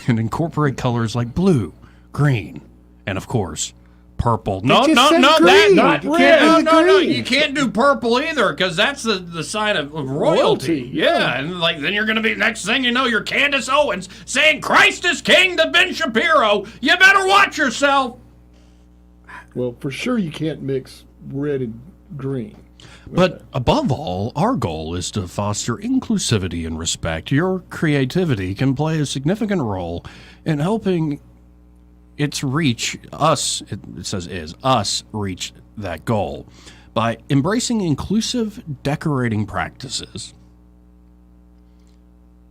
And incorporate colors like blue, green, and of course, purple. No, just no, said no, green. not You red. can't do No, the no, no. green. You can't do purple either because that's the sign of royalty. Yeah, and like then you're going to be, next thing you know, you're Candace Owens saying Christ is King to Ben Shapiro. You better watch yourself. Well, for sure you can't mix red and green. But above all, our goal is to foster inclusivity and respect. Your creativity can play a significant role in helping its reach us, it says us reach that goal by embracing inclusive decorating practices.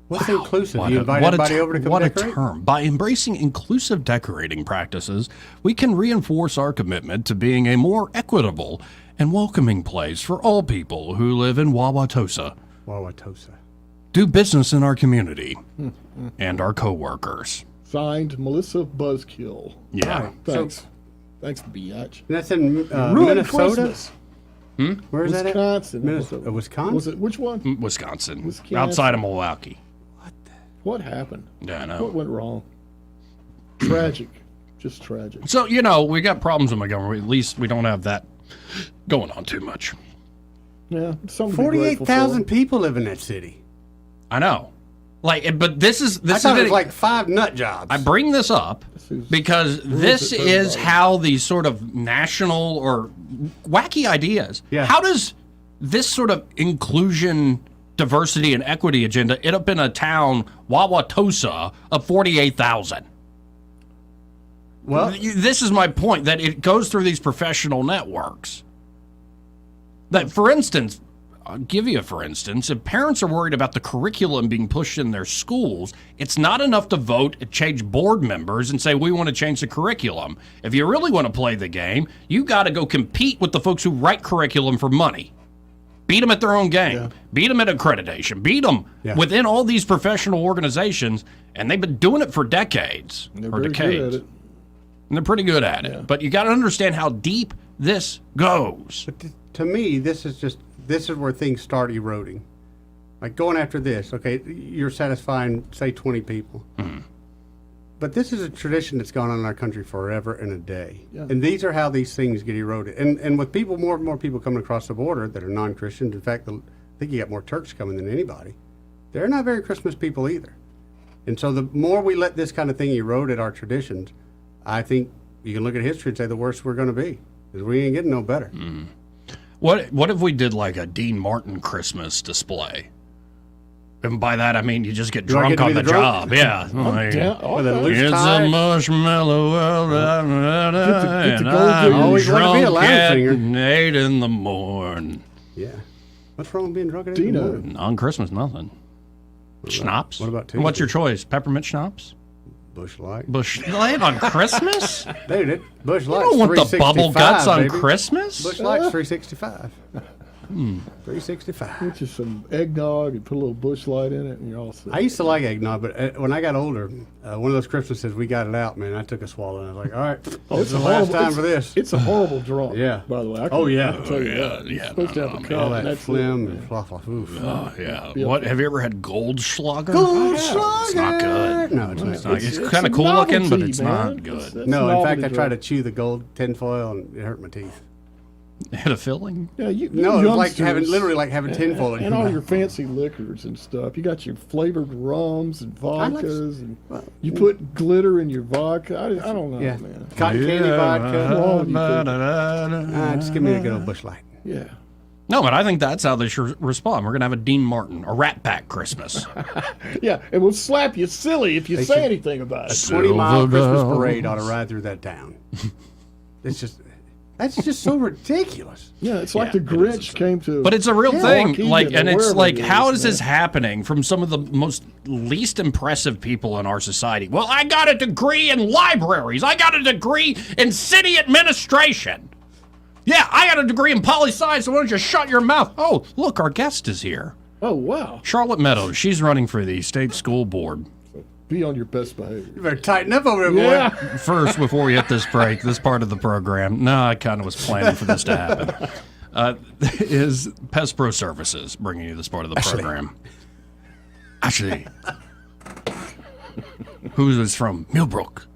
What's inclusive? What You a- invite what a everybody ter- over to come what decorate? a term. By embracing inclusive decorating practices, we can reinforce our commitment to being a more equitable and welcoming place for all people who live in Wauwatosa, Wauwatosa. do business in our community, and our coworkers. Signed, Melissa Buzzkill. Yeah. Right. Thanks. Thanks, biatch. That's in Ruined Minnesota. Christmas. Where is that at? Wisconsin. Minnesota. Wisconsin. Was it, which one? Wisconsin, Wisconsin. outside of Milwaukee. What happened? Yeah, I What know. went wrong? Tragic. Just tragic. So, you know, we got problems in Montgomery. At least we don't have that going on too much. Yeah. something to be grateful 48,000 for. people live in that city. I know. Like, but this is I thought is it was like 5 nut jobs. I bring this up because this it for is everybody. how these sort of national or wacky ideas. Yeah. How does this sort of inclusion, diversity, and equity agenda end up in a town, Wauwatosa, of 48,000? Well, This is my point, that it goes through these professional networks. That, for instance, I'll give you a for instance, if parents are worried about the curriculum being pushed in their schools, it's not enough to vote and change board members and say, we want to change the curriculum. If you really want to play the game, you got to go compete with the folks who write curriculum for money. Beat them at their own game. Yeah. Beat them at accreditation. Beat them within all these professional organizations, and they've been doing it for decades They're or very decades. good at it. And they're pretty good at it. But you got to understand how deep this goes. to me, this is where things start eroding. Like going after this, okay, you're satisfying, say, 20 people. But this is a tradition that's gone on in our country forever and a day. Yeah. And these are how these things get eroded. And with people, more and more people coming across the border that are non-Christians, in fact, I think you got more Turks coming than anybody. They're not very Christmas people either. And so the more we let this kind of thing erode at our traditions, I think you can look at history and say the worse we're going to be. Because we ain't getting no better. What if we did like a Dean Martin Christmas display? And by that I mean you just get Do I get drunk to on be the the drunk? job. Yeah. Like, With a loose it's tie. a marshmallow world, get the and gold I'm digger. Always wanted to be a drunk lounge at singer. 8 in the morning. Yeah. What's wrong with being drunk at 8 in the Dino. morning? On Christmas, nothing. Schnapps? what about And what's your Tuesday? choice? Peppermint schnapps? Bush Light. Bush Light on Christmas? Dude, Bush You Light's don't want the bubble 365, guts on baby. Christmas? Bush Light's 365. $3.65. Get you some eggnog and put a little Busch Light in it, and you're all set. I used to like eggnog, but when I got older, one of those Christmases we got it out, man. I took a swallow and I was like, all right, this is the last time for this. It's a horrible drink. Yeah. By the way. Oh, yeah. I'll tell you that. You're supposed to have a cup. All and that that's phlegm it. and fluff. Oof. Oh, yeah. What, have you ever had Goldschlager? Goldschlager! It's not good. No, it's not. It's kind of cool looking, but it's not good. No, in fact, I tried to chew the gold tinfoil and it hurt my teeth. Had a filling? Yeah, No, it was like literally like having tinfoil in and your all mouth. your fancy liquors and stuff. You got your flavored rums and vodkas, and you put glitter in your vodka. I don't know, Yeah. man. Cotton candy vodka. Just just give me a good old Busch Light. Yeah. No, but I think that's how they should respond. We're going to have a Dean Martin, a Rat Pack Christmas. Yeah, and we'll slap you silly if you say anything about it. A 20-mile Christmas parade ought to ride through that town. That's just so ridiculous. Yeah, it's like the Grinch came to. But it's a real thing. Waukegan Like, and or it's wherever like, it how is, is this happening from some of the most least impressive people in our society? Well, I got a degree in libraries. I got a degree in city administration. Yeah, I got a degree in poli-sci, so why don't you shut your mouth? Oh, look, our guest is here. Oh, wow. Charlotte Meadows. She's running for the state school board. Be on your best behavior. You better tighten up over there, boy. First, before we hit this break, this part of the program, no, I kind of was planning for this to happen, is Pest Pro Services bringing you this part of the program. Ashley. Who is from Millbrook.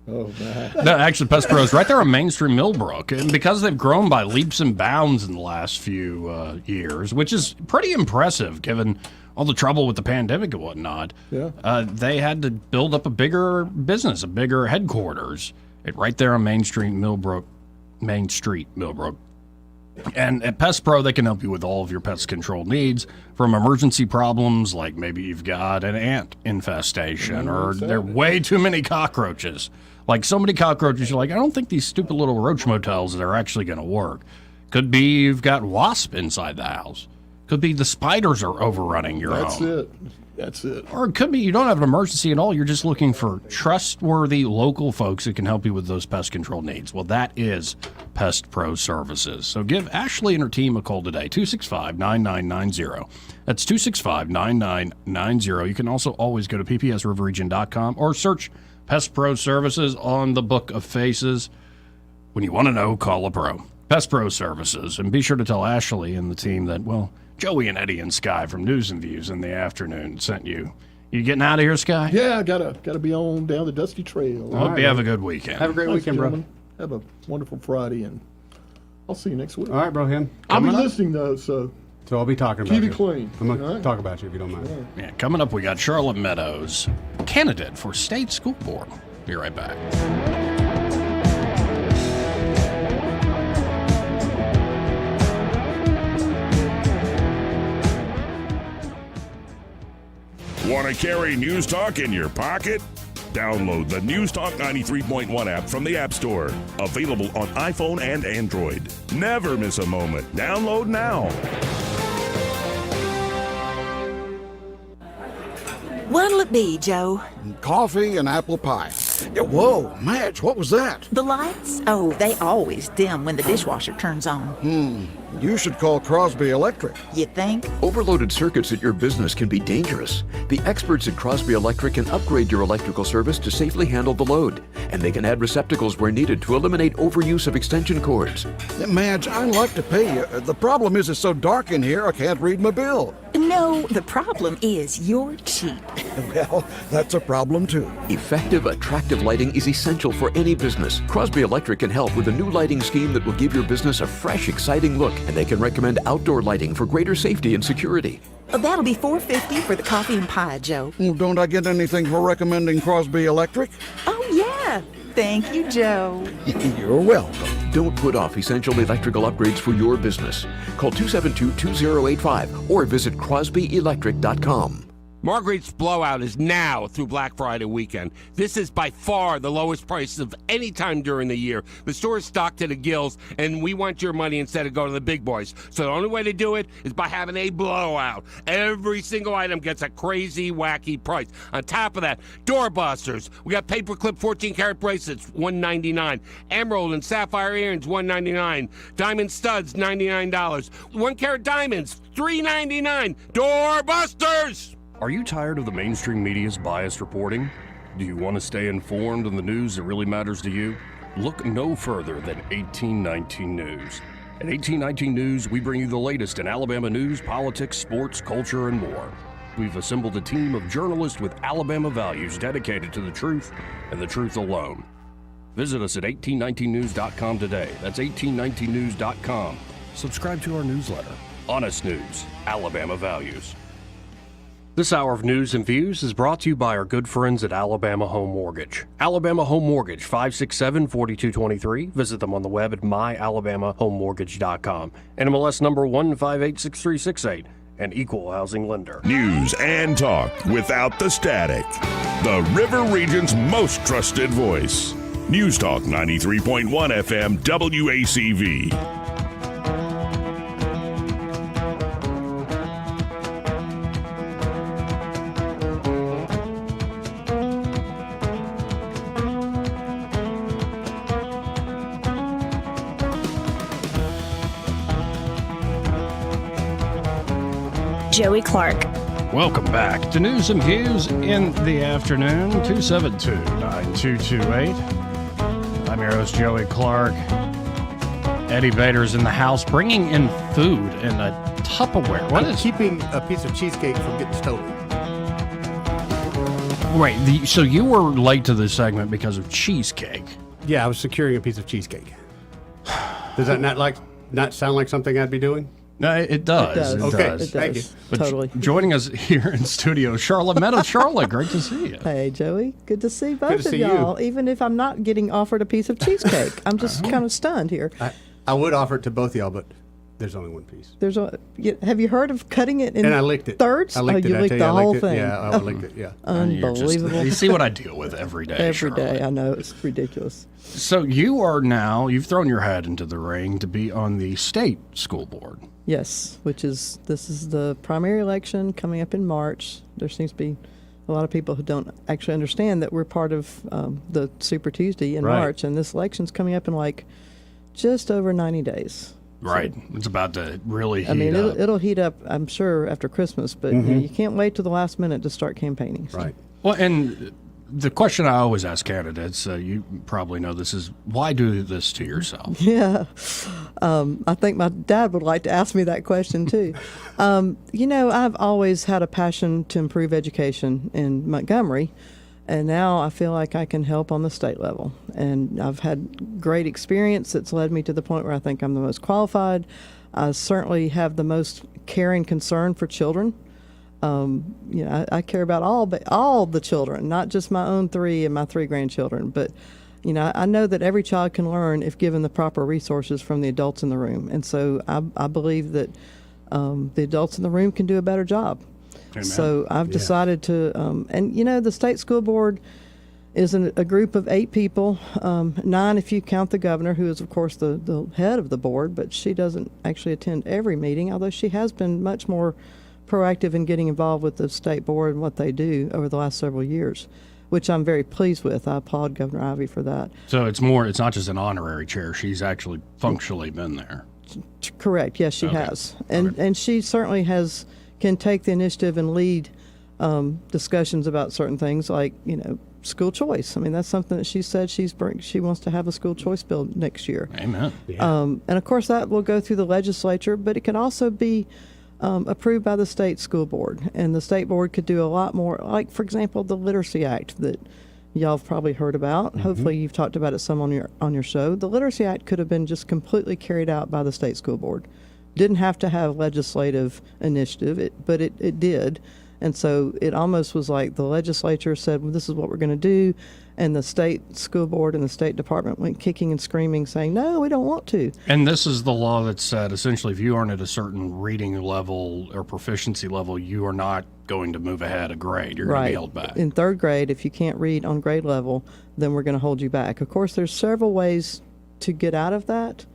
Oh, man. No, actually, Pest Pros right there on Main Street, Millbrook. And because they've grown by leaps and bounds in the last few years, which is pretty impressive given all the trouble with the pandemic and whatnot, they had to build up a bigger business, a bigger headquarters right there on Main Street, Millbrook. And at Pest Pro, they can help you with all of your pest control needs, from emergency problems like maybe you've got an ant infestation or there are way too many cockroaches. Like so many cockroaches, you're like, I don't think these stupid little roach motels are actually going to work. Could be you've got wasp inside the house. Could be the spiders are overrunning your home. That's it. Or it could be you don't have an emergency at all. You're just looking for trustworthy local folks that can help you with those pest control needs. Well, that is Pest Pro Services. So give Ashley and her team a call today, 265-9990. That's 265-9990. You can also always go to ppsriverregion.com or search Pest Pro Services on the Book of Faces. When you want to know, call a pro. Pest Pro Services. And be sure to tell Ashley and the team that, well, Joey and Eddie and Sky from News and Views in the afternoon sent you. You getting out of here, Sky? Yeah, gotta be on down the dusty trail. Hope you have a good weekend. Have a great weekend, bro. Gentlemen. Have a wonderful Friday, and I'll see you next week. All right, bro, him. I'll be listening, though, so I'll be talking about keep you. it clean. I'm going to talk about you if you don't mind. Yeah, coming up, we got Charlotte Meadows, candidate for state school board. Be right back. Want to carry News Talk in your pocket? Download the News Talk 93.1 app from the App Store. Available on iPhone and Android. Never miss a moment. Download now. What'll it be, Joe? Coffee and apple pie. Whoa, Madge, what was that? The lights? Oh, they always dim when the dishwasher turns on. You should call Crosby Electric. You think? Overloaded circuits at your business can be dangerous. The experts at Crosby Electric can upgrade your electrical service to safely handle the load. And they can add receptacles where needed to eliminate overuse of extension cords. Madge, I'd like to pay you. The problem is it's so dark in here I can't read my bill. No, the problem is you're cheap. Well, that's a problem too. Effective, attractive lighting is essential for any business. Crosby Electric can help with a new lighting scheme that will give your business a fresh, exciting look. And they can recommend outdoor lighting for greater safety and security. That'll be $4.50 for the coffee and pie, Joe. Well, don't I get anything for recommending Crosby Electric? Oh, yeah. Thank you, Joe. You're welcome. Don't put off essential electrical upgrades for your business. Call 272-2085 or visit crosbyelectric.com. Marguerite's Blowout is now through Black Friday weekend. This is by far the lowest prices of any time during the year. The store is stocked to the gills, and we want your money instead of going to the big boys. So the only way to do it is by having a blowout. Every single item gets a crazy, wacky price. On top of that, doorbusters. We got paperclip 14-karat bracelets, $199. Emerald and sapphire earrings, $199. Diamond studs, $99. 1-carat diamonds, $399. Doorbusters! Are you tired of the mainstream media's biased reporting? Do you want to stay informed on the news that really matters to you? Look no further than 1819 News. At 1819 News, we bring you the latest in Alabama news, politics, sports, culture, and more. We've assembled a team of journalists with Alabama values dedicated to the truth and the truth alone. Visit us at 1819news.com today. That's 1819news.com. Subscribe to our newsletter. Honest News, Alabama Values. This hour of news and views is brought to you by our good friends at Alabama Home Mortgage. Alabama Home Mortgage, 567-4223. Visit them on the web at myalabamahomemortgage.com. NMLS number 1586368. An equal housing lender. News and talk without the static. The River Region's most trusted voice. News Talk 93.1 FM WACV. Joey Clark. Welcome back to News and Views in the afternoon, 272-9228. I'm your host, Joey Clark. Eddie Vader's in the house bringing in food in a Tupperware. What is keeping a piece of cheesecake from getting stolen? Wait, so you were late to this segment because of cheesecake? Yeah, I was securing a piece of cheesecake. Does that not sound like something I'd be doing? No, it does. It does. Thank you. But Totally. Joining us here in studio, Charlotte Meadows. Charlotte, great to see you. Hey, Joey. Good to see both Good to of see y'all, even if I'm not getting offered a piece of cheesecake. I'm just kind of stunned here. I would offer it to both of y'all, but there's only one piece. Have you heard of cutting it in And I licked it. thirds? I licked it. You I licked tell the you, I whole licked it. thing. Yeah, I licked it, yeah. Unbelievable. You see what I deal with every day, Every day, Charlotte. I know. It's ridiculous. So you've thrown your hat into the ring to be on the state school board. Yes, this is the primary election coming up in March. There seems to be a lot of people who don't actually understand that we're part of the Super Tuesday in March, and this election's coming up in just over 90 days. Right. It's about to really heat up. It'll heat up, I'm sure, after Christmas, but you can't wait till the last minute to start campaigning. So. Right. Well, and the question I always ask candidates, you probably know this, is why do this to yourself? Yeah. I think my dad would like to ask me that question, too. I've always had a passion to improve education in Montgomery, and now I feel like I can help on the state level. And I've had great experience that's led me to the point where I think I'm the most qualified. I certainly have the most care and concern for children. I care about all the children, not just my own 3 and my 3 grandchildren. But, I know that every child can learn if given the proper resources from the adults in the room. And so I believe that the adults in the room can do a better job. Amen. So I've decided to, the state school board is a group of 8 people, 9 if you count the governor, who is, of course, the head of the board, but she doesn't actually attend every meeting, although she has been much more proactive in getting involved with the state board and what they do over the last several years, which I'm very pleased with. I applaud Governor Ivey for that. So it's not just an honorary chair. She's actually functionally been there. Correct. Yes, she has. And she certainly can take the initiative and lead discussions about certain things like, school choice. I mean, that's something that she said she wants to have a school choice bill next year. Amen. Yeah. And of course that will go through the legislature, but it can also be approved by the state school board. And the state board could do a lot more, like, for example, the Literacy Act that y'all have probably heard about. Mm-hmm. Hopefully you've talked about it some on your show. The Literacy Act could have been just completely carried out by the state school board. Didn't have to have legislative initiative, but it did. And so it almost was like the legislature said, well, this is what we're going to do. And the state school board and the State Department went kicking and screaming, saying, no, we don't want to. And this is the law that said, essentially, if you aren't at a certain reading level or proficiency level, you are not going to move ahead a grade. You're going to be held back. In third grade, if you can't read on grade level, then we're going to hold you back. Of course, there's several ways to get out of that.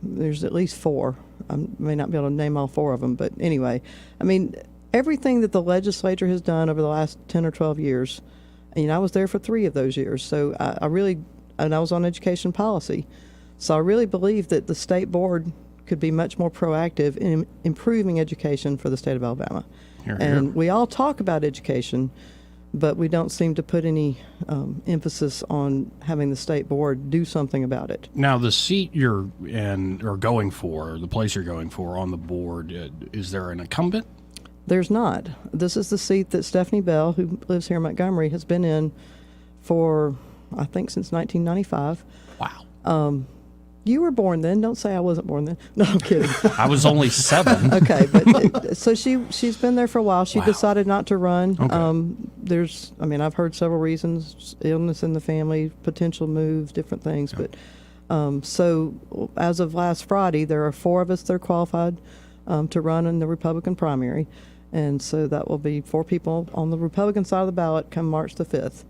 There's at least 4. I may not be able to name all 4 of them, but anyway, I mean, everything that the legislature has done over the last 10 or 12 years, I was there for 3 of those years, so I was on education policy. So I really believe that the state board could be much more proactive in improving education for the state of Alabama. And we all talk about education, but we don't seem to put any emphasis on having the state board do something about it. Now, the seat you're in or going for, the place you're going for on the board, is there an incumbent? There's not. This is the seat that Stephanie Bell, who lives here in Montgomery, has been in for, I think, since 1995. Wow. You were born then. Don't say I wasn't born then. No, I'm kidding. I was only 7. Okay, but so she's been there for a while. She decided not to run. Okay. I've heard several reasons: illness in the family, potential moves, different things. Yeah. But so as of last Friday, there are 4 of us that are qualified to run in the Republican primary, and so that will be 4 people on the Republican side of the ballot come March the 5th.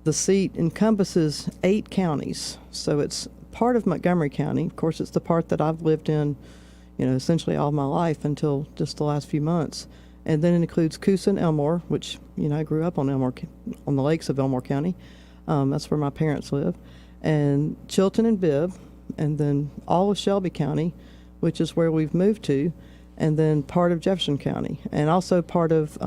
The seat encompasses 8 counties, so it's part of Montgomery County. Of course, it's the part that I've lived in, essentially all my life until just the last few months. And then it includes Coosa and Elmore, which, I grew up on on the lakes of Elmore County. That's where my parents live. And Chilton and Bibb, and then all of Shelby County, which is where we've moved to, and then part of Jefferson County, and also part of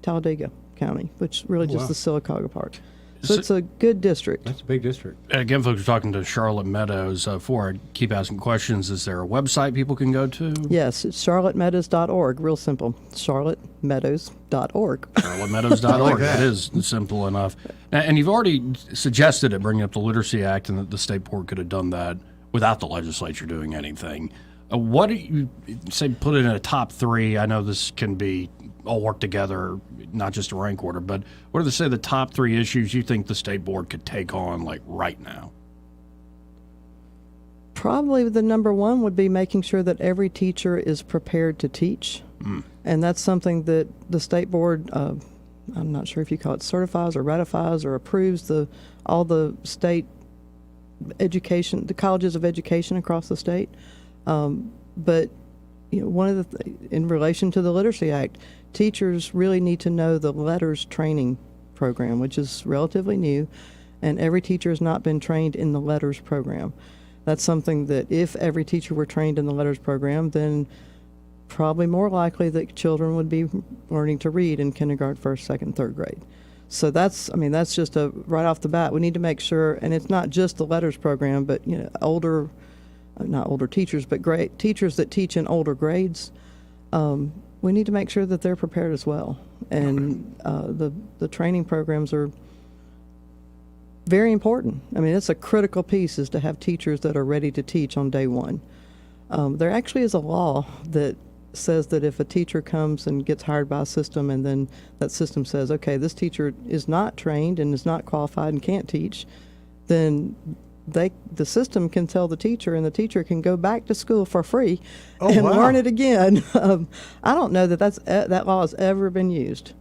Talladega County, which really just the Sylacauga part. So it's a good district. That's a big district. Again, folks, we're talking to Charlotte Meadows. Before I keep asking questions, is there a website people can go to? Yes, it's charlottemeadows.org. Real simple. charlottemeadows.org. charlottemeadows.org. That is simple enough. And you've already suggested it, bringing up the Literacy Act, and that the state board could have done that without the legislature doing anything. What do you say, put it in a top 3? I know this can be all work together, not just a rank order, but what are the top 3 issues you think the state board could take on right now? Probably the number 1 would be making sure that every teacher is prepared to teach. And that's something that the state board, I'm not sure if you call it certifies or ratifies or approves all the state education, the colleges of education across the state. But one of the in relation to the Literacy Act, teachers really need to know the LETRS training program, which is relatively new, and every teacher has not been trained in the LETRS program. That's something that if every teacher were trained in the LETRS program, then probably more likely that children would be learning to read in kindergarten, 1st, 2nd, 3rd grade. So that's just right off the bat. We need to make sure, and it's not just the LETRS program, but not older teachers, but great teachers that teach in older grades. We need to make sure that they're prepared as well. And the training programs are very important. It's a critical piece is to have teachers that are ready to teach on day 1. There actually is a law that says that if a teacher comes and gets hired by a system and then that system says, okay, this teacher is not trained and is not qualified and can't teach, then the system can tell the teacher, and the teacher can go back to school for free learn it again. I don't know that law has ever been used,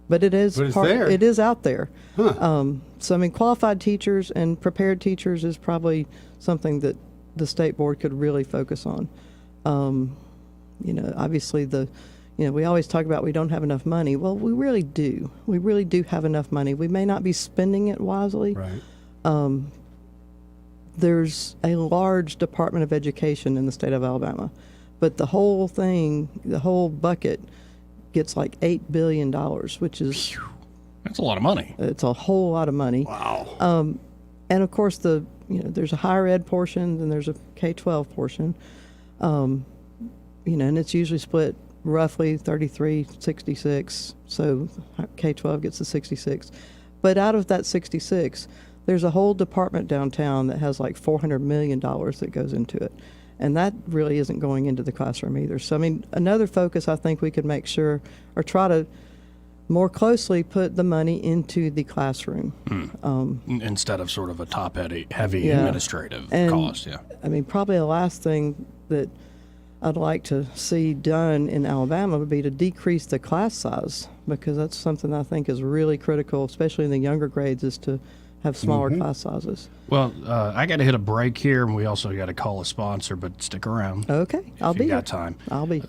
but it is. But it's there. It is out there. Huh. So qualified teachers and prepared teachers is probably something that the state board could really focus on. Obviously we always talk about we don't have enough money. Well, we really do. We really do have enough money. We may not be spending it wisely. Right. There's a large Department of Education in the state of Alabama, but the whole bucket gets like $8 billion, which is... That's a lot of money. It's a whole lot of money. Wow. And of course, there's a higher ed portion, and there's a K-12 portion, and it's usually split roughly 33-66, so K-12 gets the 66. But out of that 66, there's a whole department downtown that has like $400 million that goes into it. And that really isn't going into the classroom either. So, another focus I think we could make sure, or try to more closely put the money into the classroom. Instead of sort of a top-heavy Yeah. administrative And, cost, yeah. Probably the last thing that I'd like to see done in Alabama would be to decrease the class size, because that's something I think is really critical, especially in the younger grades, is to have smaller class sizes. Well, I got to hit a break here, and we also got to call a sponsor, but stick around. Okay, I'll be You here. got time. I'll be.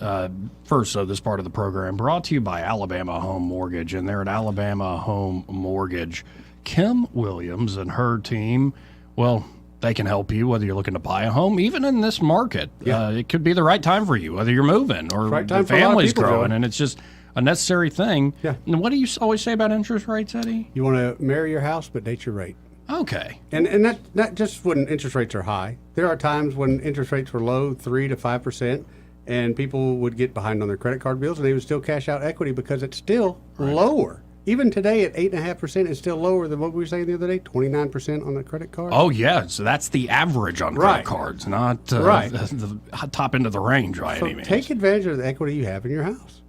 First, though, this part of the program brought to you by Alabama Home Mortgage, and they're at Alabama Home Mortgage. Kim Williams and her team, well, they can help you whether you're looking to buy a home, even in this market. It could be the right time for you, whether you're moving or right the time for a lot of family's people, growing, Joe. and it's just a necessary thing. Yeah. And what do you always say about interest rates, Eddie? You want to marry your house, but date your rate. Okay. And that not just when interest rates are high. There are times when interest rates were low, 3 to 5%, and people would get behind on their credit card bills, and they would still cash out equity because it's still lower. Even today at 8.5%, it's still lower than what we were saying the other day, 29% on the credit card. Oh, yeah. So that's the average on credit cards, not the top end of the range by any means. Take advantage of the equity you have in your house.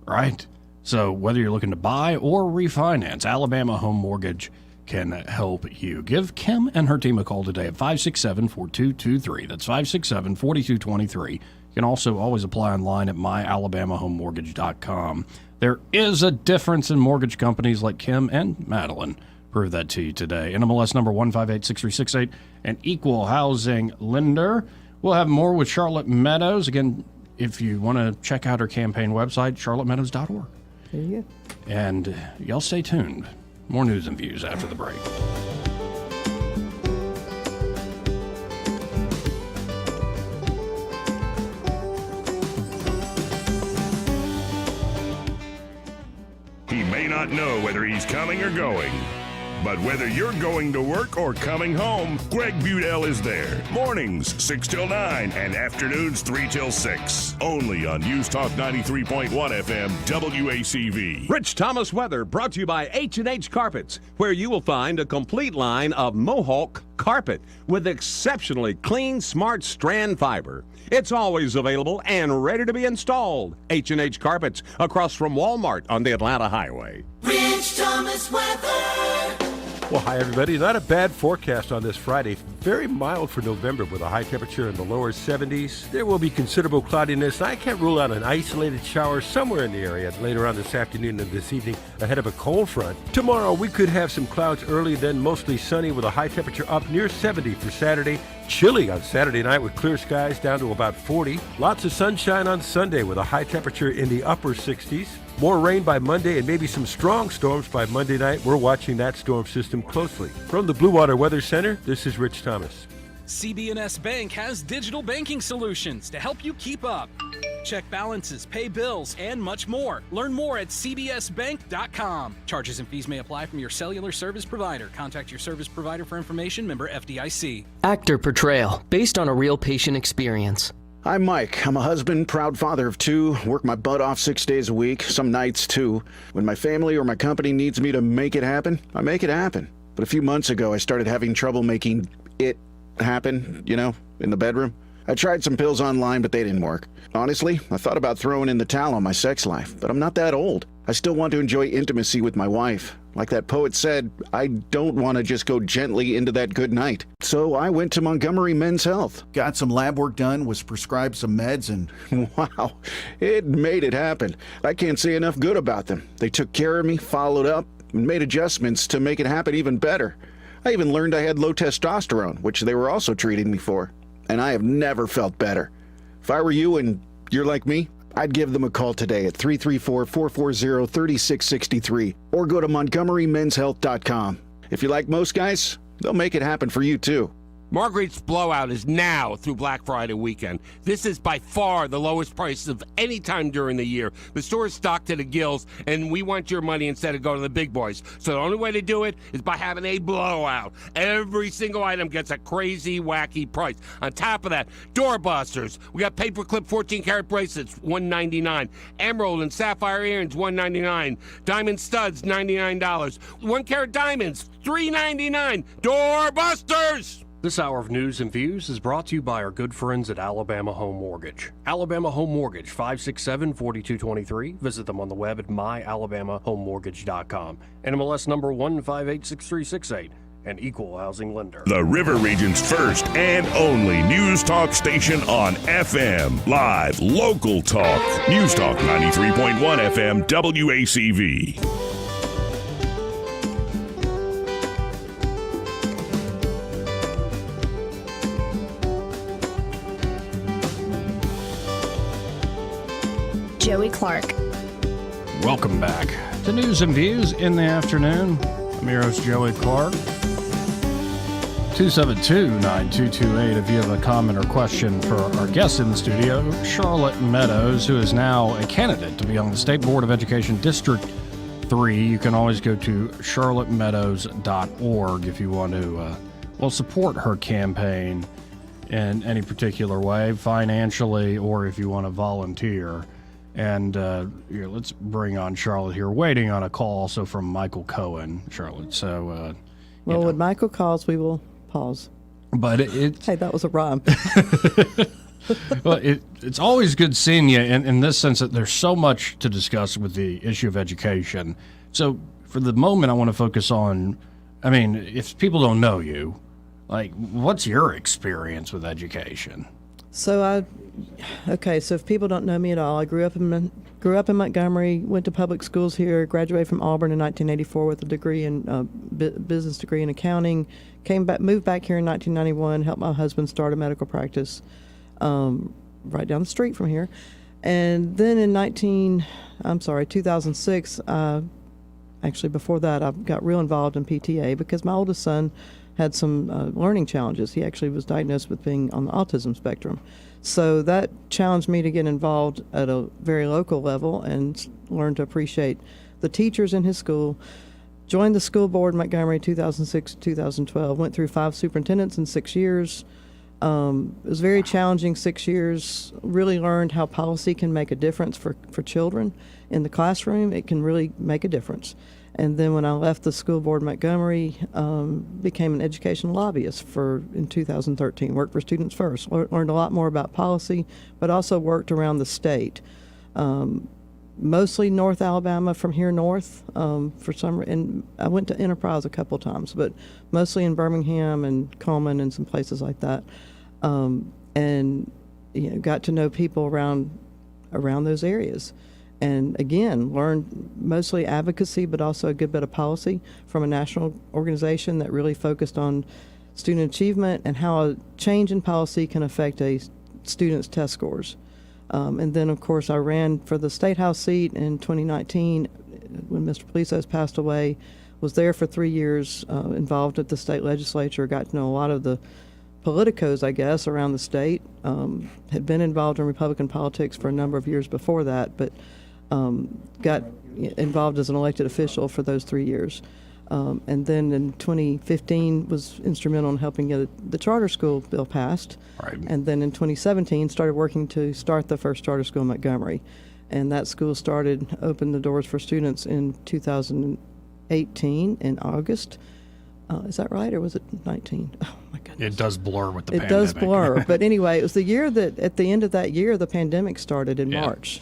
Right. So whether you're looking to buy or refinance, Alabama Home Mortgage can help you. Give Kim and her team a call today at 567-4223. That's 567-4223. You can also always apply online at myalabamahomemortgage.com. There is a difference in mortgage companies like Kim and Madeline. Prove that to you today. NMLS number 1586368, an equal housing lender. We'll have more with Charlotte Meadows. Again, if you want to check out her campaign website, charlottemeadows.org. There you go. And y'all stay tuned. More news and views after the break. He may not know whether he's coming or going, but whether you're going to work or coming home, Greg Budell is there. Mornings, 6 till 9, and afternoons, 3 till 6. Only on News Talk 93.1 FM, WACV. Rich Thomas weather brought to you by H&H Carpets, where you will find a complete line of Mohawk carpet with exceptionally clean, smart strand fiber. It's always available and ready to be installed. H&H Carpets, across from Walmart on the Atlanta Highway. Rich Thomas weather. Well, hi, everybody. Not a bad forecast on this Friday. Very mild for November with a high temperature in the lower 70s. There will be considerable cloudiness. I can't rule out an isolated shower somewhere in the area later on this afternoon and this evening ahead of a cold front. Tomorrow, we could have some clouds early, then mostly sunny with a high temperature up near 70 for Saturday. Chilly on Saturday night with clear skies down to about 40. Lots of sunshine on Sunday with a high temperature in the upper 60s. More rain by Monday and maybe some strong storms by Monday night. We're watching that storm system closely. From the Blue Water Weather Center, this is Rich Thomas. CB&S Bank has digital banking solutions to help you keep up. Check balances, pay bills, and much more. Learn more at cbsbank.com. Charges and fees may apply from your cellular service provider. Contact your service provider for information. Member FDIC. Actor Portrayal, based on a real patient experience. I'm Mike. I'm a husband, proud father of 2, work my butt off 6 days a week, some nights too. When my family or my company needs me to make it happen, I make it happen. But a few months ago, I started having trouble making it happen, in the bedroom. I tried some pills online, but they didn't work. Honestly, I thought about throwing in the towel on my sex life, but I'm not that old. I still want to enjoy intimacy with my wife. Like that poet said, I don't want to just go gently into that good night. So I went to Montgomery Men's Health. Got some lab work done, was prescribed some meds, and wow, it made it happen. I can't say enough good about them. They took care of me, followed up, and made adjustments to make it happen even better. I even learned I had low testosterone, which they were also treating me for. And I have never felt better. If I were you and you're like me, I'd give them a call today at 334-440-3663 or go to MontgomeryMen'sHealth.com. If you like most guys, they'll make it happen for you too. Marguerite's Blowout is now through Black Friday weekend. This is by far the lowest prices of any time during the year. The store is stocked to the gills, and we want your money instead of going to the big boys. So the only way to do it is by having a blowout. Every single item gets a crazy, wacky price. On top of that, doorbusters. We got paperclip 14-karat bracelets, $199. Emerald and sapphire earrings, $199. Diamond studs, $99. 1-carat diamonds, $399. Doorbusters! This hour of news and views is brought to you by our good friends at Alabama Home Mortgage. Alabama Home Mortgage, 567-4223. Visit them on the web at myalabamahomemortgage.com. NMLS number 1586368. an equal housing lender. The River Region's first and only news talk station on FM. Live, local talk. News Talk 93.1 FM WACV. Joey Clark. Welcome back to News and Views in the afternoon. I'm your host, Joey Clark. 272-9228 if you have a comment or question for our guest in the studio, Charlotte Meadows, who is now a candidate to be on the State Board of Education District 3. You can always go to charlottemeadows.org if you want to support her campaign in any particular way, financially, or if you want to volunteer. And here, let's bring on Charlotte here, waiting on a call also from Michael Cohen, Charlotte. So, when Michael calls, we will pause. But it's... Hey, that was a rhyme. Well, it's always good seeing you in this sense that there's so much to discuss with the issue of education. So for the moment, I want to focus on, I mean, if people don't know you, like, what's your experience with education? So if people don't know me at all, I grew up in Montgomery, went to public schools here, graduated from Auburn in 1984 with a degree in business degree in accounting. Moved back here in 1991, helped my husband start a medical practice right down the street from here. And then in 2006, actually before that, I got real involved in PTA because my oldest son had some learning challenges. He actually was diagnosed with being on the autism spectrum. So that challenged me to get involved at a very local level and learn to appreciate the teachers in his school. Joined the school board in Montgomery 2006 2012. Went through 5 superintendents in 6 years. It was very challenging 6 years. Really learned how policy can make a difference for children in the classroom. It can really make a difference. And then when I left the school board in Montgomery, became an education lobbyist in 2013. Worked for Students First. Learned a lot more about policy, but also worked around the state. Mostly North Alabama from here north and I went to Enterprise a couple times, but mostly in Birmingham and Coleman and some places like that. And got to know people around those areas. And again, learned mostly advocacy, but also a good bit of policy from a national organization that really focused on student achievement and how a change in policy can affect a student's test scores. And then, of course, I ran for the State House seat in 2019 when Mr. Polisos passed away. Was there for 3 years, involved at the state legislature, got to know a lot of the politicos, I guess, around the state. Had been involved in Republican politics for a number of years before that, but got involved as an elected official for those 3 years. And then in 2015 was instrumental in helping get the charter school bill passed. Right. And then in 2017 started working to start the first charter school in Montgomery. And that school opened the doors for students in 2018 in August. Is that right, or was it 19? Oh, my goodness. It does blur with the It pandemic. does blur. But anyway, it was the year that, at the end of that year, the pandemic started in March.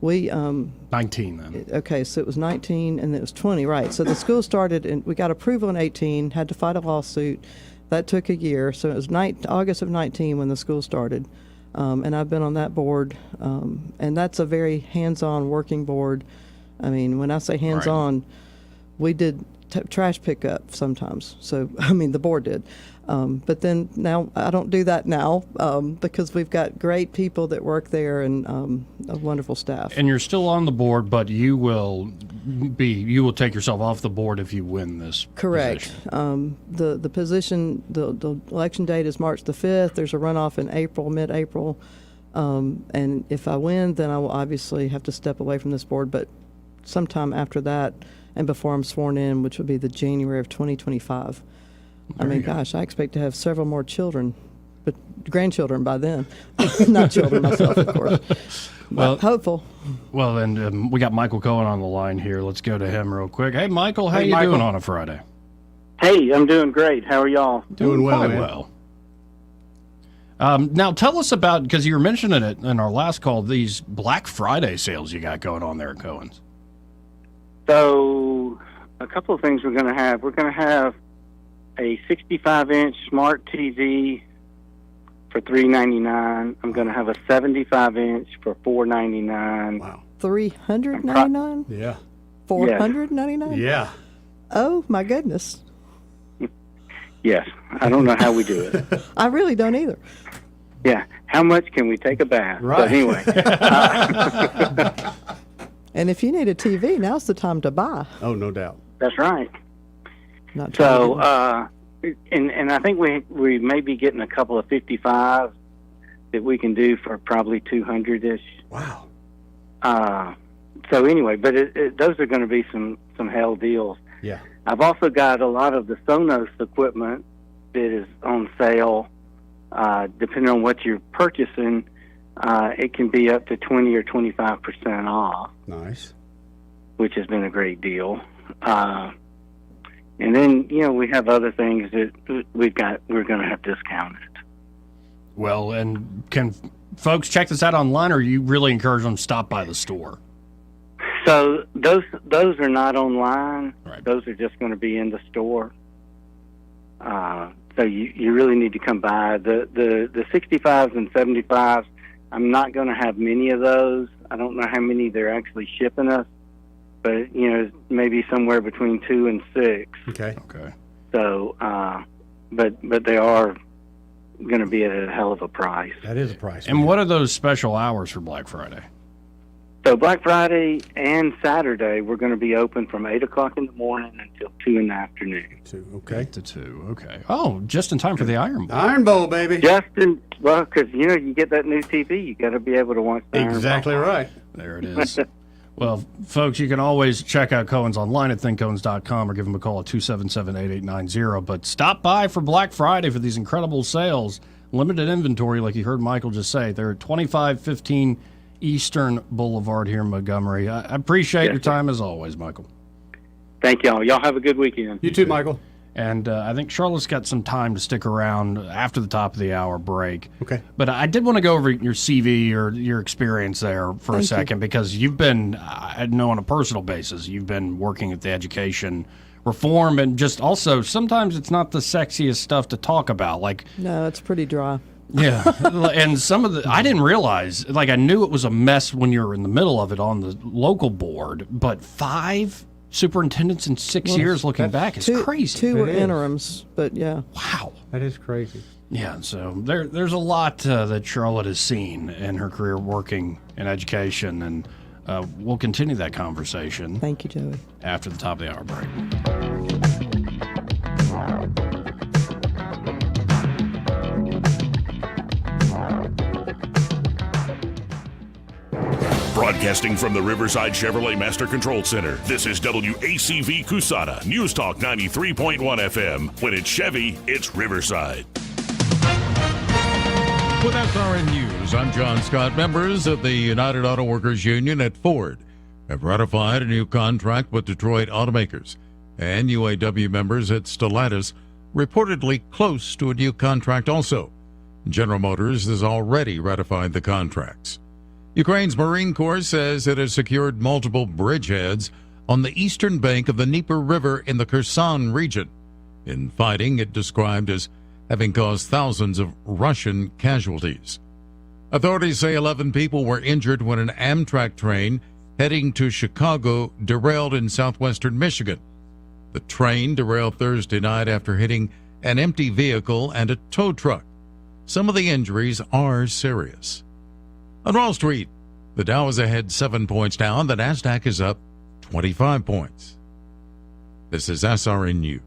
We 19 then. Okay, so it was 19 and it was 20, right? So the school started and we got approval in 18, had to fight a lawsuit. That took a year. So it was August of 19 when the school started. And I've been on that board. And that's a very hands-on working board. I mean, when I say hands-on, we did trash pickup sometimes. So, I mean, the board did. But then now I don't do that now because we've got great people that work there and a wonderful staff. And you're still on the board, but you will take yourself off the board if you win this. Correct. Position. The position, the election date is March the 5th. There's a runoff in mid-April. And if I win, then I will obviously have to step away from this board. But sometime after that and before I'm sworn in, which would be the January of 2025. I mean, gosh, I expect to have several more children, but grandchildren by then. Not children myself, of course. Well, hopeful. Well, then we got Michael Cohen on the line here. Let's go to him real quick. Hey, Michael, how you doing on a Friday? Hey, I'm doing great. How are y'all? Doing well. Now, tell us about, because you were mentioning it in our last call, these Black Friday sales you got going on there at Cohen's. So, a couple of things we're going to have. We're going to have a 65-inch smart TV for $399. I'm going to have a 75-inch for $499. Wow. $399? Yeah. $499? Yeah. Oh my goodness. Yes. I don't know how we do it. I really don't either. Yeah. How much can we take a bath? Right. But anyway. And if you need a TV, now's the time to buy. Oh, no doubt. That's right. Not So, and I think we may be getting a couple of 55s that we can do for probably 200-ish. Wow. So anyway, but those are going to be some hell deals. Yeah. I've also got a lot of the Sonos equipment that is on sale. Depending on what you're purchasing, it can be up to 20 or 25% off. Nice. Which has been a great deal. And then, we have other things that we're going to have discounted. Well, and can folks check this out online, or you really encourage them to stop by the store? So those are not online. Right. Those are just going to be in the store. So you really need to come by. The 65s and 75s, I'm not going to have many of those. I don't know how many they're actually shipping us, but maybe somewhere between 2 and 6. Okay. So, but they are going to be at a hell of a price. That is a price. And what are those special hours for Black Friday? So Black Friday and Saturday, we're going to be open from 8 o'clock in the morning until 2 in the afternoon. 2, okay. 8 to 2, okay. Oh, just in time for the Iron Bowl. Iron Bowl, baby. Well, because, you get that new TV, you got to be able to watch the Exactly Iron Bowl. right. There it is. Well, folks, you can always check out Cohen's online at thinkcohens.com or give them a call at 277-8890. But stop by for Black Friday for these incredible sales. Limited inventory, like you heard Michael just say. They're at 2515 Eastern Boulevard here in Montgomery. I appreciate your time as always, Michael. Thank y'all. Y'all have a good weekend. You too, Michael. And I think Charlotte's got some time to stick around after the top of the hour break. Okay. But I did want to go over your CV or your experience there for a second, because you've been, I know on a personal basis, you've been working at the education reform, and just also sometimes it's not the sexiest stuff to talk about. No, it's pretty dry. Yeah. And some of I didn't realize, I knew it was a mess when you were in the middle of it on the local board, but 5 superintendents in 6 years looking back is crazy. 2 were interims, but yeah. Wow. That is crazy. Yeah, so there's a lot that Charlotte has seen in her career working in education, and we'll continue that conversation. Thank you, Joey. After the top of the hour break. Broadcasting from the Riverside Chevrolet Master Control Center, this is WACV Cusana, News Talk 93.1 FM. When it's Chevy, it's Riverside. With SRN News, I'm John Scott. Members of the United Auto Workers Union at Ford have ratified a new contract with Detroit automakers, and UAW members at Stellantis reportedly close to a new contract also. General Motors has already ratified the contracts. Ukraine's Marine Corps says it has secured multiple bridgeheads on the eastern bank of the Dnieper River in the Kherson region. In fighting it described as having caused thousands of Russian casualties. Authorities say 11 people were injured when an Amtrak train heading to Chicago derailed in southwestern Michigan. The train derailed Thursday night after hitting an empty vehicle and a tow truck. Some of the injuries are serious. On Wall Street, the Dow is ahead 7 points down. The Nasdaq is up 25 points. This is SRN News.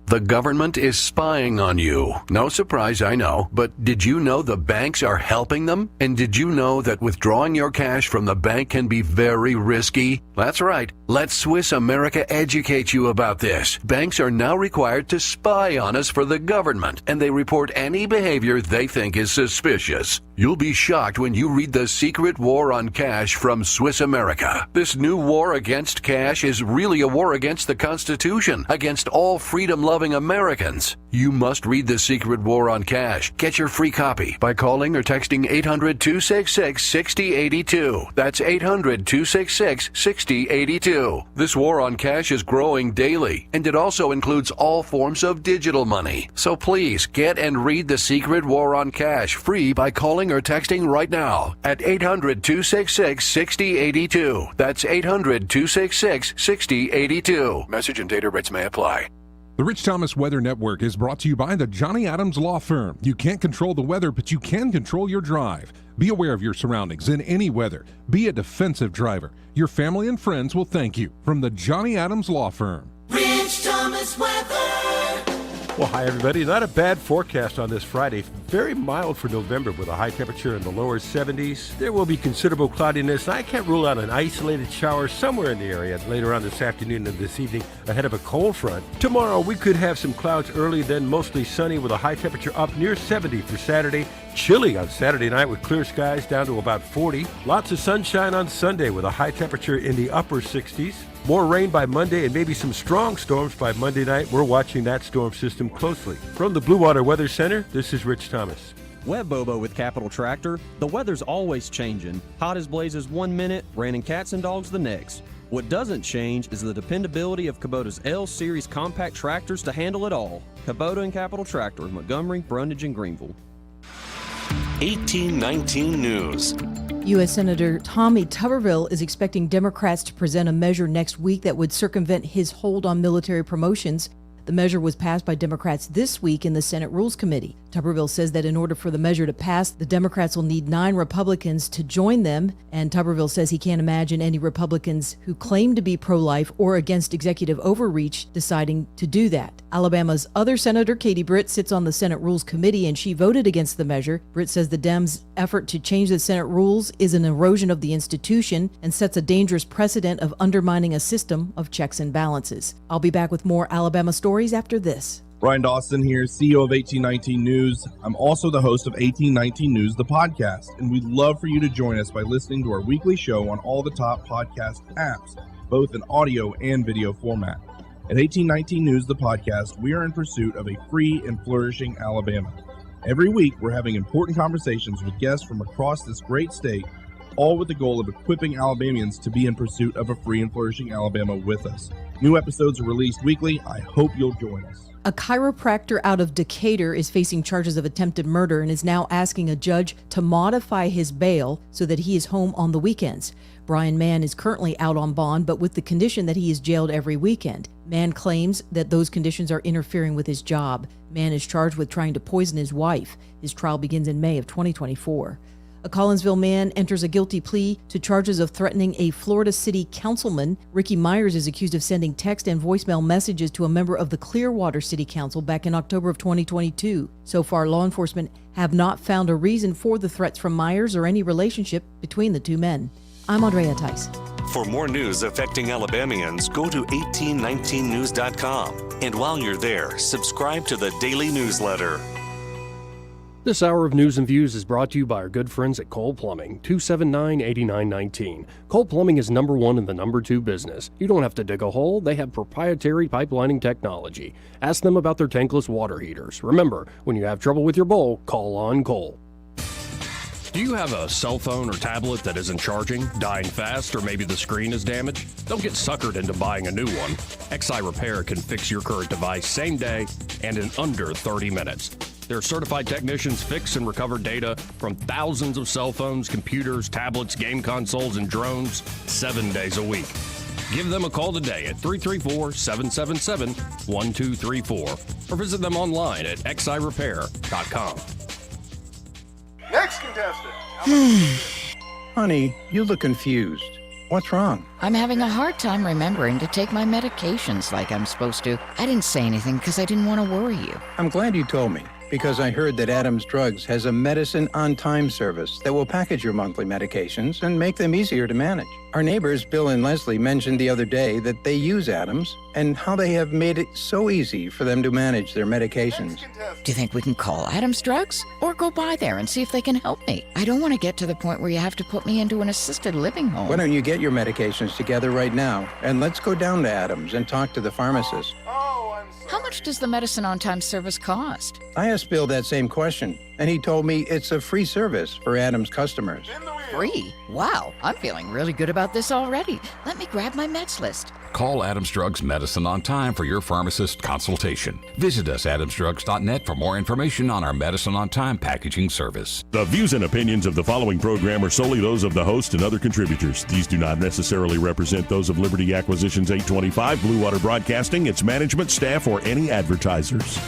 The government is spying on you. No surprise, I know. But did you know the banks are helping them? And did you know that withdrawing your cash from the bank can be very risky? That's right. Let Swiss America educate you about this. Banks are now required to spy on us for the government, and they report any behavior they think is suspicious. You'll be shocked when you read The Secret War on Cash from Swiss America. This new war against cash is really a war against the Constitution, against all freedom-loving cash-loving Americans. You must read The Secret War on Cash. Get your free copy by calling or texting 800-266-6082. That's 800-266-6082. This war on cash is growing daily, and it also includes all forms of digital money. So please get and read The Secret War on Cash free by calling or texting right now at 800-266-6082. That's 800-266-6082. Message and data rates may apply. The Rich Thomas Weather Network is brought to you by the Johnny Adams Law Firm. You can't control the weather, but you can control your drive. Be aware of your surroundings in any weather. Be a defensive driver. Your family and friends will thank you. From the Johnny Adams Law Firm. Rich Thomas Weather. Well, hi, everybody. Not a bad forecast on this Friday. Very mild for November with a high temperature in the lower 70s. There will be considerable cloudiness. I can't rule out an isolated shower somewhere in the area later on this afternoon and this evening ahead of a cold front. Tomorrow, we could have some clouds early, then mostly sunny with a high temperature up near 70 for Saturday. Chilly on Saturday night with clear skies down to about 40. Lots of sunshine on Sunday with a high temperature in the upper 60s. More rain by Monday and maybe some strong storms by Monday night. We're watching that storm system closely. From the Blue Water Weather Center, this is Rich Thomas. Web Bobo with Capital Tractor. The weather's always changing. Hot as blazes 1 minute, raining cats and dogs the next. What doesn't change is the dependability of Kubota's L-Series compact tractors to handle it all. Kubota and Capital Tractor, Montgomery, Brundage, and Greenville. 1819 News. U.S. Senator Tommy Tuberville is expecting Democrats to present a measure next week that would circumvent his hold on military promotions. The measure was passed by Democrats this week in the Senate Rules Committee. Tuberville says that in order for the measure to pass, the Democrats will need 9 Republicans to join them, and Tuberville says he can't imagine any Republicans who claim to be pro-life or against executive overreach deciding to do that. Alabama's other Senator, Katie Britt, sits on the Senate Rules Committee, and she voted against the measure. Britt says the Dems' effort to change the Senate rules is an erosion of the institution and sets a dangerous precedent of undermining a system of checks and balances. I'll be back with more Alabama stories after this. Brian Dawson here, CEO of 1819 News. I'm also the host of 1819 News, the podcast, and we'd love for you to join us by listening to our weekly show on all the top podcast apps, both in audio and video format. At 1819 News, the podcast, we are in pursuit of a free and flourishing Alabama. Every week, we're having important conversations with guests from across this great state, all with the goal of equipping Alabamians to be in pursuit of a free and flourishing Alabama with us. New episodes are released weekly. I hope you'll join us. A chiropractor out of Decatur is facing charges of attempted murder and is now asking a judge to modify his bail so that he is home on the weekends. Brian Mann is currently out on bond, but with the condition that he is jailed every weekend. Mann claims that those conditions are interfering with his job. Mann is charged with trying to poison his wife. His trial begins in May of 2024. A Collinsville man enters a guilty plea to charges of threatening a Florida City councilman. Ricky Myers is accused of sending text and voicemail messages to a member of the Clearwater City Council back in October of 2022. So far, law enforcement have not found a reason for the threats from Myers or any relationship between the two men. I'm Andrea Tice. For more news affecting Alabamians, go to 1819news.com. And while you're there, subscribe to the daily newsletter. This hour of News and Views is brought to you by our good friends at Cole Plumbing, 279-8919. Cole Plumbing is number 1 in the number 2 business. You don't have to dig a hole. They have proprietary pipelining technology. Ask them about their tankless water heaters. Remember, when you have trouble with your bowl, call on Cole. Do you have a cell phone or tablet that isn't charging, dying fast, or maybe the screen is damaged? Don't get suckered into buying a new one. XI Repair can fix your current device same day and in under 30 minutes. Their certified technicians fix and recover data from thousands of cell phones, computers, tablets, game consoles, and drones 7 days a week. Give them a call today at 334-777-1234 or visit them online at xirepair.com. Next contestant. Honey, you look confused. What's wrong? I'm having a hard time remembering to take my medications like I'm supposed to. I didn't say anything because I didn't want to worry you. I'm glad you told me, because I heard that Adams Drugs has a medicine on time service that will package your monthly medications and make them easier to manage. Our neighbors, Bill and Leslie, mentioned the other day that they use Adams and how they have made it so easy for them to manage their medications. Do you think we can call Adams Drugs or go by there and see if they can help me? I don't want to get to the point where you have to put me into an assisted living home. Why don't you get your medications together right now and let's go down to Adams and talk to the pharmacist. Oh, I'm How much does the Medicine on Time service cost? I asked Bill that same question, and he told me it's a free service for Adams customers. Free? Wow, I'm feeling really good about this already. Let me grab my meds list. Call Adams Drugs Medicine on Time for your pharmacist consultation. Visit us at adamsdrugs.net for more information on our Medicine on Time packaging service. The views and opinions of the following program are solely those of the host and other contributors. These do not necessarily represent those of Liberty Acquisitions 825, Blue Water Broadcasting, its management, staff, or any advertisers.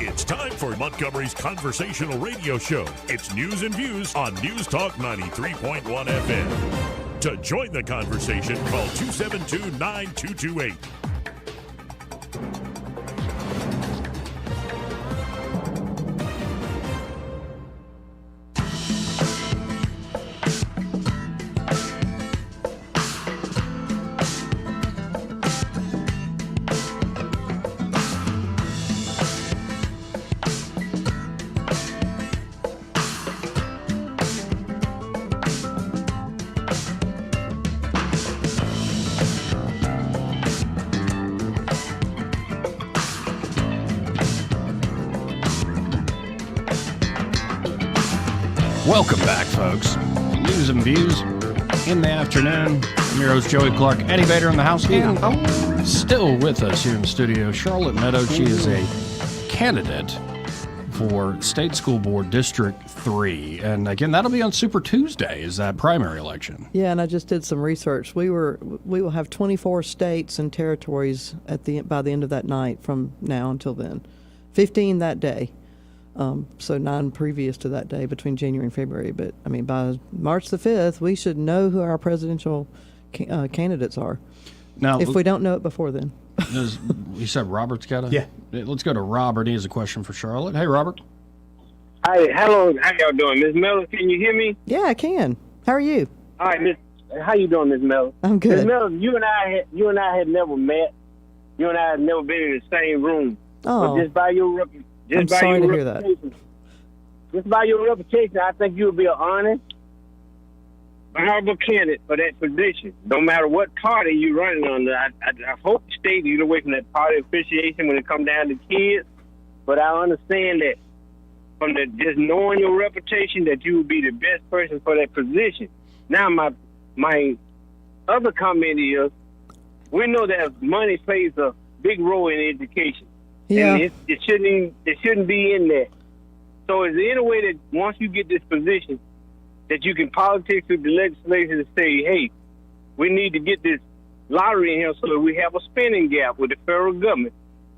It's time for Montgomery's conversational radio show. It's News and Views on News Talk 93.1 FM. To join the conversation, call 272-9228. Welcome back, folks. News and Views in the afternoon. I'm your host, Joey Clark. Eddie Vader in the house. Still with us here in the studio, Charlotte Meadows. She is a candidate for State School Board District 3. And again, that'll be on Super Tuesday, is that primary election. Yeah, and I just did some research. We will have 24 states and territories by the end of that night from now until then. 15 that day. So 9 previous to that day between January and February. But, I mean, by March the 5th, we should know who our presidential candidates are. Now, if we don't know it before then. You said Robert's got a... Yeah. Let's go to Robert. He has a question for Charlotte. Hey, Robert. Hi, hello. How y'all doing? Miss Mellon, can you hear me? Yeah, I can. How are you? All right, Miss. How you doing, Miss Mellon? I'm good. Miss Mellon, you and I had never met. You and I had never been in the same room. Oh. But just by your I'm sorry to hear that. Just by your reputation, I think you'll be an honest, honorable candidate for that position. No matter what party you're running under, I hope you stay to get away from that party appreciation when it comes down to kids. But I understand that from just knowing your reputation, that you will be the best person for that position. Now, my other comment is, we know that money plays a big role in education. Yeah. And it shouldn't be in there. So is there any way that once you get this position that you can politics with the legislature to say, hey, we need to get this lottery in here so that we have a spending gap with the federal government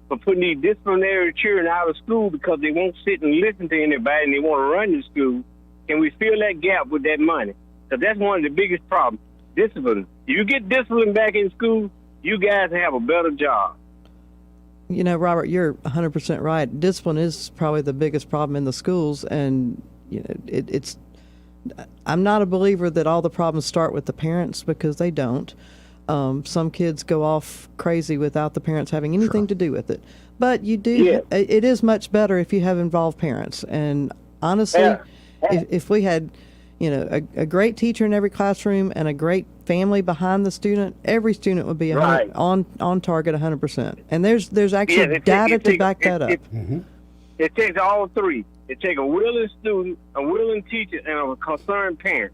for putting these disciplinary children out of school because they won't sit and listen to anybody and they want to run the school? Can we fill that gap with that money? Because that's one of the biggest problems, discipline. If you get discipline back in school, you guys have a better job. You know, Robert, you're 100% right. Discipline is probably the biggest problem in the schools, and you know, it's. I'm not a believer that all the problems start with the parents, because they don't. Some kids go off crazy without the parents having anything to do with it. But you do. Yeah. It is much better if you have involved parents. And honestly, if we had, you know, a great teacher in every classroom and a great family behind the student, every student would be on target 100%. And there's actually data to back that up. It takes all three. It takes a willing student, a willing teacher, and a concerned parent.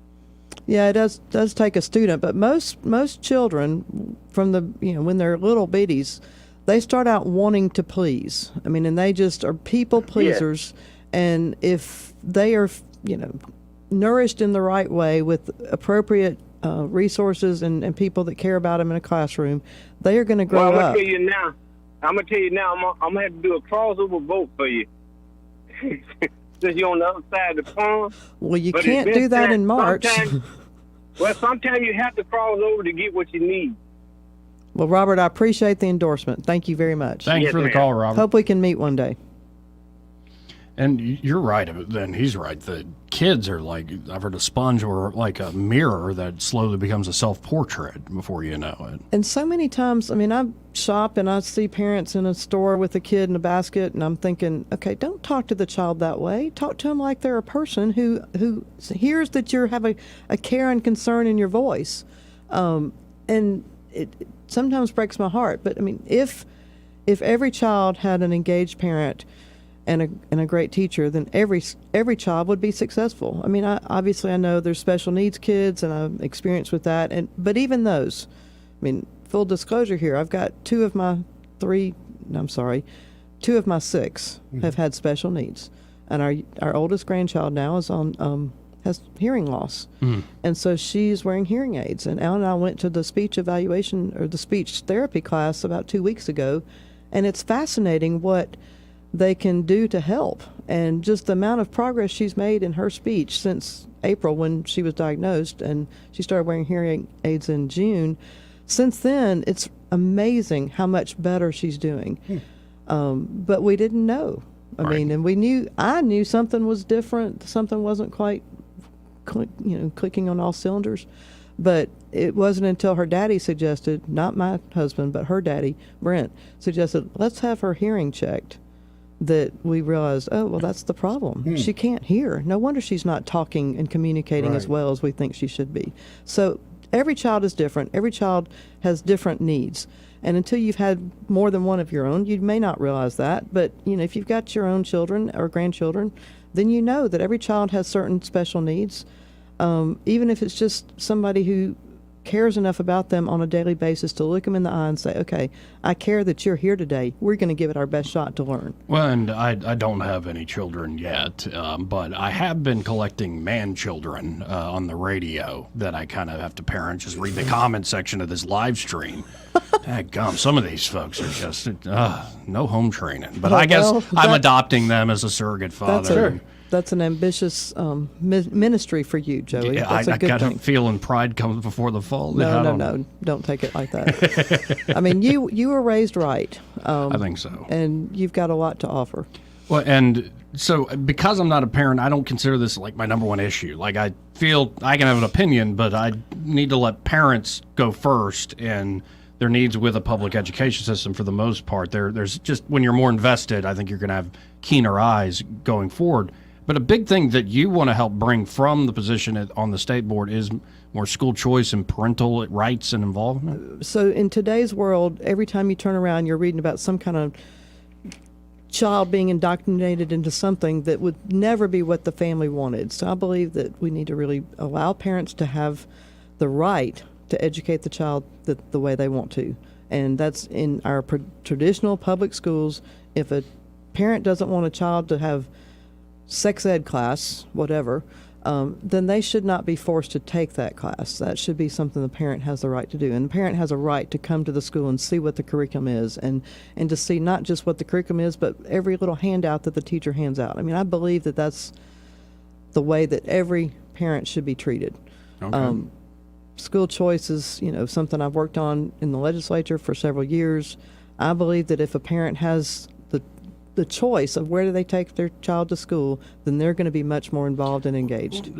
Yeah, it does take a student, but most children from the, you know, when they're little bitties, they start out wanting to please. I mean, and they just are people pleasers. Yeah. And if they are, you know, nourished in the right way with appropriate resources and people that care about them in a classroom, they are going to grow up. I'm going to tell you now, I'm going to have to do a crossover vote for you. Since you're on the other side of the pond. Well, you can't do that in March. Sometimes you have to cross over to get what you need. Well, Robert, I appreciate the endorsement. Thank you very much. Thank you for the call, Robert. Hope we can meet one day. And you're right, then he's right. The kids are like, I've heard, a sponge or like a mirror that slowly becomes a self-portrait before you know it. And so many times, I mean, I shop and I see parents in a store with a kid in a basket, and I'm thinking, okay, don't talk to the child that way. Talk to them like they're a person who hears that you have a care and concern in your voice. and it sometimes breaks my heart. But I mean, if every child had an engaged parent and a great teacher, then every child would be successful. I mean, obviously I know there's special needs kids, and I've experienced with that. But even those, I mean, full disclosure here, I've got two of my six have had special needs, and our oldest grandchild now is on has hearing loss, and so she's wearing hearing aids. And Al and I went to the speech evaluation or the speech therapy class about 2 weeks ago, and it's fascinating what they can do to help, and just the amount of progress she's made in her speech since April when she was diagnosed, and she started wearing hearing aids in June. Since then, it's amazing how much better she's doing. But we didn't know. I mean, and I knew something was different. Something wasn't quite, clicking on all cylinders. But it wasn't until her daddy suggested, not my husband, but her daddy, Brent, suggested, let's have her hearing checked, that we realized, oh, well, that's the problem. She can't hear. No wonder she's not talking and communicating as well as we think she should be. So every child is different. Every child has different needs. And until you've had more than one of your own, you may not realize that. But, if you've got your own children or grandchildren, then you know that every child has certain special needs. Even if it's just somebody who cares enough about them on a daily basis to look them in the eye and say, okay, I care that you're here today. We're going to give it our best shot to learn. Well, and I don't have any children yet, but I have been collecting man children on the radio that I kind of have to parent. Just read the comment section of this live stream. Dadgum, some of these folks are just no home training. But I guess I'm adopting them as a surrogate father. That's an ambitious ministry for you, Joey. Yeah, that's a good got thing. a feeling pride comes before the fall. No. Don't take it like that. I mean, you were raised right. I think so. And you've got a lot to offer. Well, and so because I'm not a parent, I don't consider this like my number one issue. Like, I feel I can have an opinion, but I need to let parents go first and their needs with a public education system for the most part. There's just, when you're more invested, I think you're going to have keener eyes going forward. But a big thing that you want to help bring from the position on the state board is more school choice and parental rights and involvement. So in today's world, every time you turn around, you're reading about some kind of child being indoctrinated into something that would never be what the family wanted. So I believe that we need to really allow parents to have the right to educate the child the way they want to. And that's in our traditional public schools. If a parent doesn't want a child to have sex ed class, whatever, then they should not be forced to take that class. That should be something the parent has the right to do. And the parent has a right to come to the school and see what the curriculum is, and to see not just what the curriculum is, but every little handout that the teacher hands out. I mean, I believe that that's the way that every parent should be treated. Okay. School choice is, something I've worked on in the legislature for several years. I believe that if a parent has the choice of where do they take their child to school, then they're going to be much more involved and engaged.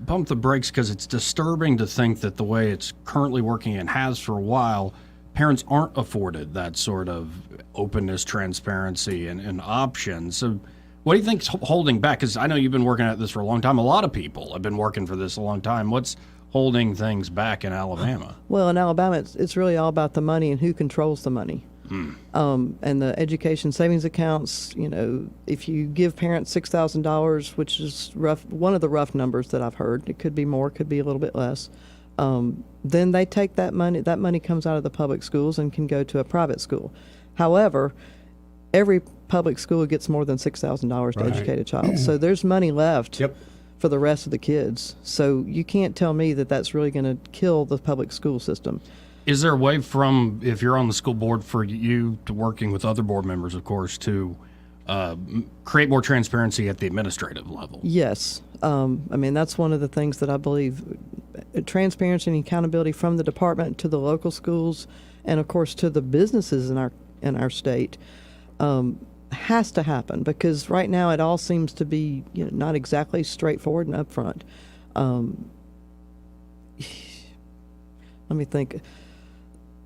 Pump the brakes, because it's disturbing to think that the way it's currently working and has for a while, parents aren't afforded that sort of openness, transparency, and options. So what do you think's holding back? Because I know you've been working at this for a long time. A lot of people have been working for this a long time. What's holding things back in Alabama? Well, in Alabama, it's really all about the money and who controls the money. And the education savings accounts, if you give parents $6,000, which is one of the rough numbers that I've heard, it could be more, could be a little bit less, then they take that money comes out of the public schools and can go to a private school. However, every public school gets more than $6,000 to educate a child. So there's money left for the rest of the kids. So you can't tell me that that's really going to kill the public school system. Is there a way from, if you're on the school board, for you to working with other board members, of course, to create more transparency at the administrative level? Yes. I mean, that's one of the things that I believe, transparency and accountability from the department to the local schools and, of course, to the businesses in our state has to happen, because right now it all seems to be not exactly straightforward and upfront. Let me think.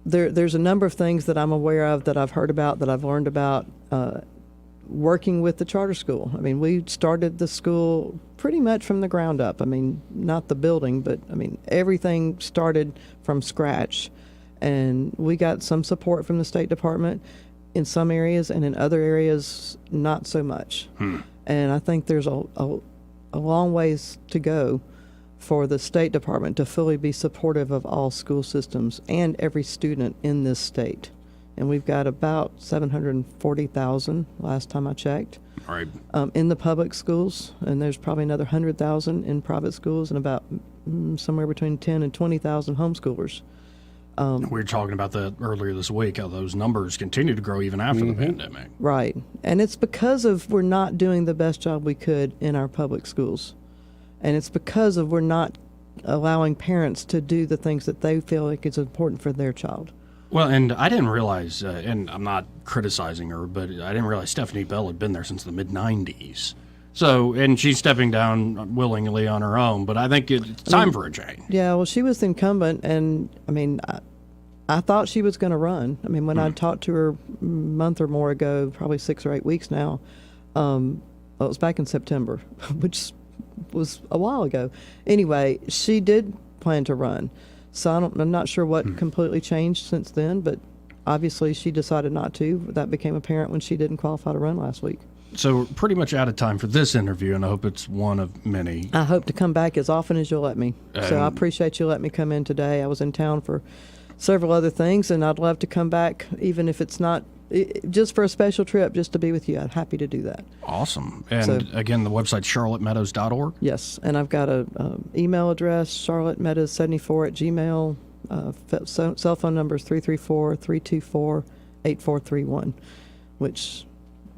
There's a number of things that I'm aware of, that I've heard about, that I've learned about. working with the charter school. I mean, we started the school pretty much from the ground up. I mean, not the building, but I mean, everything started from scratch. And we got some support from the State Department in some areas, and in other areas, not so much. And I think there's a long ways to go for the State Department to fully be supportive of all school systems and every student in this state. And we've got about 740,000 last time I checked in the public schools, and there's probably another 100,000 in private schools, and about somewhere between 10 and 20,000 homeschoolers. We were talking about that earlier this week, how those numbers continue to grow even after the pandemic. Right. And it's because of we're not doing the best job we could in our public schools. And it's because of we're not allowing parents to do the things that they feel like is important for their child. Well, and I didn't realize, and I'm not criticizing her, but I didn't realize Stephanie Bell had been there since the mid-'90s. So, and she's stepping down willingly on her own, but I think it's time for a change. Yeah, well, she was the incumbent, and I mean, I thought she was going to run. I mean, when I talked to her a month or more ago, probably 6 or 8 weeks now, well, it was back in September, which was a while ago. Anyway, she did plan to run. So I'm not sure what completely changed since then, but obviously she decided not to. That became apparent when she didn't qualify to run last week. So we're pretty much out of time for this interview, and I hope it's one of many. I hope to come back as often as you'll let me. So I appreciate you letting me come in today. I was in town for several other things, and I'd love to come back, even if it's not just for a special trip, just to be with you. I'm happy to do that. Awesome. And again, the website's charlottemeadows.org. Yes, and I've got a email address, charlottemeadows74@gmail. Cell phone number is 334-324-8431, which,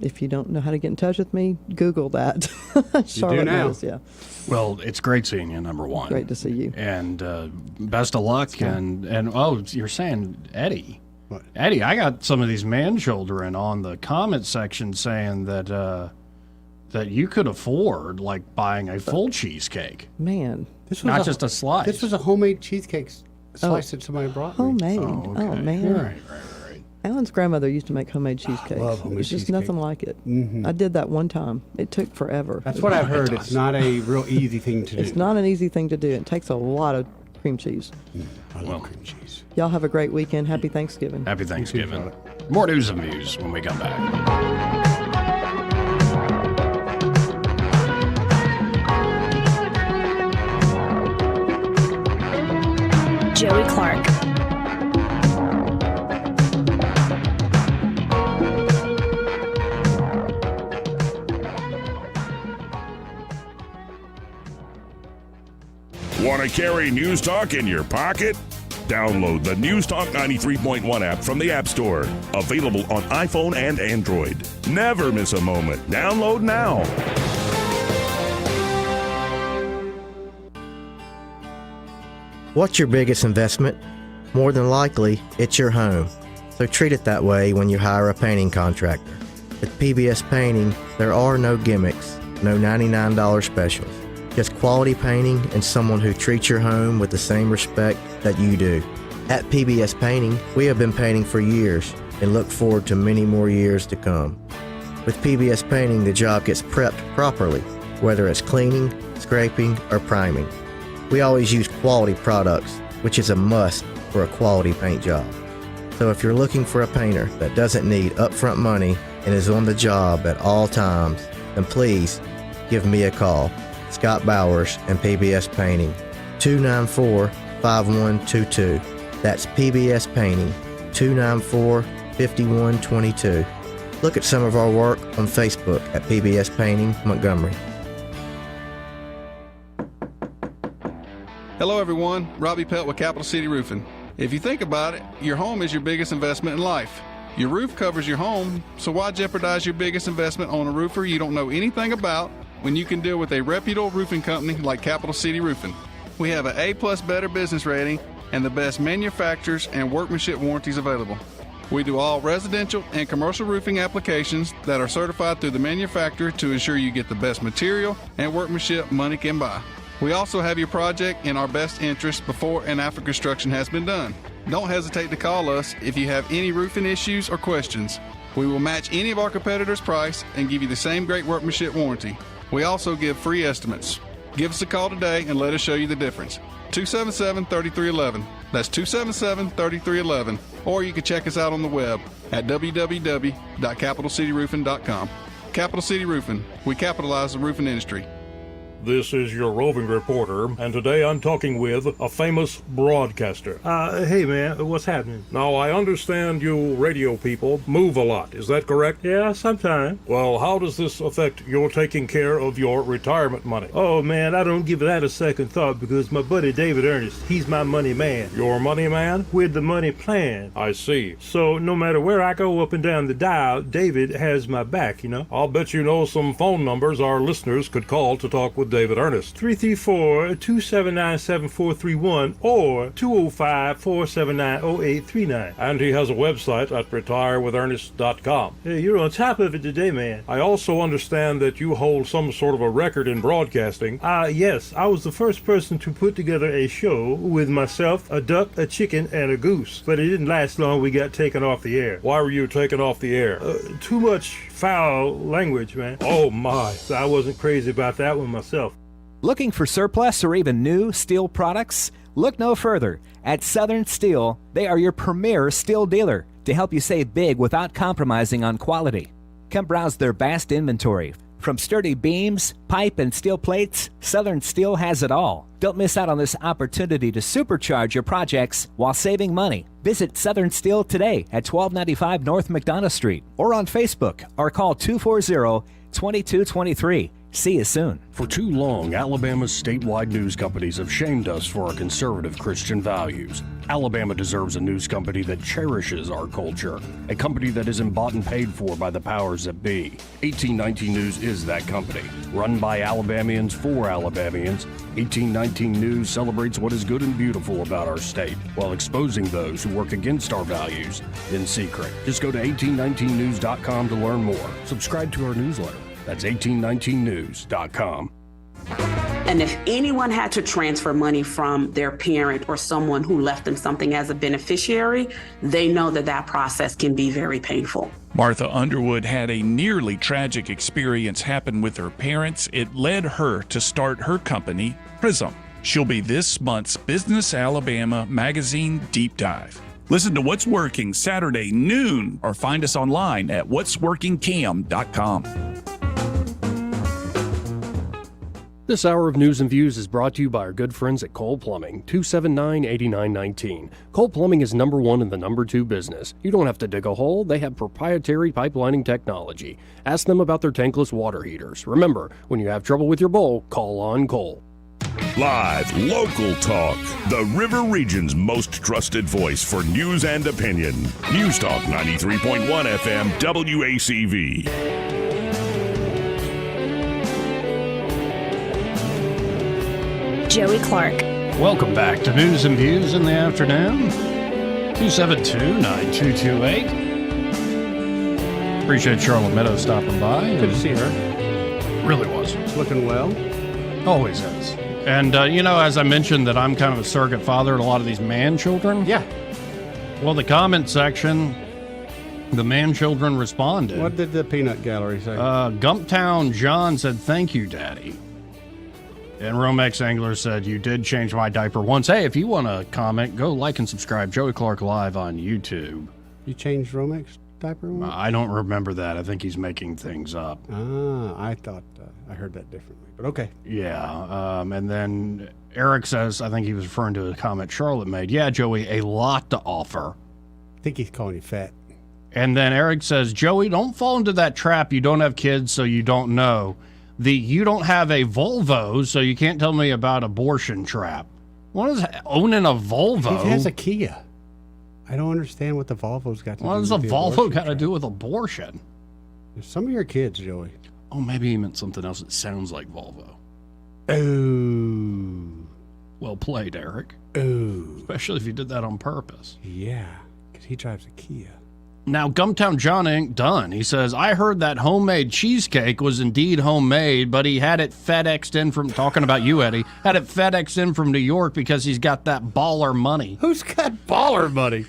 if you don't know how to get in touch with me, Google that. Charlotte do now. Meadows, yeah. Well, it's great seeing you, number one. Great to see you. And best of luck. And oh, you're saying Eddie. What? Eddie, I got some of these man-children on the comment section saying that that you could afford, like, buying a full cheesecake. Man. Not just a slice. This was a homemade cheesecake slice that somebody brought me. Homemade. Oh, man. Right. Alan's grandmother used to make homemade cheesecakes. love homemade It's just cheesecake. nothing like it. I did that one time. It took forever. That's what I've heard. It's not a real easy thing to do. It's not an easy thing to do. It takes a lot of cream cheese. I love cream cheese. Y'all have a great weekend. Happy Thanksgiving. Happy Thanksgiving. More news and views when we come back. Joey Clark. Want to carry News Talk in your pocket? Download the News Talk 93.1 app from the App Store. Available on iPhone and Android. Never miss a moment. Download now. What's your biggest investment? More than likely, it's your home. So treat it that way when you hire a painting contractor. With PBS Painting, there are no gimmicks, no $99 specials. Just quality painting and someone who treats your home with the same respect that you do. At PBS Painting, we have been painting for years and look forward to many more years to come. With PBS Painting, the job gets prepped properly, whether it's cleaning, scraping, or priming. We always use quality products, which is a must for a quality paint job. So if you're looking for a painter that doesn't need upfront money and is on the job at all times, then please give me a call. Scott Bowers and PBS Painting, 294-5122. That's PBS Painting, 294-5122. Look at some of our work on Facebook at PBS Painting Montgomery. Hello everyone, Robbie Pelt with Capital City Roofing. If you think about it, your home is your biggest investment in life. Your roof covers your home, so why jeopardize your biggest investment on a roofer you don't know anything about when you can deal with a reputable roofing company like Capital City Roofing? We have an A+ Better business rating and the best manufacturers and workmanship warranties available. We do all residential and commercial roofing applications that are certified through the manufacturer to ensure you get the best material and workmanship money can buy. We also have your project in our best interest before and after construction has been done. Don't hesitate to call us if you have any roofing issues or questions. We will match any of our competitors' price and give you the same great workmanship warranty. We also give free estimates. Give us a call today and let us show you the difference. 277-3311. That's 277-3311. Or you can check us out on the web at www.capitalcityroofing.com. Capital City Roofing. We capitalize the roofing industry. This is your roving reporter, and today I'm talking with a famous broadcaster. Hey man, what's happening? Now, I understand you radio people move a lot, is that correct? Yeah, sometimes. Well, how does this affect your taking care of your retirement money? Oh man, I don't give that a second thought because my buddy David Ernest, he's my money man. Your money man? With the money plan. I see. So no matter where I go up and down the dial, David has my back, you know? I'll bet you know some phone numbers our listeners could call to talk with David Ernest. 334-279-7431 or 205-479-0839. And he has a website at retirewithernest.com. Hey, you're on top of it today, man. I also understand that you hold some sort of a record in broadcasting. Yes. I was the first person to put together a show with myself, a duck, a chicken, and a goose. But it didn't last long. We got taken off the air. Why were you taken off the air? Too much foul language, man. Oh, my. So I wasn't crazy about that one myself. Looking for surplus or even new steel products? Look no further. At Southern Steel, they are your premier steel dealer to help you save big without compromising on quality. Come browse their vast inventory. From sturdy beams, pipe, and steel plates, Southern Steel has it all. Don't miss out on this opportunity to supercharge your projects while saving money. Visit Southern Steel today at 1295 North McDonough Street or on Facebook or call 240-2223. See you soon. For too long, Alabama's statewide news companies have shamed us for our conservative Christian values. Alabama deserves a news company that cherishes our culture, a company that isn't bought and paid for by the powers that be. 1819 News is that company. Run by Alabamians for Alabamians, 1819 News celebrates what is good and beautiful about our state, while exposing those who work against our values in secret. Just go to 1819news.com to learn more. Subscribe to our newsletter. That's 1819news.com. And if anyone had to transfer money from their parent or someone who left them something as a beneficiary, they know that that process can be very painful. Martha Underwood had a nearly tragic experience happen with her parents. It led her to start her company, Prism. She'll be this month's Business Alabama Magazine Deep Dive. Listen to What's Working Saturday noon or find us online at what'sworkingcam.com. This hour of News and Views is brought to you by our good friends at Cole Plumbing, 279-8919. Cole Plumbing is number one in the number two business. You don't have to dig a hole. They have proprietary pipelining technology. Ask them about their tankless water heaters. Remember, when you have trouble with your bowl, call on Cole. Live, local talk. The River Region's most trusted voice for news and opinion. News Talk 93.1 FM WACV. Joey Clark. Welcome back to News and Views in the afternoon. 272-9228. Appreciate Charlotte Meadows stopping by. Good to see her. Really was. It's looking well. Always is. And, as I mentioned that I'm kind of a surrogate father to a lot of these man children. Yeah. Well, the comment section, the man children responded. What did the peanut gallery say? Gumptown John said, "Thank you, Daddy." And Romex Angler said, "You did change my diaper once." Hey, if you want to comment, go like and subscribe. Joey Clark Live on YouTube. You changed Romex diaper once? I don't remember that. I think he's making things up. I thought I heard that differently, but okay. Yeah. And then Eric says, I think he was referring to a comment Charlotte made. "Yeah, Joey, a lot to offer." I think he's calling you fat. And then Eric says, "Joey, don't fall into that trap. You don't have kids, so you don't know. You don't have a Volvo, so you can't tell me about abortion trap." What is owning a Volvo? He has a Kia. I don't understand what the Volvo's got to do with What does a the Volvo got to do with abortion? Some of your kids, Joey. Oh, maybe he meant something else that sounds like Volvo. Oh. Well played, Eric. Oh. Especially if you did that on purpose. Yeah, because he drives a Kia. Now, Gumptown John ain't done. He says, "I heard that homemade cheesecake was indeed homemade, but he had it FedExed in from," talking about you, Eddie, "had it FedExed in from New York because he's got that baller money." Who's got baller money?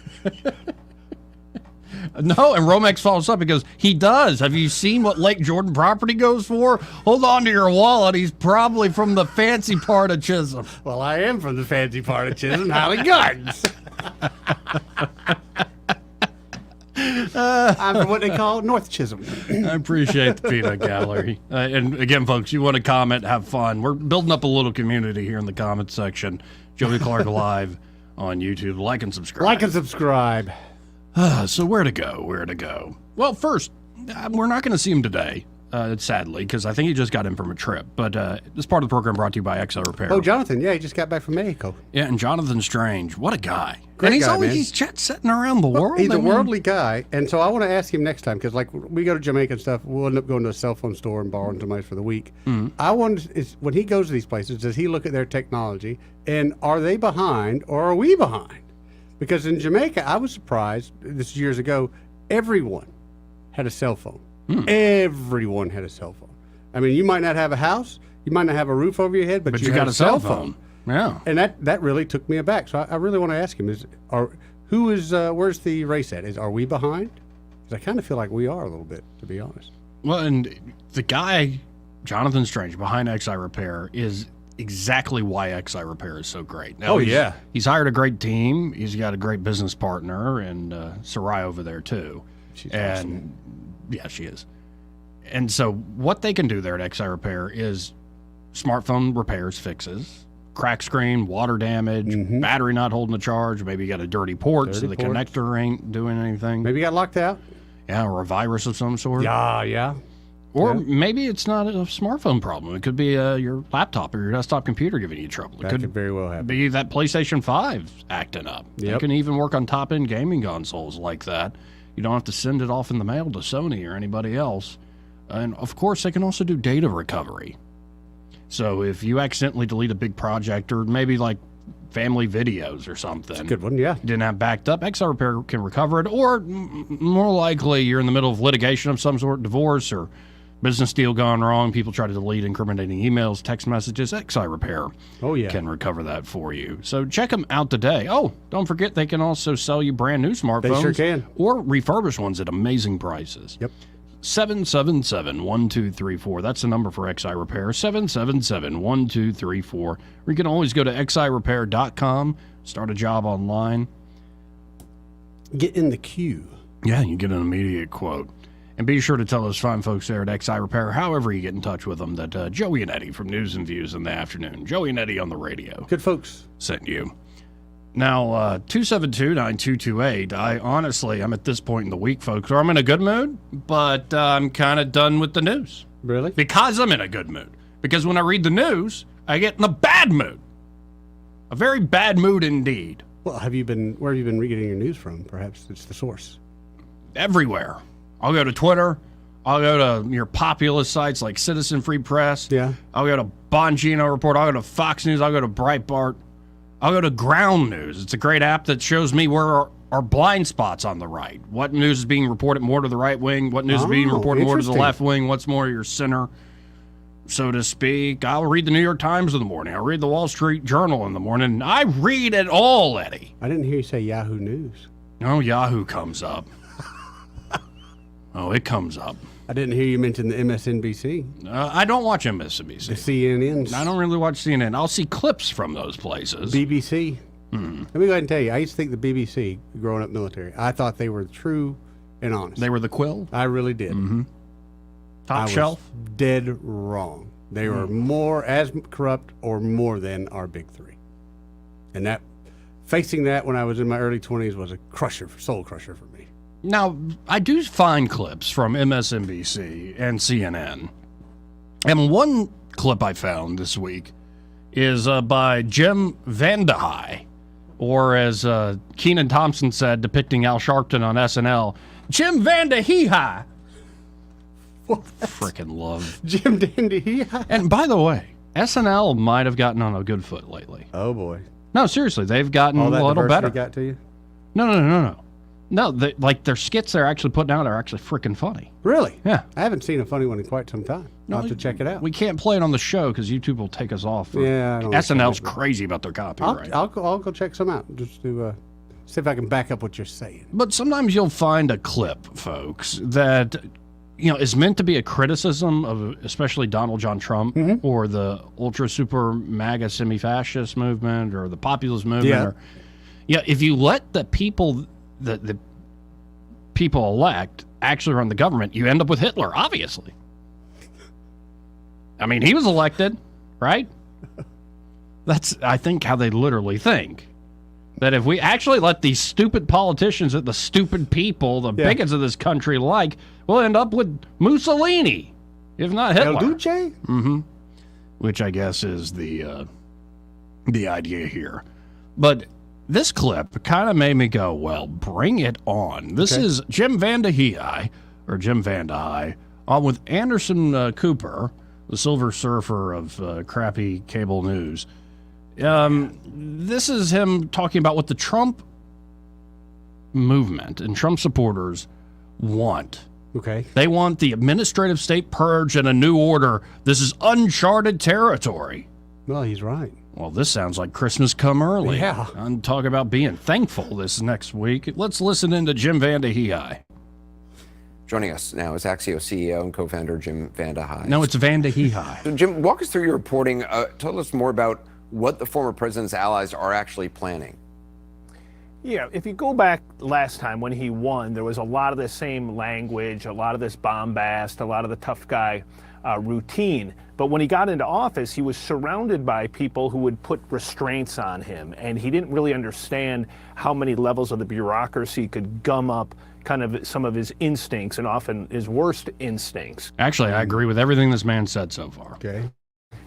No, and Romex follows up because he does. Have you seen what Lake Jordan property goes for? Hold on to your wallet. He's probably from the fancy part of Chisholm. Well, I am from the fancy part of Chisholm, Highland Gardens. I'm from what they call North Chisholm. I appreciate the peanut gallery. And again, folks, you want to comment, have fun. We're building up a little community here in the comment section. Joey Clark Live on YouTube. Like and subscribe. Like and subscribe. So where to go? Well, first, we're not going to see him today, sadly, because I think he just got in from a trip. But this part of the program brought to you by XL Repair. Oh, Jonathan, yeah, he just got back from Mexico. Yeah, and Jonathan Strange, what a guy. Great and he's guy, always man. he's jet-setting around the world. He's I a mean, worldly guy, and so I want to ask him next time, because like we go to Jamaica and stuff, we'll end up going to a cell phone store and borrowing somebody's for the week. I wonder, when he goes to these places, does he look at their technology, and are they behind, or are we behind? Because in Jamaica, I was surprised, this is years ago, everyone had a cell phone. Everyone had a cell phone. I mean, you might not have a house, you might not have a roof over your head, but you got had a cell phone. Yeah. And that really took me aback. So I really want to ask him, where's the race at? Are we behind? Because I kind of feel like we are a little bit, to be honest. Well, and the guy, Jonathan Strange, behind XI Repair, is exactly why XI Repair is so great. Now, he's hired a great team. He's got a great business partner, and Sarai over there, too. She's awesome. Yeah, she is. And so what they can do there at XI Repair is smartphone repairs, fixes, crack screen, water damage, battery not holding the charge, maybe you got a dirty port so the connector ain't doing anything. Maybe you got locked out. Yeah, or a virus of some sort. Yeah. Or maybe it's not a smartphone problem. It could be your laptop or your desktop computer giving you trouble. It That could very well happen. Be that PlayStation 5 acting up. You Yep. can even work on top-end gaming consoles like that. You don't have to send it off in the mail to Sony or anybody else. And, of course, they can also do data recovery. So if you accidentally delete a big project or maybe like family videos or something. That's a good one, yeah. Didn't have backed up, XI Repair can recover it. Or more likely you're in the middle of litigation of some sort, divorce or business deal gone wrong. People try to delete incriminating emails, text messages. XI Repair can recover that for you. So check them out today. Oh, don't forget they can also sell you brand new smartphones. They sure can. Or refurbished ones at amazing prices. Yep. 777-1234. That's the number for XI Repair, 777-1234. Or you can always go to xirepair.com, start a job online. Get in the queue. Yeah, you get an immediate quote. And be sure to tell those fine folks there at XI Repair, however you get in touch with them, that Joey and Eddie from News and Views in the afternoon, Joey and Eddie on the radio. Good folks. Sent you. Now, 272-9228, I'm at this point in the week, folks, where I'm in a good mood, but I'm kind of done with the news. Really? Because I'm in a good mood. Because when I read the news, I get in a bad mood. A very bad mood indeed. Well, where have you been getting your news from? Perhaps it's the source. Everywhere. I'll go to Twitter. I'll go to your populist sites like Citizen Free Press. Yeah. I'll go to Bongino Report. I'll go to Fox News. I'll go to Breitbart. I'll go to Ground News. It's a great app that shows me where are blind spots on the right. What news is being reported more to the right wing? What news is being reported more to the left wing? What's more your center, so to speak? I'll read the New York Times in the morning. I'll read the Wall Street Journal in the morning. I read it all, Eddie. I didn't hear you say Yahoo News. Oh, Yahoo comes up. Oh, it comes up. I didn't hear you mention the MSNBC. I don't watch MSNBC. The CNNs. I don't really watch CNN. I'll see clips from those places. BBC. Let me go ahead and tell you, I used to think the BBC, growing up military, I thought they were true and honest. They were the quill? I really did. Top shelf? Was dead wrong. They were more as corrupt or more than our big three. And that, facing that when I was in my early 20s was a soul crusher for me. Now, I do find clips from MSNBC and CNN. And one clip I found this week is by Jim Vandehei, or as Kenan Thompson said, depicting Al Sharpton on SNL, Jim Vandehei. Frickin' love. Jim Vandehei. And by the way, SNL might have gotten on a good foot lately. Oh, boy. No, seriously, they've gotten a little better. Got to you? No. No, their skits they're actually putting out are actually freaking funny. Really? Yeah. I haven't seen a funny one in quite some time. I'll have to check it out. We can't play it on the show because YouTube will take us off. Yeah, I don't SNL's crazy about their copyright. I'll go check some out just to See if I can back up what you're saying. But sometimes you'll find a clip, folks, that is meant to be a criticism of especially Donald John Trump or the ultra super MAGA semi-fascist movement or the populist movement. If you let the people the people elect actually run the government, you end up with Hitler, obviously. I mean, he was elected, right? That's, I think, how they literally think. That if we actually let these stupid politicians that the stupid people, the bigots of this country like, we'll end up with Mussolini, if not Hitler. El Duce? Mm-hmm. Which I guess is the idea here. But this clip kind of made me go, well, bring it on. This is Jim Vandehei, on with Anderson Cooper, the Silver Surfer of crappy cable news. This is him talking about what the Trump movement and Trump supporters want. Okay. They want the administrative state purge and a new order. This is uncharted territory. Well, he's right. Well, this sounds like Christmas come early. Yeah. I'm talking about being thankful this next week. Let's listen into Jim Vandehei. Joining us now is Axios CEO and co-founder Jim Vandehei. No, it's Vandehei. So, Jim, walk us through your reporting. Tell us more about what the former president's allies are actually planning. Yeah, if you go back last time when he won, there was a lot of the same language, a lot of this bombast, a lot of the tough guy routine. But when he got into office, he was surrounded by people who would put restraints on him, and he didn't really understand how many levels of the bureaucracy could gum up kind of some of his instincts, and often his worst instincts. Actually, I agree with everything this man said so far. Okay.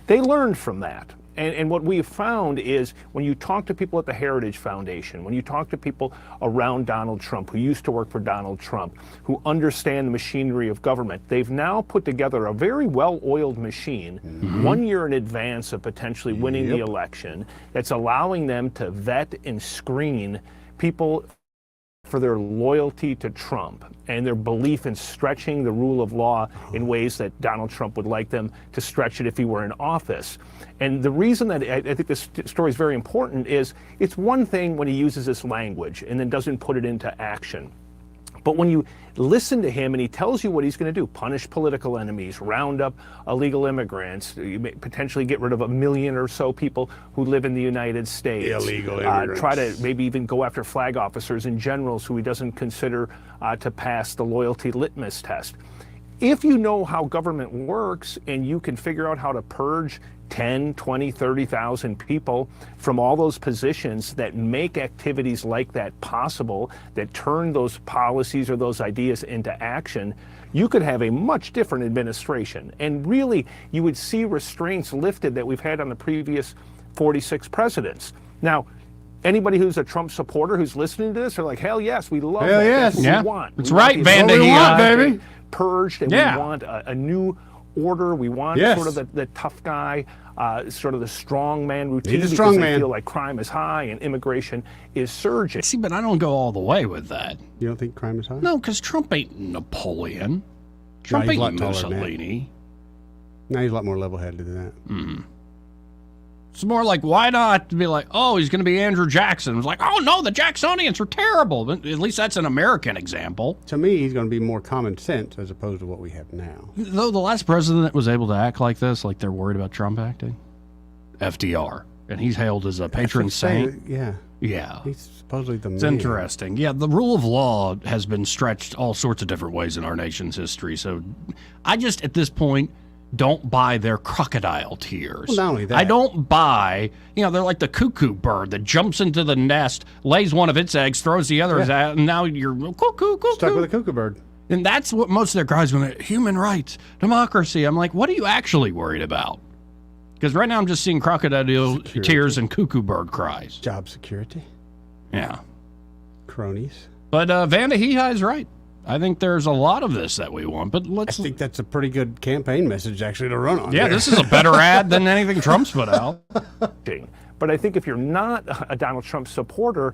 They learned from that. And what we have found is when you talk to people at the Heritage Foundation, when you talk to people around Donald Trump, who used to work for Donald Trump, who understand the machinery of government, they've now put together a very well-oiled machine 1 year in advance of potentially winning the election that's allowing them to vet and screen people for their loyalty to Trump and their belief in stretching the rule of law in ways that Donald Trump would like them to stretch it if he were in office. And the reason that I think this story is very important is it's one thing when he uses this language and then doesn't put it into action. But when you listen to him and he tells you what he's going to do, punish political enemies, round up illegal immigrants, potentially get rid of 1 million or so people who live in the United States. Illegal immigrants. Try to maybe even go after flag officers and generals who he doesn't consider to pass the loyalty litmus test. If you know how government works and you can figure out how to purge 10, 20, 30,000 people from all those positions that make activities like that possible, that turn those policies or those ideas into action, you could have a much different administration. And really, you would see restraints lifted that we've had on the previous 46 presidents. Now, anybody who's a Trump supporter who's listening to this are like, hell yes, we love hell that. Yes. That's what we want. That's We right, want the Vandehei. baby. Purged, and we want a new order. We want sort of the tough guy, sort of the strong man routine. He's a strong because man. They feel like crime is high and immigration is surging. See, but I don't go all the way with that. You don't think crime is high? No, because Trump ain't Napoleon. Trump he's a ain't lot taller than that. Mussolini. No, he's a lot more level-headed than that. Mm. It's more like, why not be like, oh, he's going to be Andrew Jackson. It's like, oh, no, the Jacksonians are terrible. But at least that's an American example. To me, he's going to be more common sense as opposed to what we have now. Though the last president was able to act like this, like they're worried about Trump acting, FDR. And he's hailed as a patron saint. Yeah. Yeah. He's supposedly the man. It's interesting. Yeah, the rule of law has been stretched all sorts of different ways in our nation's history. So I just, at this point, don't buy their crocodile tears. Well, not only that. I don't buy, they're like the cuckoo bird that jumps into the nest, lays one of its eggs, throws the others out, and now you're cuckoo. Stuck with a cuckoo bird. And that's what most of their guys when they're human rights, democracy. I'm like, what are you actually worried about? Because right now I'm just seeing crocodile tears and cuckoo bird cries. Job security. Yeah. Cronies. But Vandehei is right. I think there's a lot of this that we want, but I think that's a pretty good campaign message actually to run on. Yeah, this is a better ad than anything Trump's put out. But I think if you're not a Donald Trump supporter,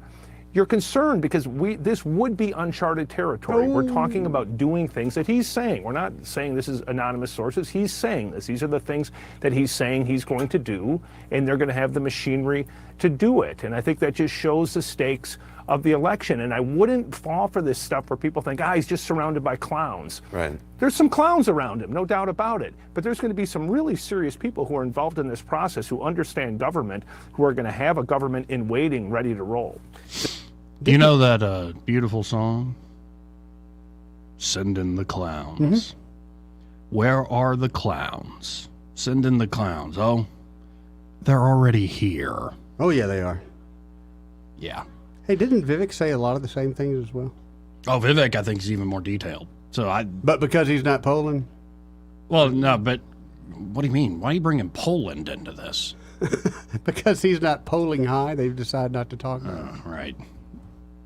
you're concerned because this would be uncharted territory. We're talking about doing things that he's saying. We're not saying this is anonymous sources. He's saying this. These are the things that he's saying he's going to do, and they're going to have the machinery to do it. And I think that just shows the stakes of the election. And I wouldn't fall for this stuff where people think, he's just surrounded by clowns. Right. There's some clowns around him, no doubt about it. But there's going to be some really serious people who are involved in this process, who understand government, who are going to have a government in waiting, ready to roll. You know that beautiful song? Send in the clowns. Mm-hmm. Where are the clowns? Send in the clowns. Oh, they're already here. Oh, yeah, they are. Yeah. Hey, didn't Vivek say a lot of the same things as well? Oh, Vivek, I think, is even more detailed. But because he's not Poland? Well, no, but what do you mean? Why are you bringing Poland into this? Because he's not polling high, they've decided not to talk about it. Right.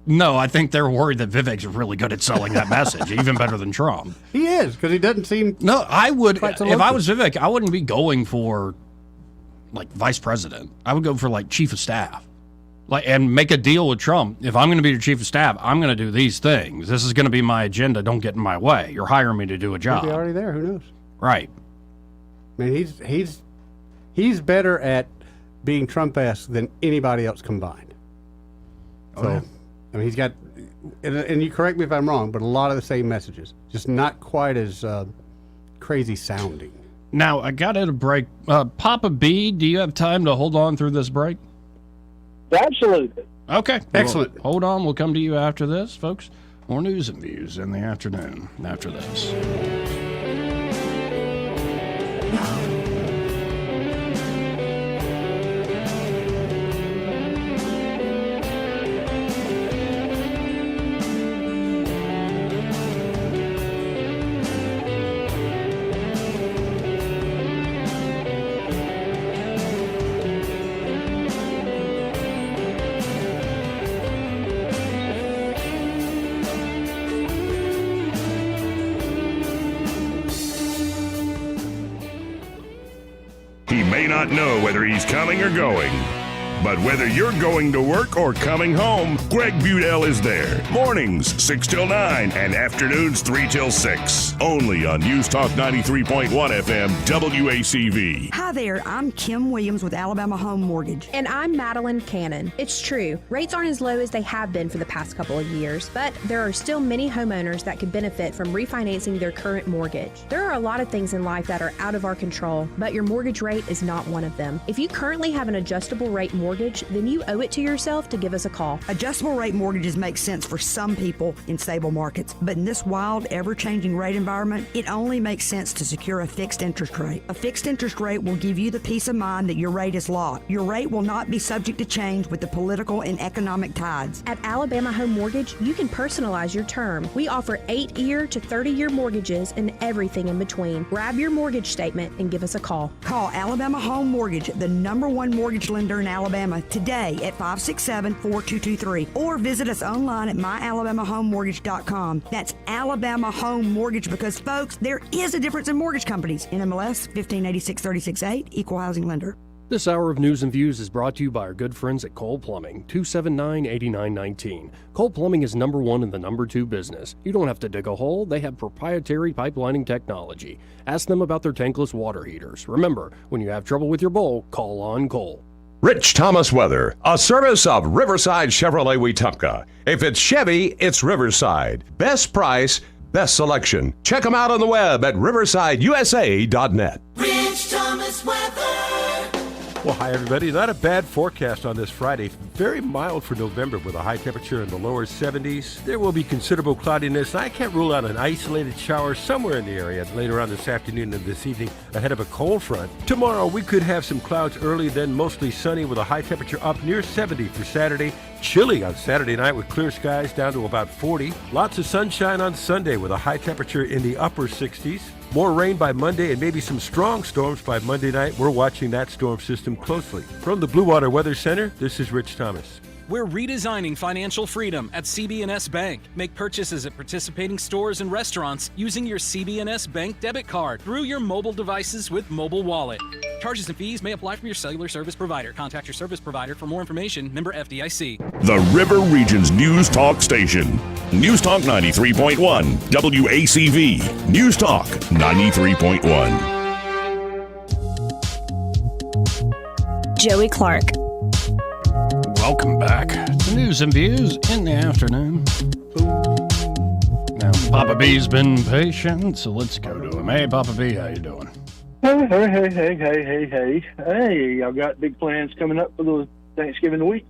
No, I think they're worried that Vivek's really good at selling that message, even better than Trump. He is, because he doesn't seem... No, I would, quite so if I local. was Vivek, I wouldn't be going for, like, vice president. I would go for, like, chief of staff. And make a deal with Trump. If I'm going to be your chief of staff, I'm going to do these things. This is going to be my agenda. Don't get in my way. You're hiring me to do a job. Maybe already there. Who knows? Right. I mean, he's better at being Trump-esque than anybody else combined. So, yeah. I mean, he's got, and you correct me if I'm wrong, but a lot of the same messages, just not quite as crazy sounding. Now, I got at a break. Papa B, do you have time to hold on through this break? Absolutely. Okay. Excellent. Well, hold on. We'll come to you after this, folks. More news and views in the afternoon after this. He may not know whether he's coming or going, but whether you're going to work or coming home, Greg Budell is there. Mornings, 6 till 9, and afternoons, 3 till 6. Only on News Talk 93.1 FM, WACV. Hi there, I'm Kim Williams with Alabama Home Mortgage. And I'm Madeline Cannon. It's true, rates aren't as low as they have been for the past couple of years, but there are still many homeowners that could benefit from refinancing their current mortgage. There are a lot of things in life that are out of our control, but your mortgage rate is not one of them. If you currently have an adjustable rate mortgage, then you owe it to yourself to give us a call. Adjustable rate mortgages make sense for some people in stable markets, but in this wild, ever-changing rate environment, it only makes sense to secure a fixed interest rate. A fixed interest rate will give you the peace of mind that your rate is locked. Your rate will not be subject to change with the political and economic tides. At Alabama Home Mortgage, you can personalize your term. We offer 8-year to 30-year mortgages and everything in between. Grab your mortgage statement and give us a call. Call Alabama Home Mortgage, the #1 mortgage lender in Alabama, today at 567-4223, or visit us online at myalabamahomemortgage.com. That's Alabama Home Mortgage, because folks, there is a difference in mortgage companies. NMLS 1586-36-8, Equal Housing Lender. This hour of news and views is brought to you by our good friends at Cole Plumbing, 279-8919. Cole Plumbing is #1 in the #2 business. You don't have to dig a hole. They have proprietary pipelining technology. Ask them about their tankless water heaters. Remember, when you have trouble with your bowl, call on Cole. Rich Thomas Weather, a service of Riverside Chevrolet Wetumpka. If it's Chevy, it's Riverside. Best price, best selection. Check them out on the web at riversideusa.net. Rich Thomas Weather. Well, hi, everybody. Not a bad forecast on this Friday. Very mild for November with a high temperature in the lower 70s. There will be considerable cloudiness. I can't rule out an isolated shower somewhere in the area later on this afternoon and this evening ahead of a cold front. Tomorrow, we could have some clouds early, then mostly sunny with a high temperature up near 70 for Saturday. Chilly on Saturday night with clear skies down to about 40. Lots of sunshine on Sunday with a high temperature in the upper 60s. More rain by Monday and maybe some strong storms by Monday night. We're watching that storm system closely. From the Blue Water Weather Center, this is Rich Thomas. We're redesigning financial freedom at CB&S Bank. Make purchases at participating stores and restaurants using your CB&S Bank debit card through your mobile devices with Mobile Wallet. Charges and fees may apply from your cellular service provider. Contact your service provider for more information. Member FDIC. The River Region's News Talk Station. News Talk 93.1, WACV. News Talk 93.1. Joey Clark. Welcome back to News and Views in the afternoon. Now, Papa B's been patient, so let's go to him. Hey, Papa B, how you doing? Hey, I've got big plans coming up for the Thanksgiving week.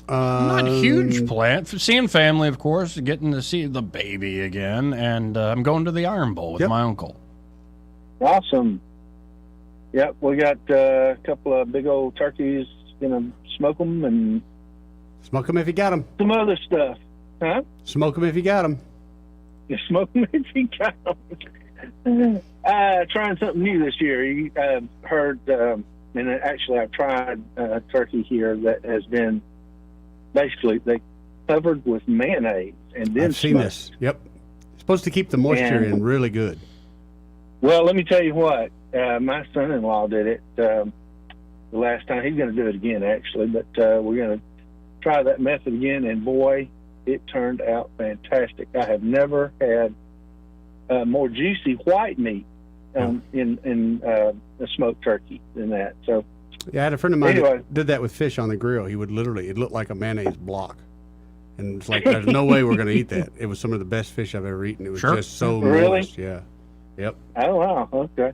Not huge plan. Seeing family, of course, getting to see the baby again, and I'm going to the Iron Bowl with my uncle. Awesome. Yep, we got a couple of big old turkeys. Gonna smoke them and smoke them if you got them. Some other stuff, huh? Smoke them if you got them. You smoke them if you got them. Trying something new this year. You heard, and actually I've tried turkey here that has been basically they covered with mayonnaise and then I've seen this. Yep, it's supposed to keep the moisture in really good. Well, let me tell you what. My son-in-law did it the last time. He's going to do it again, actually, but we're going to try that method again, and boy, it turned out fantastic. I have never had more juicy white meat in a smoked turkey than that. So, yeah, I had a friend of mine that did that with fish on the grill. He would literally, it looked like a mayonnaise block. And it's like, there's no way we're going to eat that. It was some of the best fish I've ever eaten. It was just so moist. Yeah. Yep. Oh, wow. Okay.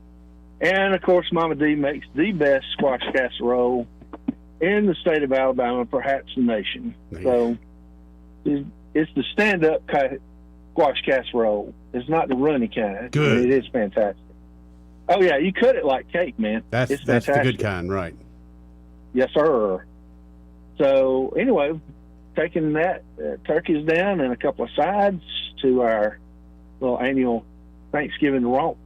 And, of course, Mama D makes the best squash casserole in the state of Alabama, perhaps the nation. So it's the stand-up squash casserole. It's not the runny kind. Good. It is fantastic. Oh, yeah, you cut it like cake, man. That's the good kind, right. Yes, sir. So, anyway, taking that turkeys down and a couple of sides to our little annual Thanksgiving romp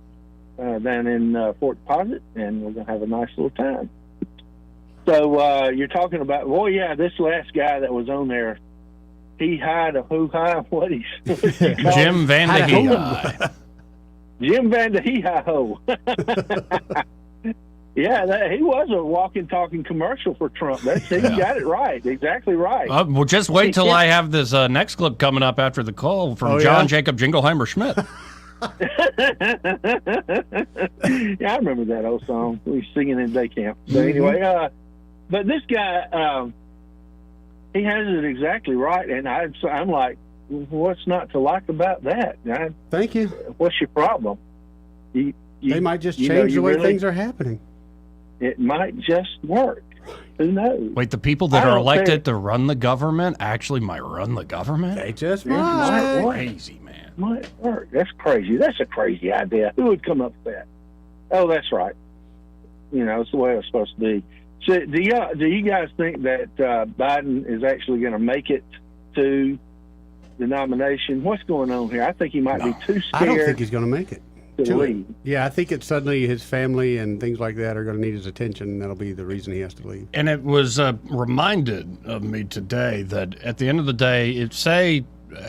down in Fort Deposit, and we're going to have a nice little time. So you're talking about, this last guy that was on there, what he's Jim Van de Hee-Hi. Jim Van de Hee-Hi-Ho. Yeah, he was a walking, talking commercial for Trump. He got it right, exactly right. Well, just wait till I have this next clip coming up after the call from John Jacob Jingleheimer Schmidt. Yeah, I remember that old song. We were singing in day camp. So anyway, but this guy, he has it exactly right, and I'm like, what's not to like about that? Thank you. What's your problem? They might just change the way things are happening. It might just work. Who knows? Wait, the people that are elected to run the government actually might run the government? They just might. Crazy, man. Might work. That's crazy. That's a crazy idea. Who would come up with that? Oh, that's right. It's the way it's supposed to be. So, do you guys think that Biden is actually going to make it to the nomination? What's going on here? I think he might be too scared. I don't think he's going to make it. To leave. Yeah, I think it's suddenly his family and things like that are going to need his attention, and that'll be the reason he has to leave. And it was reminded of me today that at the end of the day,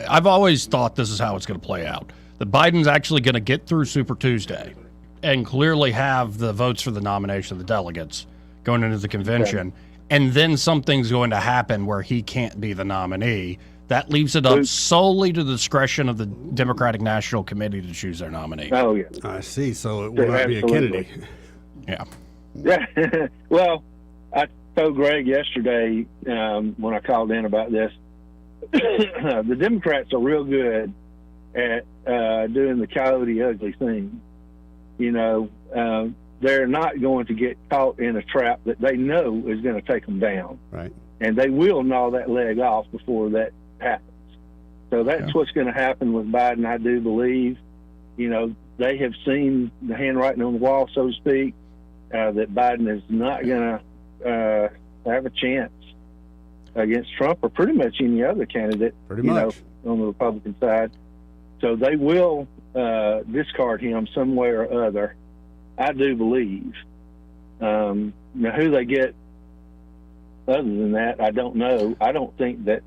I've always thought this is how it's going to play out. That Biden's actually going to get through Super Tuesday and clearly have the votes for the nomination of the delegates going into the convention, and then something's going to happen where he can't be the nominee. That leaves it up solely to the discretion of the Democratic National Committee to choose their nominee. Oh, yeah. I see. So it will not be a Kennedy. Yeah. Yeah. Well, I told Greg yesterday when I called in about this, the Democrats are real good at doing the coyote ugly thing. They're not going to get caught in a trap that they know is going to take them down. Right. And they will gnaw that leg off before that happens. So that's what's going to happen with Biden, I do believe. They have seen the handwriting on the wall, so to speak, that Biden is not going to have a chance against Trump or pretty much any other candidate, on the Republican side. So they will discard him some way or other, I do believe. Now, who they get other than that, I don't know. I don't think that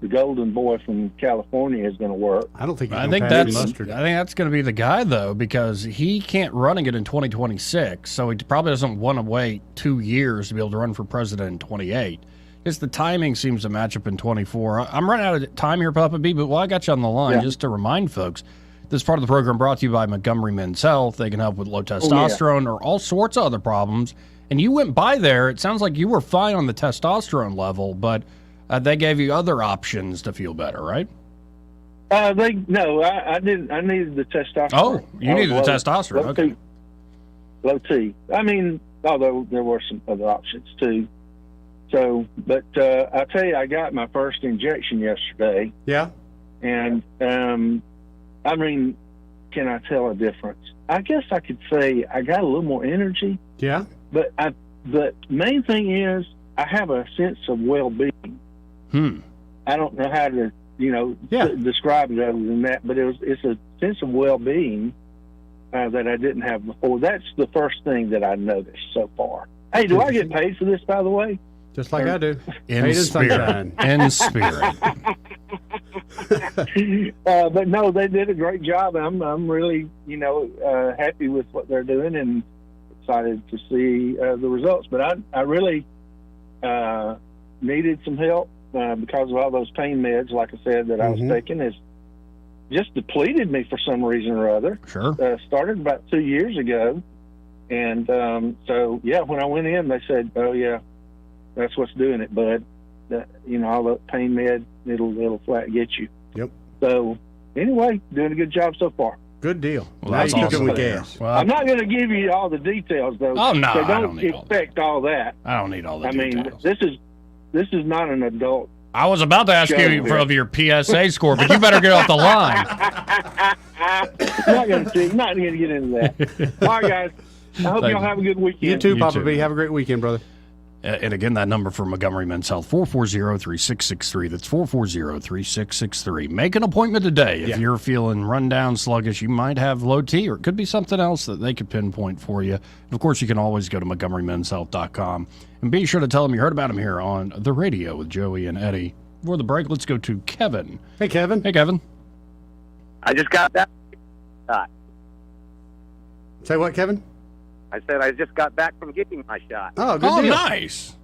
the golden boy from California is going to work. I don't think. I think that's going to be the guy though, because he can't run again in 2026. So he probably doesn't want to wait 2 years to be able to run for president in 28. Just the timing seems to match up in 24. I'm running out of time here, Papa B. But while I got you on the line, just to remind folks, this part of the program brought to you by Montgomery Men's Health. They can help with low testosterone or all sorts of other problems. And you went by there. It sounds like you were fine on the testosterone level, but they gave you other options to feel better, right? I didn't. I needed the testosterone. Oh, you needed the testosterone. Okay. Low T. I mean, although there were some other options too. So, but I tell you, I got my first injection yesterday. Yeah. And I mean, can I tell a difference? I guess I could say I got a little more energy. Yeah. But the main thing is I have a sense of well-being. I don't know how to, describe it other than that, but it's a sense of well-being that I didn't have before. That's the first thing that I noticed so far. Hey, do I get paid for this, by the way? Just like I do. In spirit. In spirit. But no, they did a great job. I'm really, happy with what they're doing and excited to see the results. But I really needed some help because of all those pain meds, like I said, that I was taking is just depleted me for some reason or other. Sure. Started about 2 years ago. And so, yeah, when I went in, they said, oh, yeah, that's what's doing it, bud. All the pain med, it'll flat get you. Yep. So, anyway, doing a good job so far. Good deal. Well, now that's you awesome. with gas. Well, I'm not going to give you all the details, though. Oh, no, so I don't need expect all that. I don't need all the I details. mean, this is not an adult. I was about to ask you for your PSA score, but you better get off the line. Not going to get into that. All right, guys. I hope y'all have a good weekend. You too, Papa B. Have a great weekend, brother. And again, that number for Montgomery Men's Health, 440-3663. That's 440-3663. Make an appointment today. If you're feeling run down, sluggish, you might have low T, or it could be something else that they could pinpoint for you. And of course, you can always go to MontgomeryMen'sHealth.com. And be sure to tell them you heard about them here on the radio with Joey and Eddie. Before the break, let's go to Kevin. Hey, Kevin. Hey, Kevin. I just got back. Say what, Kevin? I said I just got back from getting my shot. Oh, good deal. Nice.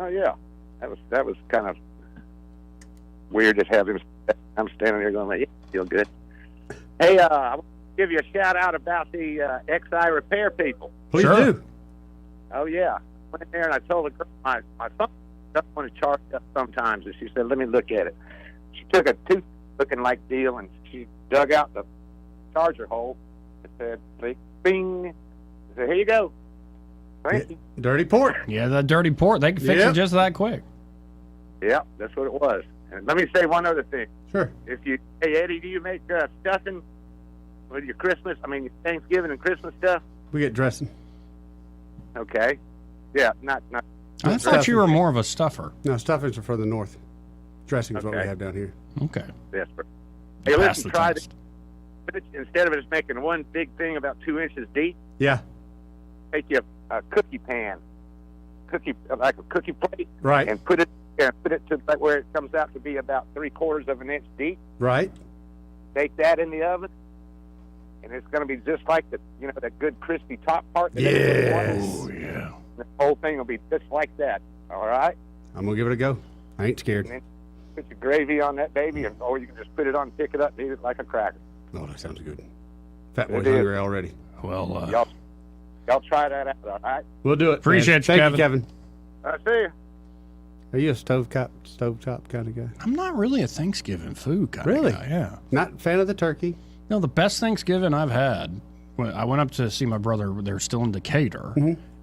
Oh yeah, that was kind of weird to have him. I'm standing there going, "Yeah, feel good." Hey, I want to give you a shout out about the XI repair people. Please do. Oh yeah, I went in there and I told the girl my phone doesn't want to charge up sometimes, and she said, "Let me look at it." She took a tooth-looking like deal and she dug out the charger hole. It said, "Bing." I said, here you go. Thank you. Dirty port. Yeah, the dirty port. They can fix it just that quick. Yeah, that's what it was. And let me say one other thing. Sure. Hey, Eddie, do you make stuffing with your Christmas? I mean, your Thanksgiving and Christmas stuff? We get dressing. Okay. Yeah, not. I thought you were more of a stuffer. No, stuffings are for the north. Dressing is what we have down here. Okay. Desperate. Hey, listen, try this. Instead of just making one big thing about 2 inches deep, take you a cookie pan, like a cookie plate, right, and put it to where it comes out to be about 3/4 of an inch deep. Right. Take that in the oven, and it's going to be just like that good crispy top part. Yes. Oh yeah. The whole thing will be just like that. All right. I'm gonna give it a go. I ain't scared. And then put your gravy on that baby, or you can just put it on, pick it up, and eat it like a cracker. Oh, that sounds good. Fat boy's hungry already. Well, y'all try that out, all right? We'll do it. Appreciate you, Thank you, Kevin. I see you. Are you a stovetop kind of guy? I'm not really a Thanksgiving food kind really? of guy. Yeah. Not a fan of the turkey? No, the best Thanksgiving I've had, I went up to see my brother. They're still in Decatur,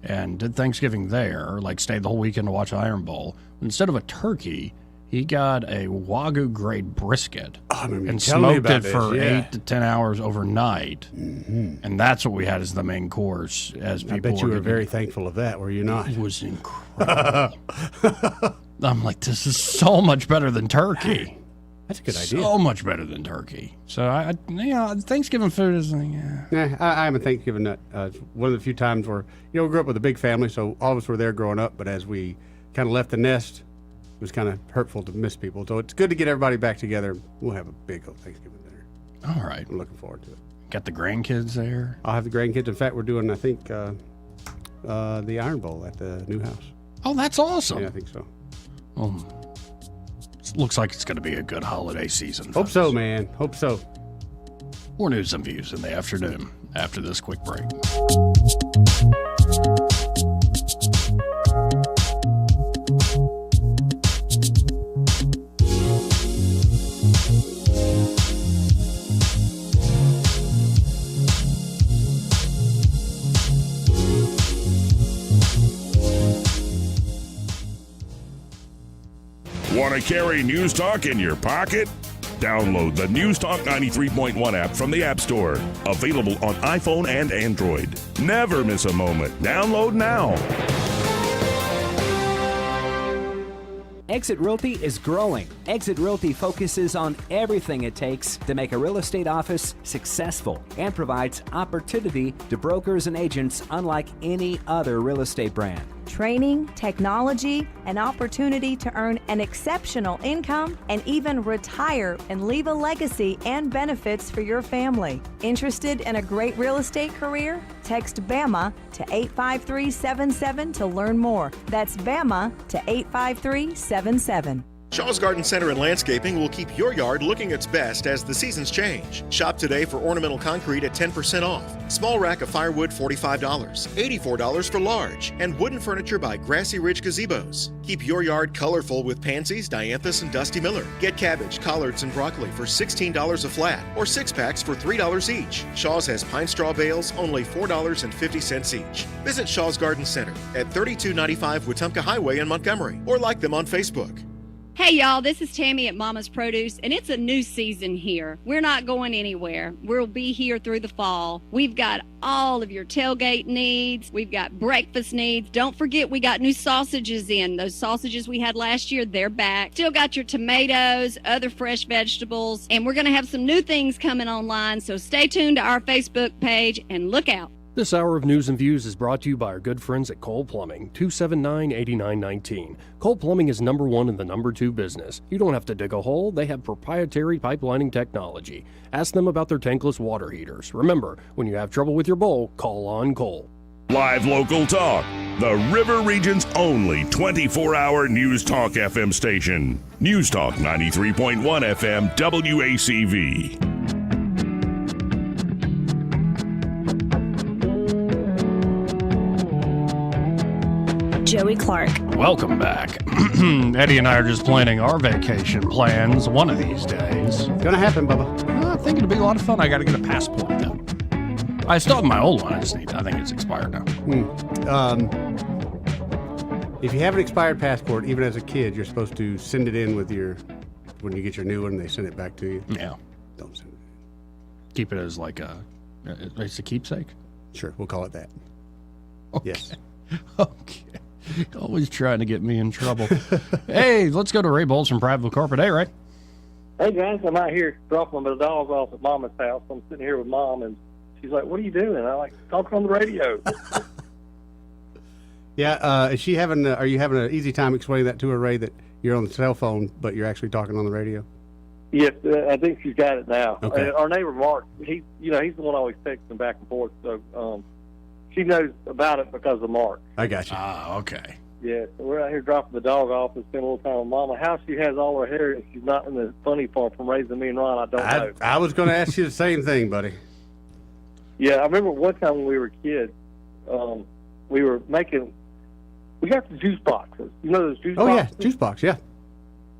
and did Thanksgiving there, like stayed the whole weekend to watch Iron Bowl. Instead of a turkey, he got a Wagyu grade brisket and smoked it for 8 to 10 hours overnight. And that's what we had as the main course. As people I bet you were very thankful of that, were you not? It was incredible. I'm like, this is so much better than turkey. That's a good idea. So much better than turkey. So Thanksgiving food is I'm a Thanksgiving nut. It's one of the few times where we grew up with a big family, so all of us were there growing up. But as we kind of left the nest, it was kind of hurtful to miss people. So it's good to get everybody back together. We'll have a big old Thanksgiving dinner. All right. I'm looking forward to it. Got the grandkids there? I'll have the grandkids. In fact, we're doing, I think, the Iron Bowl at the new house. Oh, that's awesome. Yeah, I think so. Looks like it's going to be a good holiday season. Hope so, man. Hope so. More news and views in the afternoon after this quick break. Want to carry News Talk in your pocket? Download the News Talk 93.1 app from the App Store. Available on iPhone and Android. Never miss a moment. Download now. Exit Realty is growing. Exit Realty focuses on everything it takes to make a real estate office successful and provides opportunity to brokers and agents unlike any other real estate brand. Training, technology, an opportunity to earn an exceptional income, and even retire and leave a legacy and benefits for your family. Interested in a great real estate career? Text BAMA to 85377 to learn more. That's BAMA to 85377. Shaw's Garden Center and Landscaping will keep your yard looking its best as the seasons change. Shop today for ornamental concrete at 10% off. Small rack of firewood, $45, $84 for large, and wooden furniture by Grassy Ridge Gazebos. Keep your yard colorful with pansies, dianthus, and Dusty Miller. Get cabbage, collards, and broccoli for $16 a flat, or 6-packs for $3 each. Shaw's has pine straw bales, only $4.50 each. Visit Shaw's Garden Center at 3295 Wetumpka Highway in Montgomery, or like them on Facebook. Hey y'all, this is Tammy at Mama's Produce, and it's a new season here. We're not going anywhere. We'll be here through the fall. We've got all of your tailgate needs. We've got breakfast needs. Don't forget we got new sausages in. Those sausages we had last year, they're back. Still got your tomatoes, other fresh vegetables, and we're going to have some new things coming online, so stay tuned to our Facebook page and look out. This hour of News and Views is brought to you by our good friends at Cole Plumbing, 279-8919. Cole Plumbing is number one in the number two business. You don't have to dig a hole. They have proprietary pipelining technology. Ask them about their tankless water heaters. Remember, when you have trouble with your bowl, call on Cole. Live local talk. The River Region's only 24-hour News Talk FM station. News Talk 93.1 FM WACV. Joey Clark. Welcome back. Eddie and I are just planning our vacation plans one of these days. Gonna happen, Bubba. I think it'll be a lot of fun. I got to get a passport though. I still have my old one. I think it's expired now. If you have an expired passport, even as a kid, you're supposed to send it in with when you get your new one, they send it back to you. Yeah. Don't send it. Keep it as it's a keepsake? Sure, we'll call it that. Okay. Yes. Okay. Always trying to get me in trouble. Hey, let's go to Ray Bowles from Prattville Carpet. Hey, Ray. Hey, guys, I'm out here dropping my dog off at Mama's house. I'm sitting here with Mom, and she's like, what are you doing? I'm like, talking on the radio. Yeah, is she having? Are you having an easy time explaining that to her, Ray, that you're on the cell phone, but you're actually talking on the radio? Yes, I think she's got it now. Okay. Our neighbor, Mark, he's the one always texting back and forth, so she knows about it because of Mark. I got you. Ah, okay. Yeah, so we're out here dropping the dog off and spending a little time with Mama. How she has all her hair and she's not in the funny part from raising me and Ron, I don't know. I was going to ask you the same thing, buddy. Yeah, I remember one time when we were kids, we got the juice boxes. You know those juice boxes? Oh, yeah, juice box, yeah.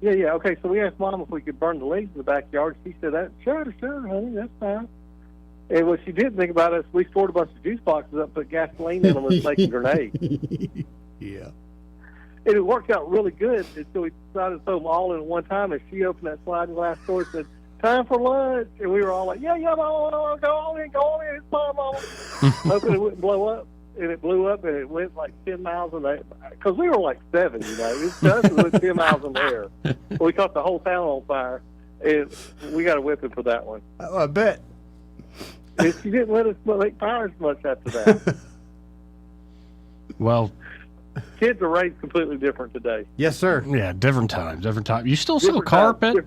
Yeah. Okay, so we asked Mom if we could burn the leaves in the backyard. She said, sure, honey, that's fine. And what she didn't think about is we stored a bunch of juice boxes up, put gasoline in them, and making grenades. Yeah. And it worked out really good until we decided to throw them all in at one time. And she opened that sliding glass door and said, time for lunch. And we were all like, yeah, Mama, go on in, it's fine, Mama. Hoping it wouldn't blow up. And it blew up, and it went like 10 miles in the air. Because we were like 7, It went 10 miles in the air. We caught the whole town on fire. And we got a whipping for that one. I bet. And she didn't let us make fires much after that. Well, kids are raised completely different today. Yes, sir. Yeah, different times. You still sell carpet?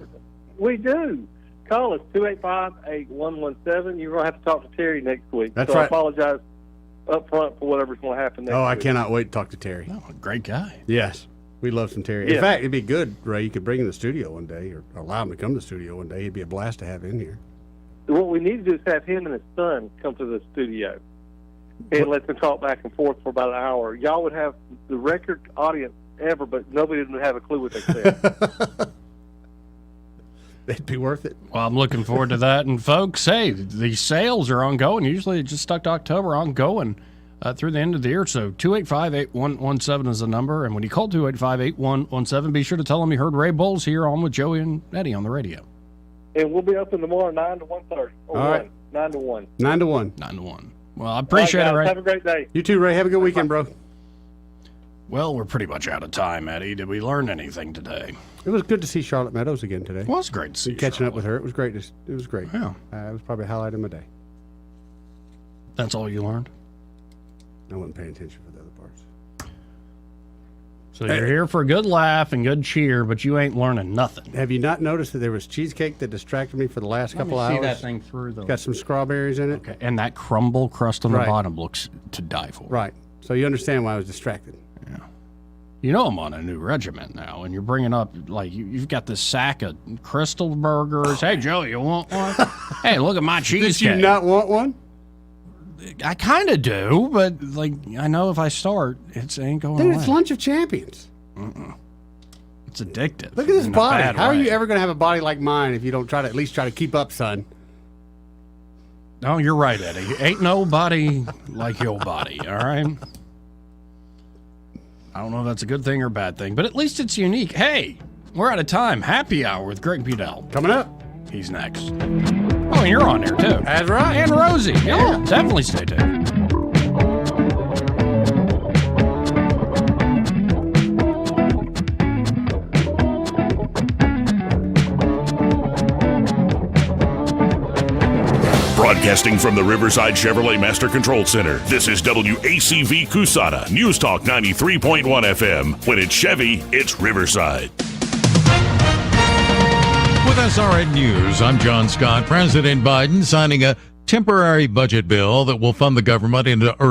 We do. Call us 285-8117. You're going to have to talk to Terry next week. That's so right. I apologize up front for whatever's going to happen next week. I cannot wait to talk to Terry. Oh, great guy. Yes. We love some Terry. Yeah. In fact, it'd be good, Ray, you could bring him to the studio one day or allow him to come to the studio one day. It'd be a blast to have in here. What we need to do is have him and his son come to the studio and let them talk back and forth for about an hour. Y'all would have the record audience ever, but nobody would have a clue what they said. It'd be worth it. Well, I'm looking forward to that. And folks, hey, the sales are ongoing. Usually it's just stuck to October, ongoing. through the end of the year. So 285-8117 is the number. And when you call 285-8117, be sure to tell them you heard Ray Bowles here on with Joey and Eddie on the radio. And we'll be open tomorrow 9 to 1:30. Or All right. 9 to 1. 9 to 1. 9 to 1. Well, I appreciate All right, it, Ray. guys, have a great day. You too, Ray. Have a good weekend, bro. Well, we're pretty much out of time, Eddie. Did we learn anything today? It was good to see Charlotte Meadows again today. Well, it's great to see catching up with her. It was great. It was great. Yeah. It was probably a highlight of my day. That's all you learned? I wasn't paying attention for the other parts. So you're here for a good laugh and good cheer, but you ain't learning nothing. Have you not noticed that there was cheesecake that distracted me for the last couple Let me hours? see that thing through the... Got some strawberries in it. Okay, and that crumble crust on Right. the bottom looks to die for. Right. So you understand why I was distracted. Yeah. You know I'm on a new regiment now, and you're bringing up, like, you've got this sack of Crystal burgers. Hey, Joe, you want one? Hey, look at my cheesecake. Did you not want one? I kind of do, but, like, I know if I start, it ain't going Dude, away. it's Lunch of Champions. It's addictive. Look at this in a body. bad How are way. you ever going to have a body like mine if you don't at least try to keep up, son? No, you're right, Eddie. Ain't nobody like your body, all right? I don't know if that's a good thing or a bad thing, but at least it's unique. Hey, we're out of time. Happy Hour with Greg Budell. Coming up. He's next. Oh, and you're on there, too. That's right. And Rosie. Yeah, definitely stay tuned. Broadcasting from the Riverside Chevrolet Master Control Center, this is WACV Cusana, News Talk 93.1 FM. When it's Chevy, it's Riverside. With SRN News, I'm John Scott. President Biden signing a temporary budget bill that will fund the government into